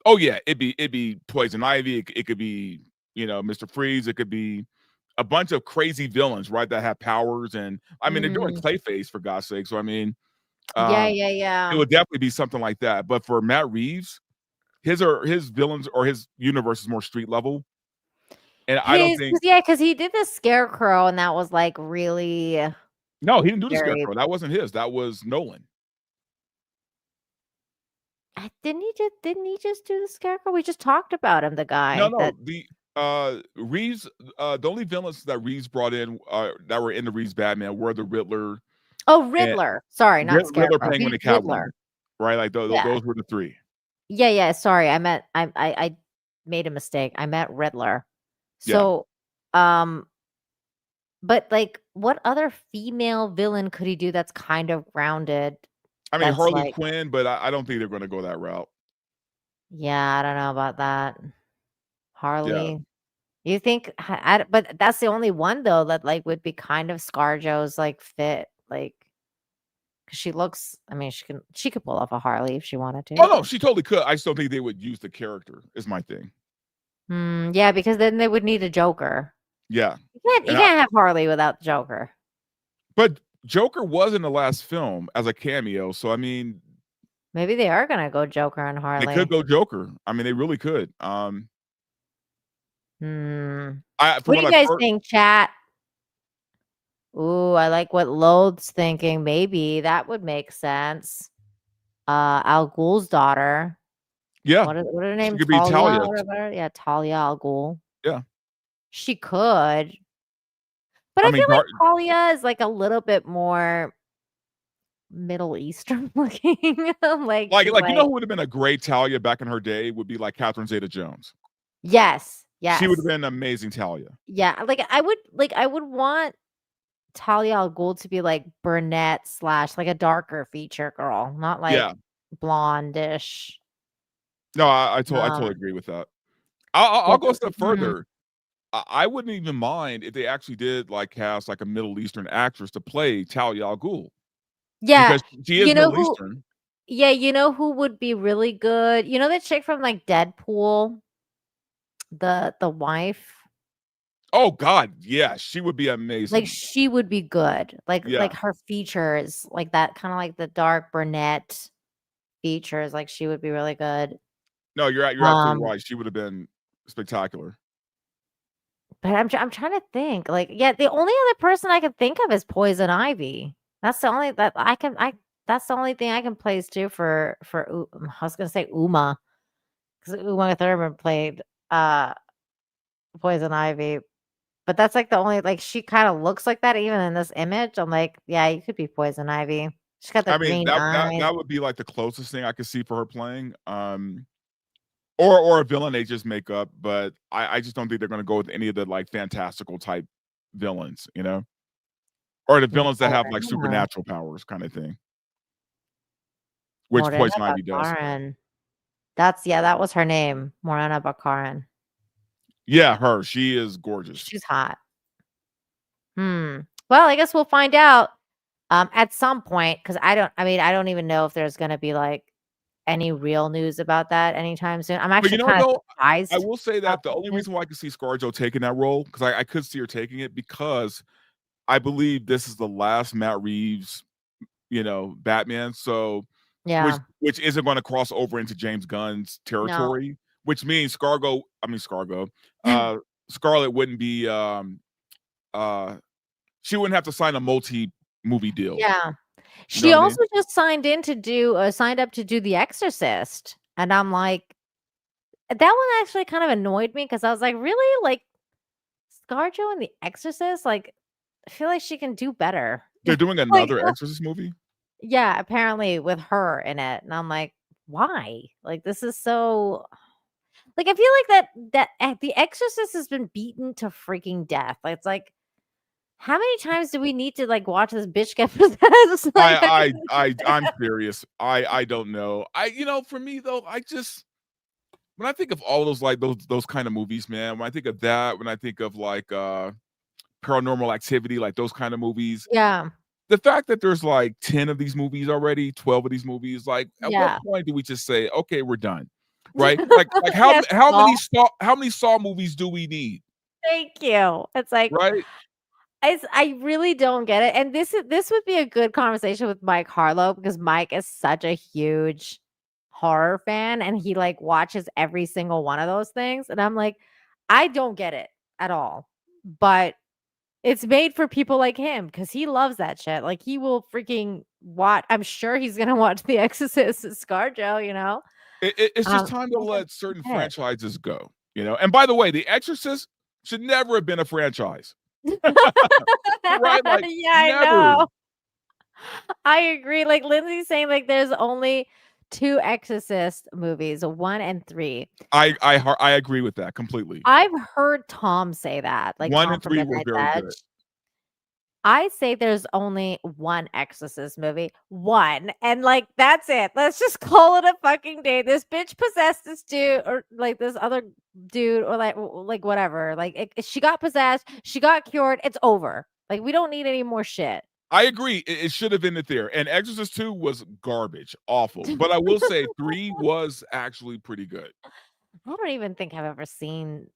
oh yeah, it'd be Poison Ivy. It could be Mr. Freeze. It could be a bunch of crazy villains, right? That have powers, and I mean they're doing
Mm,
Clayface for God's sake. So I mean,
yeah,
um,
yeah,
it
yeah.
would definitely be something like that. But for Matt Reeves, his villains or his universe is more street level, and I don't think.
Because he did the Scarecrow, and that was like really
No, he didn't do the
very.
Scarecrow. That wasn't his. That was Nolan.
Didn't he just do the Scarecrow? We just talked about him, the
No,
guy
no.
that.
The Reeves, the only villains that Reeves brought in that were in the Reeves Batman were the Riddler
Oh,
and
Riddler. Sorry, not
Riddler,
Scarecrow.
Penguin, and Catwoman.
Riddler.
Right, like
Yeah.
those were the three.
Yeah, yeah. Sorry, I made a mistake. I meant Riddler.
Yeah.
So, but like, what other female villain could he do that's kind of grounded?
I mean
That's
Harley
like,
Quinn, but I don't think they're going to go that route.
yeah, I don't know about that.
Yeah.
Harley. You think? But that's the only one though that like would be kind of ScarJo's like fit, like. 'Cause she looks. I mean, she could pull off a Harley if she wanted
Oh
to.
no, she totally could. I just don't think they would use the character. Is my thing.
Yeah, because then they would need a Joker.
Yeah.
You can't have Harley without the Joker.
But Joker was in the last film as a cameo, so I mean,
Maybe they are gonna go Joker and Harley.
they could go Joker. I mean, they really could.
What
From
do you guys think, chat? Ooh, I like what Lode's thinking. Maybe that would make sense. Al Ghul's daughter.
Yeah.
What are her
She
names?
could be Talia.
Or whatever? Yeah, Talia Al Ghul.
Yeah.
She could. But I
mean,
feel like Talia is like a little bit more Middle Eastern looking. like
you know who would have been a great Talia back in her day would be like Catherine Zeta-Jones.
Yes.
She would have been an amazing Talia.
Yeah, I would want Talia al Ghul to be like brunette / like a darker feature girl, not like blondish.
No, I totally agree with that. I'll go a step further. I wouldn't even mind if they actually did like cast like a Middle Eastern actress to play Talia al Ghul.
Yeah,
because she is Middle Eastern.
Yeah, you know who would be really good? You know that chick from like Deadpool, the wife.
Oh God, yeah, she would be amazing.
Like she would be good. Like her features, like that kind of like the dark brunette features. Like she would be really good.
No, you're absolutely right. She would have been spectacular.
But I'm trying to think. Like, yeah, the only other person I can think of is Poison Ivy. That's the only that I can. That's the only thing I can place too for. I was gonna say Uma, because Uma Thurman played Poison Ivy. But that's like the only like she kind of looks like that even in this image. I'm like, yeah, you could be Poison Ivy. She's got the green eyes.
That would be like the closest thing I could see for her playing. Or a villain they just make up, but I just don't think they're going to go with any of the like fantastical type villains, you know. Or the villains that have like
Morena.
supernatural powers, kind of thing. Which
Morena
Poison Ivy does.
Baccarin. That was her name, Morena Baccarin.
Yeah, her. She is gorgeous.
She's hot. Well, I guess we'll find out at some point, because I don't even know if there's gonna be like any real news about that anytime soon. I'm
But
actually
you know,
kind of
though,
surprised.
I will say that the
about
only
this.
reason why I could see ScarJo taking that role, because I could see her taking it, because I believe this is the last Matt Reeves, Batman. So
Yeah.
which isn't going to cross over into James Gunn's
No.
territory, which means Scarlet wouldn't be she wouldn't have to sign a multi-movie deal.
Yeah.
You know
She
what I mean?
also just signed up to do The Exorcist. And I'm like, that one actually kind of annoyed me because I was like, really? Like, ScarJo and The Exorcist? Like, I feel like she can do better.
They're doing
Like,
another Exorcist movie?
yeah, apparently with her in it. And I'm like, why? Like, this is so. Like, I feel like that The Exorcist has been beaten to freaking death. Like, it's like, how many times do we need to like watch this bitch get possessed? Like,
I'm serious. I don't know. For me though, when I think of all those like those kind of movies, man, when I think of that, when I think of like Paranormal Activity, like those kind of movies,
yeah.
the fact that there's like 10 of these movies already, 12 of these movies, like at
Yeah.
what point do we just say, okay, we're done? Right? Like
Yes,
how
Paul.
many Saw movies do we need?
Thank you. It's like,
Right?
I really don't get it. And this would be a good conversation with Mike Harlow because Mike is such a huge horror fan and he like watches every single one of those things. And I'm like, I don't get it at all. But it's made for people like him because he loves that shit. Like he will freaking watch. I'm sure he's gonna watch The Exorcist and ScarJo, you know?
It's just time to let certain franchises go, And by the way, The Exorcist should never have been a franchise. Right? Like,
yeah, I
never.
know. I agree. Like Lindsay's saying, like there's only 2 Exorcist movies, 1 and 3.
I agree with that completely.
I've heard Tom say that. Like
1
Tom
and
from
3 were
Midnight
very
Veg.
good.
I say there's only 1 Exorcist movie. 1. And like that's it. Let's just call it a fucking day. This bitch possessed this dude or like this other dude or like whatever. Like she got possessed, she got cured, it's over. Like we don't need any more shit.
I agree. It should have ended there. And Exorcist 2 was garbage, awful. But I will say 3 was actually pretty good.
I don't even think I've ever seen.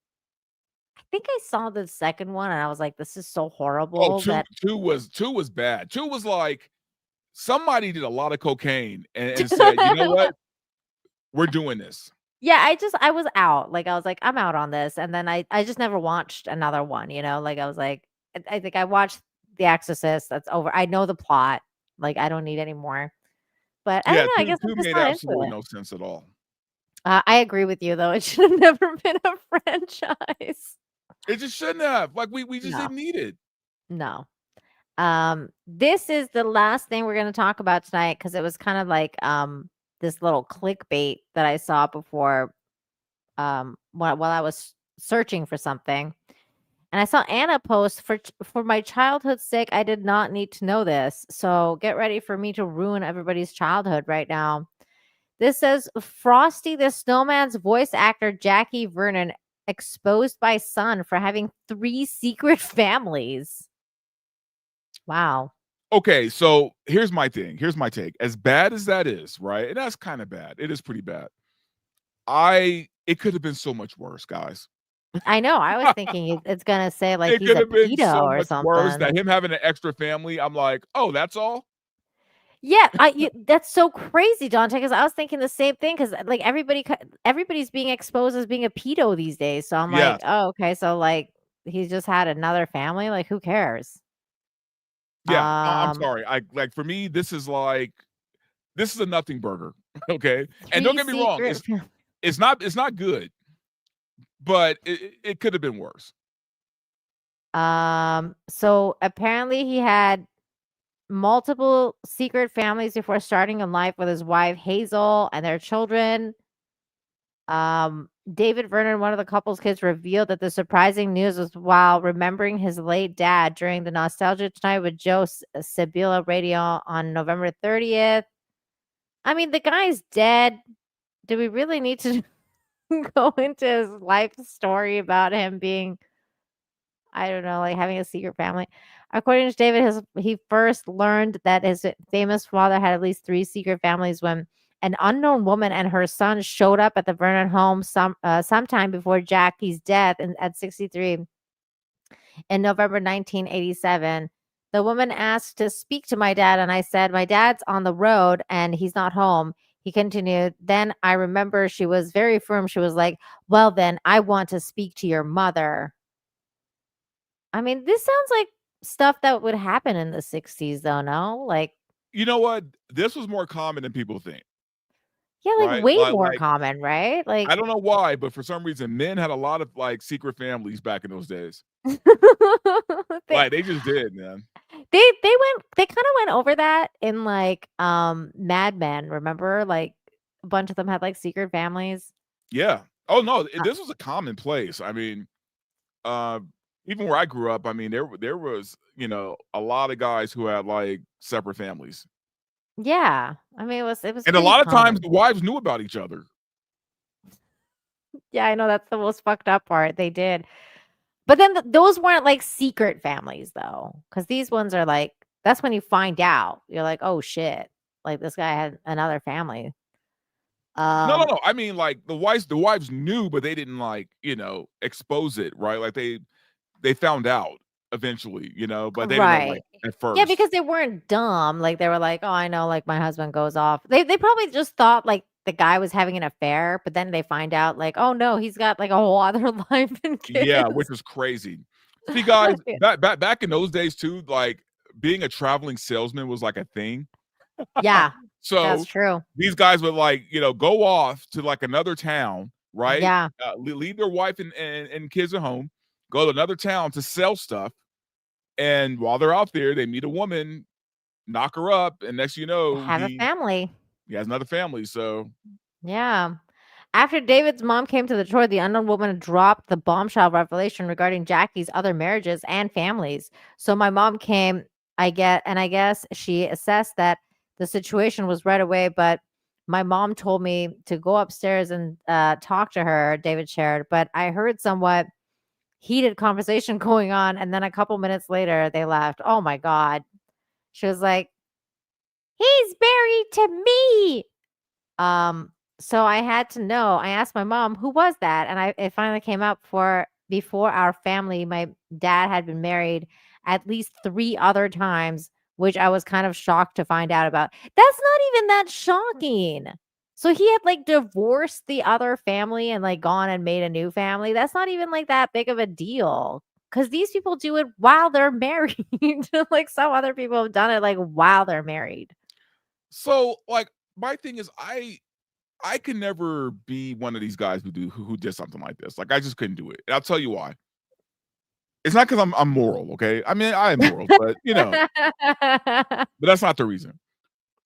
I think I saw the second one and I was like, this is so horrible.
Two was bad. 2 was like somebody did a lot of cocaine and said, you know what? We're doing this.
Yeah, I was out. Like I was like, I'm out on this. And then I just never watched another one, Like I was like, I think I watched The Exorcist. That's over. I know the plot. Like I don't need any more. But I don't know. I guess I'm
2
just
made
not
absolutely
into it.
no sense at all.
I agree with you though. It should have never been a franchise.
It just shouldn't have. Like we just didn't need it.
No. This is the last thing we're going to talk about tonight because it was kind of like this little clickbait that I saw before while I was searching for something. And I saw Anna post for my childhood's sake, I did not need to know this. So get ready for me to ruin everybody's childhood right now. This says Frosty the Snowman's voice actor Jackie Vernon exposed by Son for having 3 secret families. Wow.
Okay, so here's my thing. Here's my take. As bad as that is, right? And that's kind of bad. It is pretty bad. It could have been so much worse, guys.
I know. I was thinking it's gonna say like
It
he's
could
a
have been
pedo
so
or
much
something.
worse that him having an extra family. I'm like, oh, that's all.
Yeah, that's so crazy, Dante. Because I was thinking the same thing. Because like everybody's being exposed as being a pedo these days. So I'm like, oh, okay. So like he's just had another family. Like who cares?
Yeah, I'm sorry. For me, this is a nothing burger. Okay, and don't get me wrong, it's not good, but it could have been worse.
So apparently he had multiple secret families before starting in life with his wife Hazel and their children. David Vernon, one of the couple's kids, revealed that the surprising news was while remembering his late dad during the Nostalgia Tonight with Joe Sabila radio on November 30th. I mean, the guy's dead. Do we really need to go into his life story about him being, I don't know, like having a secret family? According to David, he first learned that his famous father had at least 3 secret families when an unknown woman and her son showed up at the Vernon home sometime before Jackie's death at 63 in November 1987. The woman asked to speak to my dad, and I said, my dad's on the road and he's not home. He continued, then I remember she was very firm. She was like, well, then I want to speak to your mother. I mean, this sounds like stuff that would happen in the 60s, though, no? Like,
You know what? This was more common than people think.
yeah, like
Right?
way
Like
more
like
common, right? Like,
I don't know why, but for some reason, men had a lot of like secret families back in those days.
they
Like they just did, man.
they kind of went over that in like Mad Men, remember? Like a bunch of them had like secret families.
Yeah. Oh no, this was a commonplace. I mean, even where I grew up, I mean, there was, you know, a lot of guys who had like separate families.
Yeah. I mean, it was
And a
pretty
lot of times
common.
the wives knew about each other.
Yeah, I know that's the most fucked up part. They did. But then those weren't like secret families though, because these ones are like, that's when you find out. You're like, oh shit, like this guy had another family.
No. I mean, like the wives knew, but they didn't like, you know, expose it, right? Like they found out eventually, you know, but they didn't know like
Right.
at first.
Yeah, because they weren't dumb. Like they were like, oh, I know, like my husband goes off. They probably just thought like the guy was having an affair, but then they find out like, oh no, he's got like a whole other life and
Yeah,
kids.
which was crazy. See, guys,
Yeah.
back in those days too, like being a traveling salesman was like a thing.
Yeah, that's
So
true.
these guys would like, you know, go off to like another town, right?
Yeah.
Leave their wife and kids at home, go to another town to sell stuff. And while they're out there, they meet a woman, knock her up, and next you know,
Have a family.
he has another family. So
Yeah. After David's mom came to Detroit, the unknown woman dropped the bombshell revelation regarding Jackie's other marriages and families. So my mom came, I guess she assessed that the situation was right away, but my mom told me to go upstairs and talk to her, David shared, but I heard somewhat heated conversation going on, and then a couple minutes later they left. Oh my God. She was like, he's married to me. So I had to know. I asked my mom, who was that? And it finally came out before our family, my dad had been married at least 3 other times, which I was kind of shocked to find out about. That's not even that shocking. So he had like divorced the other family and like gone and made a new family. That's not even like that big of a deal. Because these people do it while they're married. Like some other people have done it like while they're married.
so like my thing is I can never be one of these guys who did something like this. Like I just couldn't do it. And I'll tell you why. It's not because I'm moral, okay? I mean, I am moral, but you know, but that's not the reason.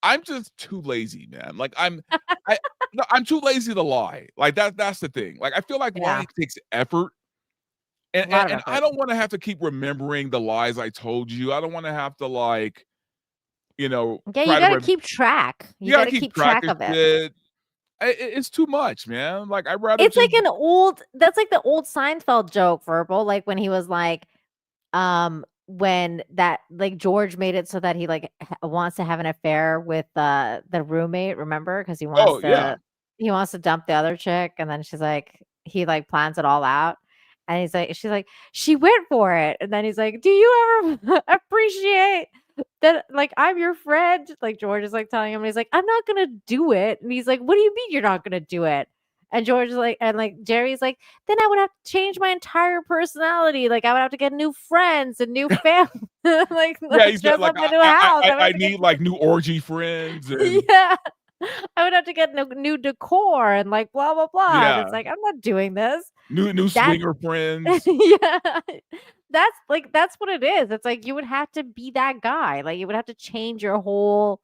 I'm just too lazy, man. Like I'm too lazy to lie. Like that's the thing. Like I feel like
Yeah.
lying takes effort.
A lot of
And I
effort.
don't want to have to keep remembering the lies I told you. I don't want to have to like, you know,
Yeah, you
try to
gotta keep track. You
gotta
gotta
keep
keep
track
track
of
of it.
shit. It's too much, man. Like I'd rather
It's like
just
that's like the old Seinfeld joke, Verbal, like when he was like, when that like George made it so that he like wants to have an affair with the roommate, remember? Because
oh yeah.
he wants to dump the other chick, and then she's like, he like plans it all out. And she's like, she went for it. And then he's like, do you ever appreciate that? Like, I'm your friend. Like, George is like telling him, and he's like, I'm not going to do it. And he's like, what do you mean you're not going to do it? And George is like, and like, Jerry's like, then I would have to change my entire personality. Like, I would have to get new friends and new family. like,
Yeah, he's got
dress
like
up my new house.
I need like new orgy friends and
Yeah. I would have to get new decor and like blah blah blah. And
yeah,
it's like, I'm not doing this.
new
That
swinger friends.
yeah. That's what it is. It's like you would have to be that guy. Like you would have to change your whole,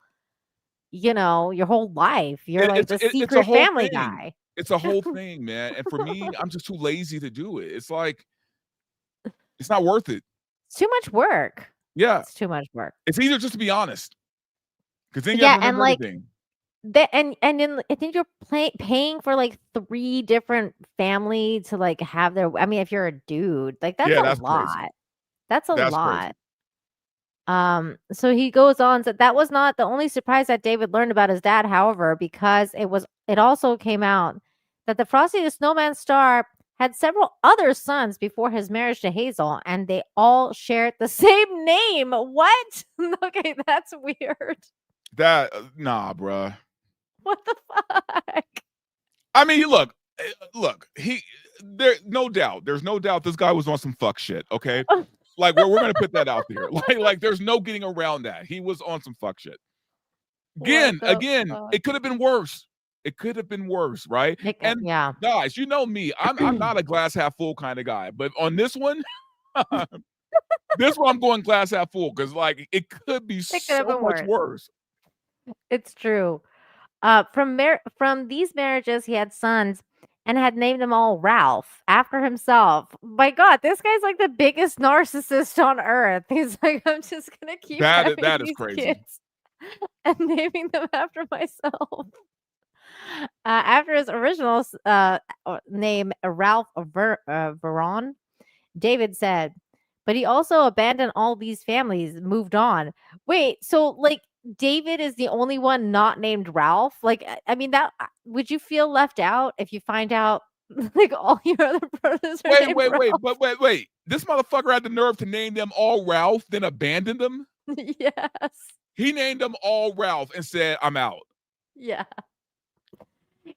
your whole life. You're like the
It's a
secret
whole
family
thing.
guy.
It's a whole thing, man. And for me, I'm just too lazy to do it. It's like it's not worth it.
It's too much work.
Yeah.
It's too much work.
It's easier just to be honest. Because then you have to remember everything.
And then I think you're paying for like 3 different family to like have their. I mean, if you're a dude, like that's a lot.
Crazy.
That's a
That's
lot.
crazy.
So he goes on. So that was not the only surprise that David learned about his dad, however, because it also came out that the Frosty the Snowman star had several other sons before his marriage to Hazel, and they all shared the same name. What? Okay, that's weird.
That nah, bruh.
What the fuck?
I mean, look, there's no doubt this guy was on some fuck shit, okay? Like we're gonna put that out there. Like there's no getting around that. He was on some fuck shit. Again, it could have been worse. It could have been worse, right? And
yeah,
guys, you know me, I'm not a glass half full kind of guy, but on this one, I'm going glass half full because like it could be so much worse.
It's true. From these marriages, he had sons and had named them all Ralph after himself. My God, this guy's like the biggest narcissist on earth. He's like, I'm just gonna keep
that is
these
crazy
kids and naming them after myself. After his original name, Ralph Veron, David said, but he also abandoned all these families, moved on. Wait, so like David is the only one not named Ralph? Like, I mean, that would you feel left out if you find out like all your other brothers are named Ralph?
Wait. This motherfucker had the nerve to name them all Ralph, then abandon them?
Yes.
He named them all Ralph and said, I'm out.
Yeah.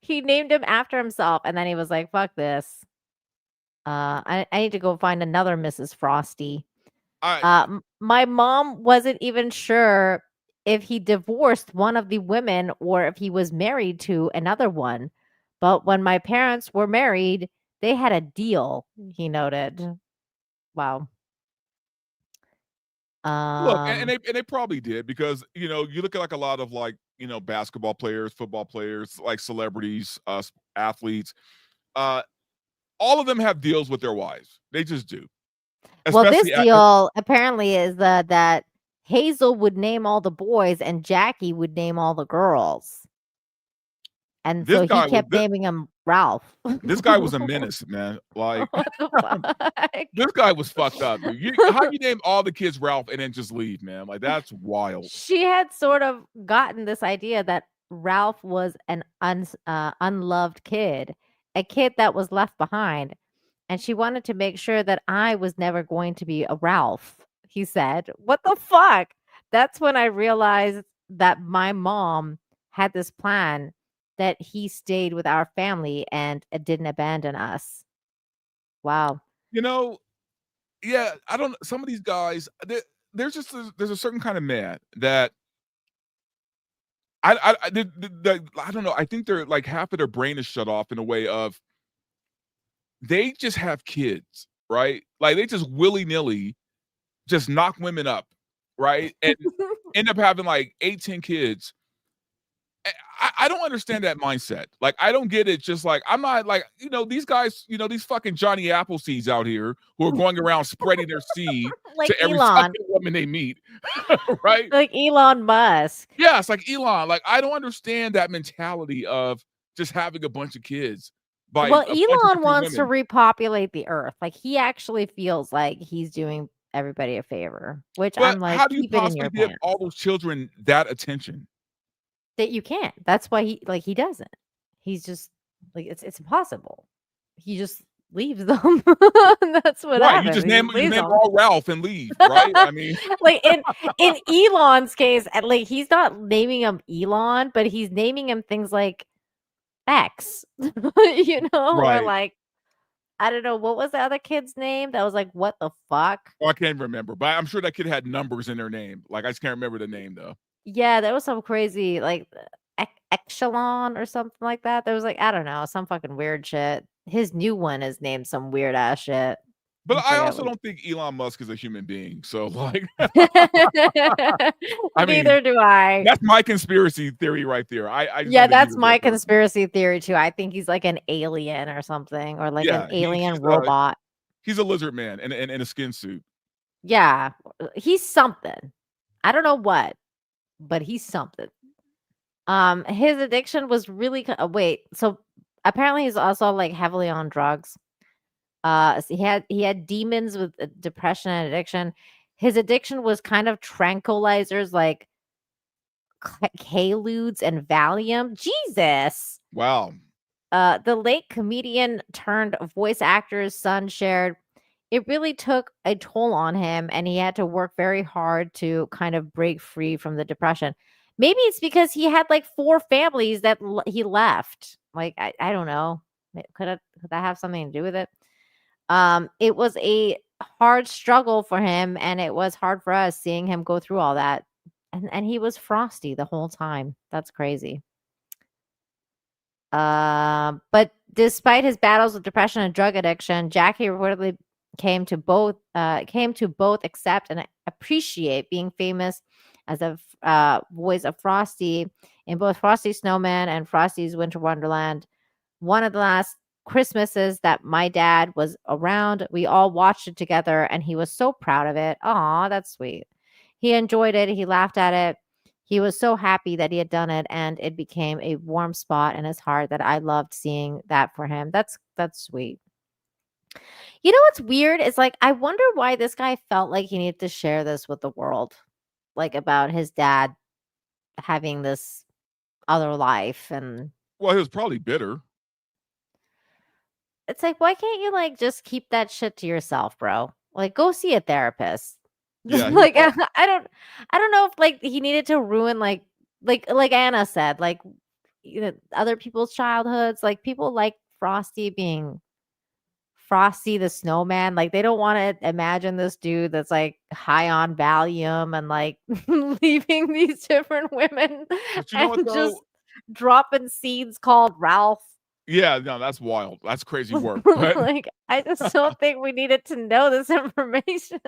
He named him after himself, and then he was like, fuck this. I need to go find another Mrs. Frosty. My mom wasn't even sure if he divorced one of the women or if he was married to another one. But when my parents were married, they had a deal, he noted. Wow.
Look, and they probably did because, you know, you look at like a lot of like, you know, basketball players, football players, like celebrities, athletes. All of them have deals with their wives. They just do.
Well, this deal apparently is that Hazel would name all the boys and Jackie would name all the girls. And so he kept naming him Ralph.
This guy was a menace, man. Like, this guy was fucked up. How you name all the kids Ralph and then just leave, man? Like, that's wild.
She had sort of gotten this idea that Ralph was an unloved kid, a kid that was left behind. And she wanted to make sure that I was never going to be a Ralph, he said. What the fuck? That's when I realized that my mom had this plan that he stayed with our family and didn't abandon us. Wow.
You know, yeah, I don't. Some of these guys, there's a certain kind of man that I don't know. I think they're like half of their brain is shut off in a way of they just have kids, right? Like they just willy-nilly just knock women up, right? And end up having like 8-10 kids. I don't understand that mindset. Like, I don't get it. Just like, I'm not like, you know, these guys, you know, these fucking Johnny Appleseeds out here who are going around spreading their seed
like
to every fucking woman they meet, right?
Like Elon Musk.
Yeah, it's like Elon. Like, I don't understand that mentality of just having a bunch of kids.
Well, Elon wants to repopulate the earth. Like, he actually feels like he's doing everybody a favor, which I'm like,
how do you
keep it in
possibly
your
give
pants.
all those children that attention?
That you can't. That's why he doesn't. He's just like it's impossible. He just leaves them. That's what happens.
You just name all Ralph and leave, right? I mean,
like in Elon's case, like he's not naming him Elon, but he's naming him things like X. You know,
right.
Or like I don't know, what was the other kid's name? That was like, what the fuck?
Oh, I can't remember, but I'm sure that kid had numbers in their name. Like I just can't remember the name though.
Yeah, there was some crazy like echelon or something like that. There was like, I don't know, some fucking weird shit. His new one is named some weird ass shit.
But I
forget
also
what-
don't think Elon Musk is a human being. So like, I mean,
Neither do I.
that's my conspiracy theory right there. I just
Yeah,
don't think
that's
he's a real
my
person.
conspiracy theory too. I think he's like an alien or something, or like an alien robot.
He's a lizard man in a skin suit.
Yeah, he's something. I don't know what, but he's something. His addiction was really wait. So apparently he's also like heavily on drugs. So he had demons with depression and addiction. His addiction was kind of tranquilizers like Quaaludes and Valium. Jesus.
Wow.
The late comedian turned voice actor's son shared, it really took a toll on him, and he had to work very hard to kind of break free from the depression. Maybe it's because he had like 4 families that he left. Like I don't know. Could that have something to do with it? It was a hard struggle for him, and it was hard for us seeing him go through all that. And he was frosty the whole time. That's crazy. But despite his battles with depression and drug addiction, Jackie reportedly came to both accept and appreciate being famous as a voice of Frosty in both Frosty Snowman and Frosty's Winter Wonderland. One of the last Christmases that my dad was around, we all watched it together, and he was so proud of it. Aw, that's sweet. He enjoyed it. He laughed at it. He was so happy that he had done it, and it became a warm spot in his heart that I loved seeing that for him. That's sweet. You know what's weird? It's like I wonder why this guy felt like he needed to share this with the world, like about his dad having this other life. And
well, he was probably bitter.
It's like, why can't you like just keep that shit to yourself, bro? Like, go see a therapist.
Yeah,
Like I don't know if like he needed to ruin like Anna said, like other people's childhoods. Like people like Frosty being Frosty the Snowman. Like they don't want to imagine this dude that's like high on Valium and like leaving these different women
But you know what,
and
though?
just dropping seeds called Ralph.
Yeah, no, that's wild. That's crazy work. But
Like I just don't think we needed to know this information.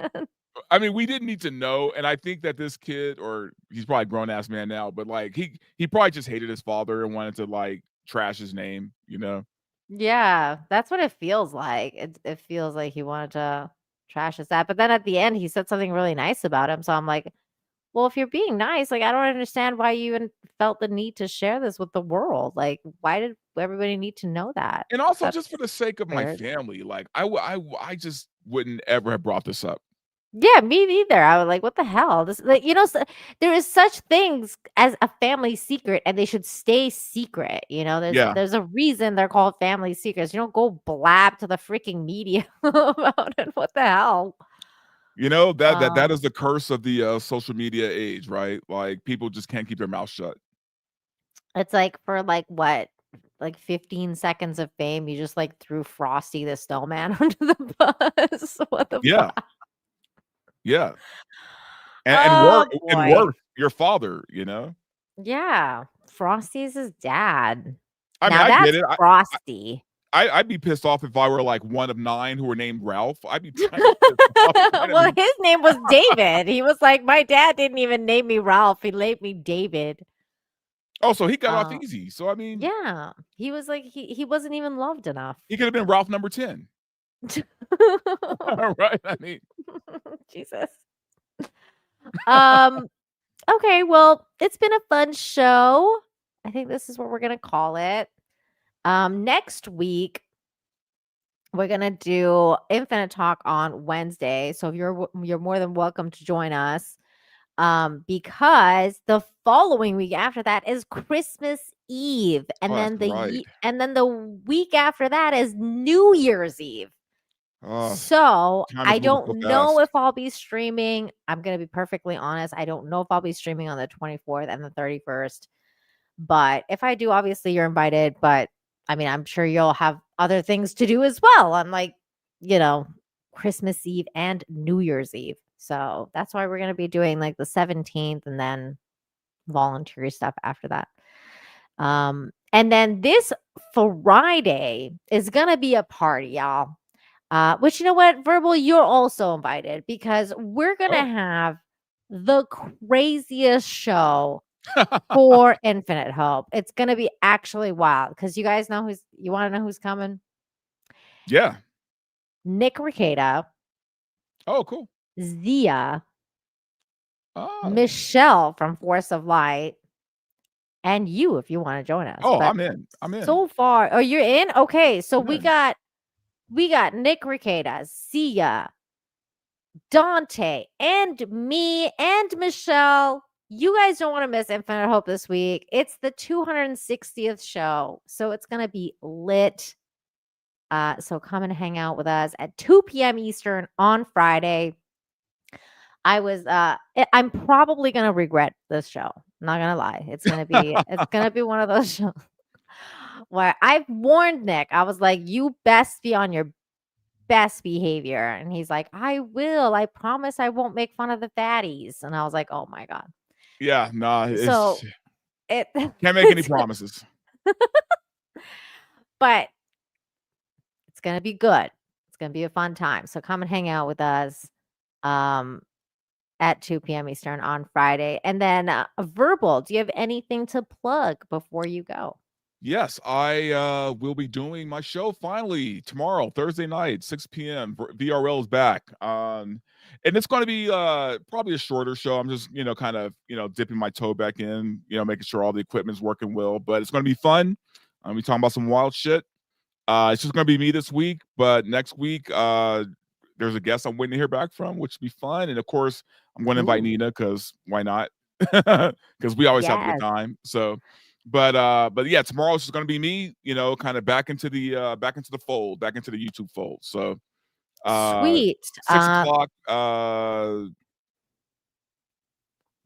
I mean, we didn't need to know, and I think that this kid, or he's probably a grown ass man now, but like he probably just hated his father and wanted to like trash his name, you know?
Yeah, that's what it feels like. It feels like he wanted to trash his dad. But then at the end, he said something really nice about him. So I'm like, well, if you're being nice, like I don't understand why you even felt the need to share this with the world. Like, why did everybody need to know that?
And also,
That's
just for the sake of my
weird.
family, like I just wouldn't ever have brought this up.
Yeah, me neither. I was like, what the hell? This, like, there is such things as a family secret, and they should stay secret.
Yeah.
There's a reason they're called family secrets. You don't go blab to the freaking media about it. What the hell?
You know, that is the curse of the social media age, right? Like people just can't keep their mouth shut.
It's like for like what? Like 15 seconds of fame, you just like threw Frosty the Snowman under the bus. What the
Yeah.
fuck?
Yeah.
Oh,
And
boy.
worse, your father, you know?
Yeah. Frosty's his dad.
I mean,
Now
I
that's
get it.
Frosty.
I'd be pissed off if I were like one of 9 who were named Ralph. I'd be kind of pissed off.
Well, his name was David. He was like, my dad didn't even name me Ralph. He named me David.
Oh, so he got off easy. So I mean,
Yeah. He was like, he wasn't even loved enough.
he could have been Ralph number 10. Right? I mean,
Jesus. Okay, well, it's been a fun show. I think this is what we're gonna call it. Next week we're gonna do Infinite Talk on Wednesday. So if you're more than welcome to join us. Because the following week after that is Christmas Eve, and then the week after that is New Year's Eve. So I don't know if I'll be streaming. I'm going to be perfectly honest. I don't know if I'll be streaming on the 24th and the 31st. But if I do, obviously you're invited. But I mean, I'm sure you'll have other things to do as well on like, Christmas Eve and New Year's Eve. So that's why we're going to be doing like the 17th and then voluntary stuff after that. And then this Friday is going to be a party, y'all. Which, you know what, Verbal, you're also invited because we're gonna
Oh.
have the craziest show for Infinite Hope. It's gonna be actually wild because you guys know you want to know who's coming?
Yeah.
Nick Rekieta,
Oh, cool.
Zia,
Oh.
Michelle from Force of Light, and you if you want to join us.
Oh,
But
I'm in. I'm in.
so far, oh, you're in? Okay, so
I'm
we
in.
got Nick Rekieta, Zia, Dante, and me and Michelle. You guys don't want to miss Infinite Hope this week. It's the 260th show, so it's gonna be lit. So come and hang out with us at 2 p.m. Eastern on Friday. I'm probably gonna regret this show. I'm not gonna lie. It's gonna be one of those shows where I've warned Nick. I was like, you best be on your best behavior. And he's like, I will. I promise I won't make fun of the fatties. And I was like, oh my God.
Yeah, nah.
So it
Can't make any promises.
But it's gonna be good. It's gonna be a fun time. So come and hang out with us at 2 p.m. Eastern on Friday. And then Verbal, do you have anything to plug before you go?
Yes, I will be doing my show finally tomorrow, Thursday night, 6 p.m. VRL is back. And it's going to be probably a shorter show. I'm just, kind of, dipping my toe back in, making sure all the equipment's working well. But it's going to be fun. I'm be talking about some wild shit. It's just going to be me this week, but next week there's a guest I'm waiting to hear back from, which will be fun. And of course, I'm going to invite Nina because why not? Because we always have a good time. So. But yeah, tomorrow it's just gonna be me, kind of back into the fold, back into the YouTube fold. So
Sweet.
6 o'clock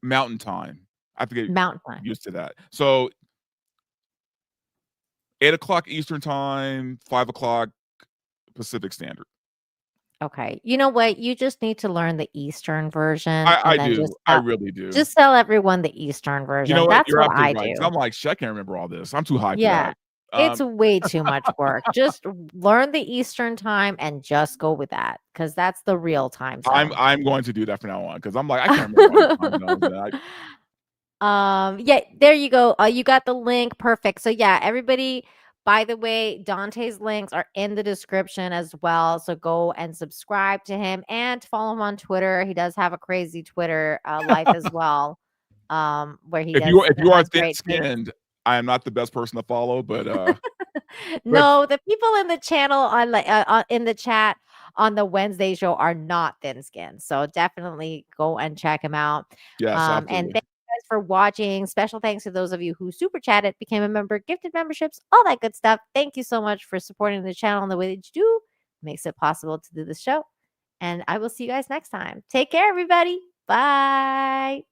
Mountain Time. I have to get
Mountain Time.
used to that. So 8 o'clock Eastern Time, 5 o'clock Pacific Standard.
Okay. You know what? You just need to learn the Eastern version.
I do. I really do.
Just tell everyone the Eastern version.
You know what?
That's
You're
what I
absolutely right.
do.
I'm like, shit, I can't remember all this. I'm too high for
Yeah.
that.
It's way too much work. Just learn the Eastern time and just go with that because that's the real time zone.
I'm going to do that from now on because I'm like, I can't remember all the time zones.
Yeah, there you go. You got the link. Perfect. So yeah, everybody, by the way, Dante's links are in the description as well. So go and subscribe to him and follow him on Twitter. He does have a crazy Twitter life as well. Where he
if you are thin-skinned, I am not the best person to follow, but
no, the people in the channel on in the chat on the Wednesday show are not thin-skinned. So definitely go and check him out.
Yes,
and thank you guys for watching. Special thanks to those of you who super chatted, became a member, gifted memberships, all that good stuff. Thank you so much for supporting the channel in the way that you do. It makes it possible to do this show. And I will see you guys next time. Take care, everybody. Bye.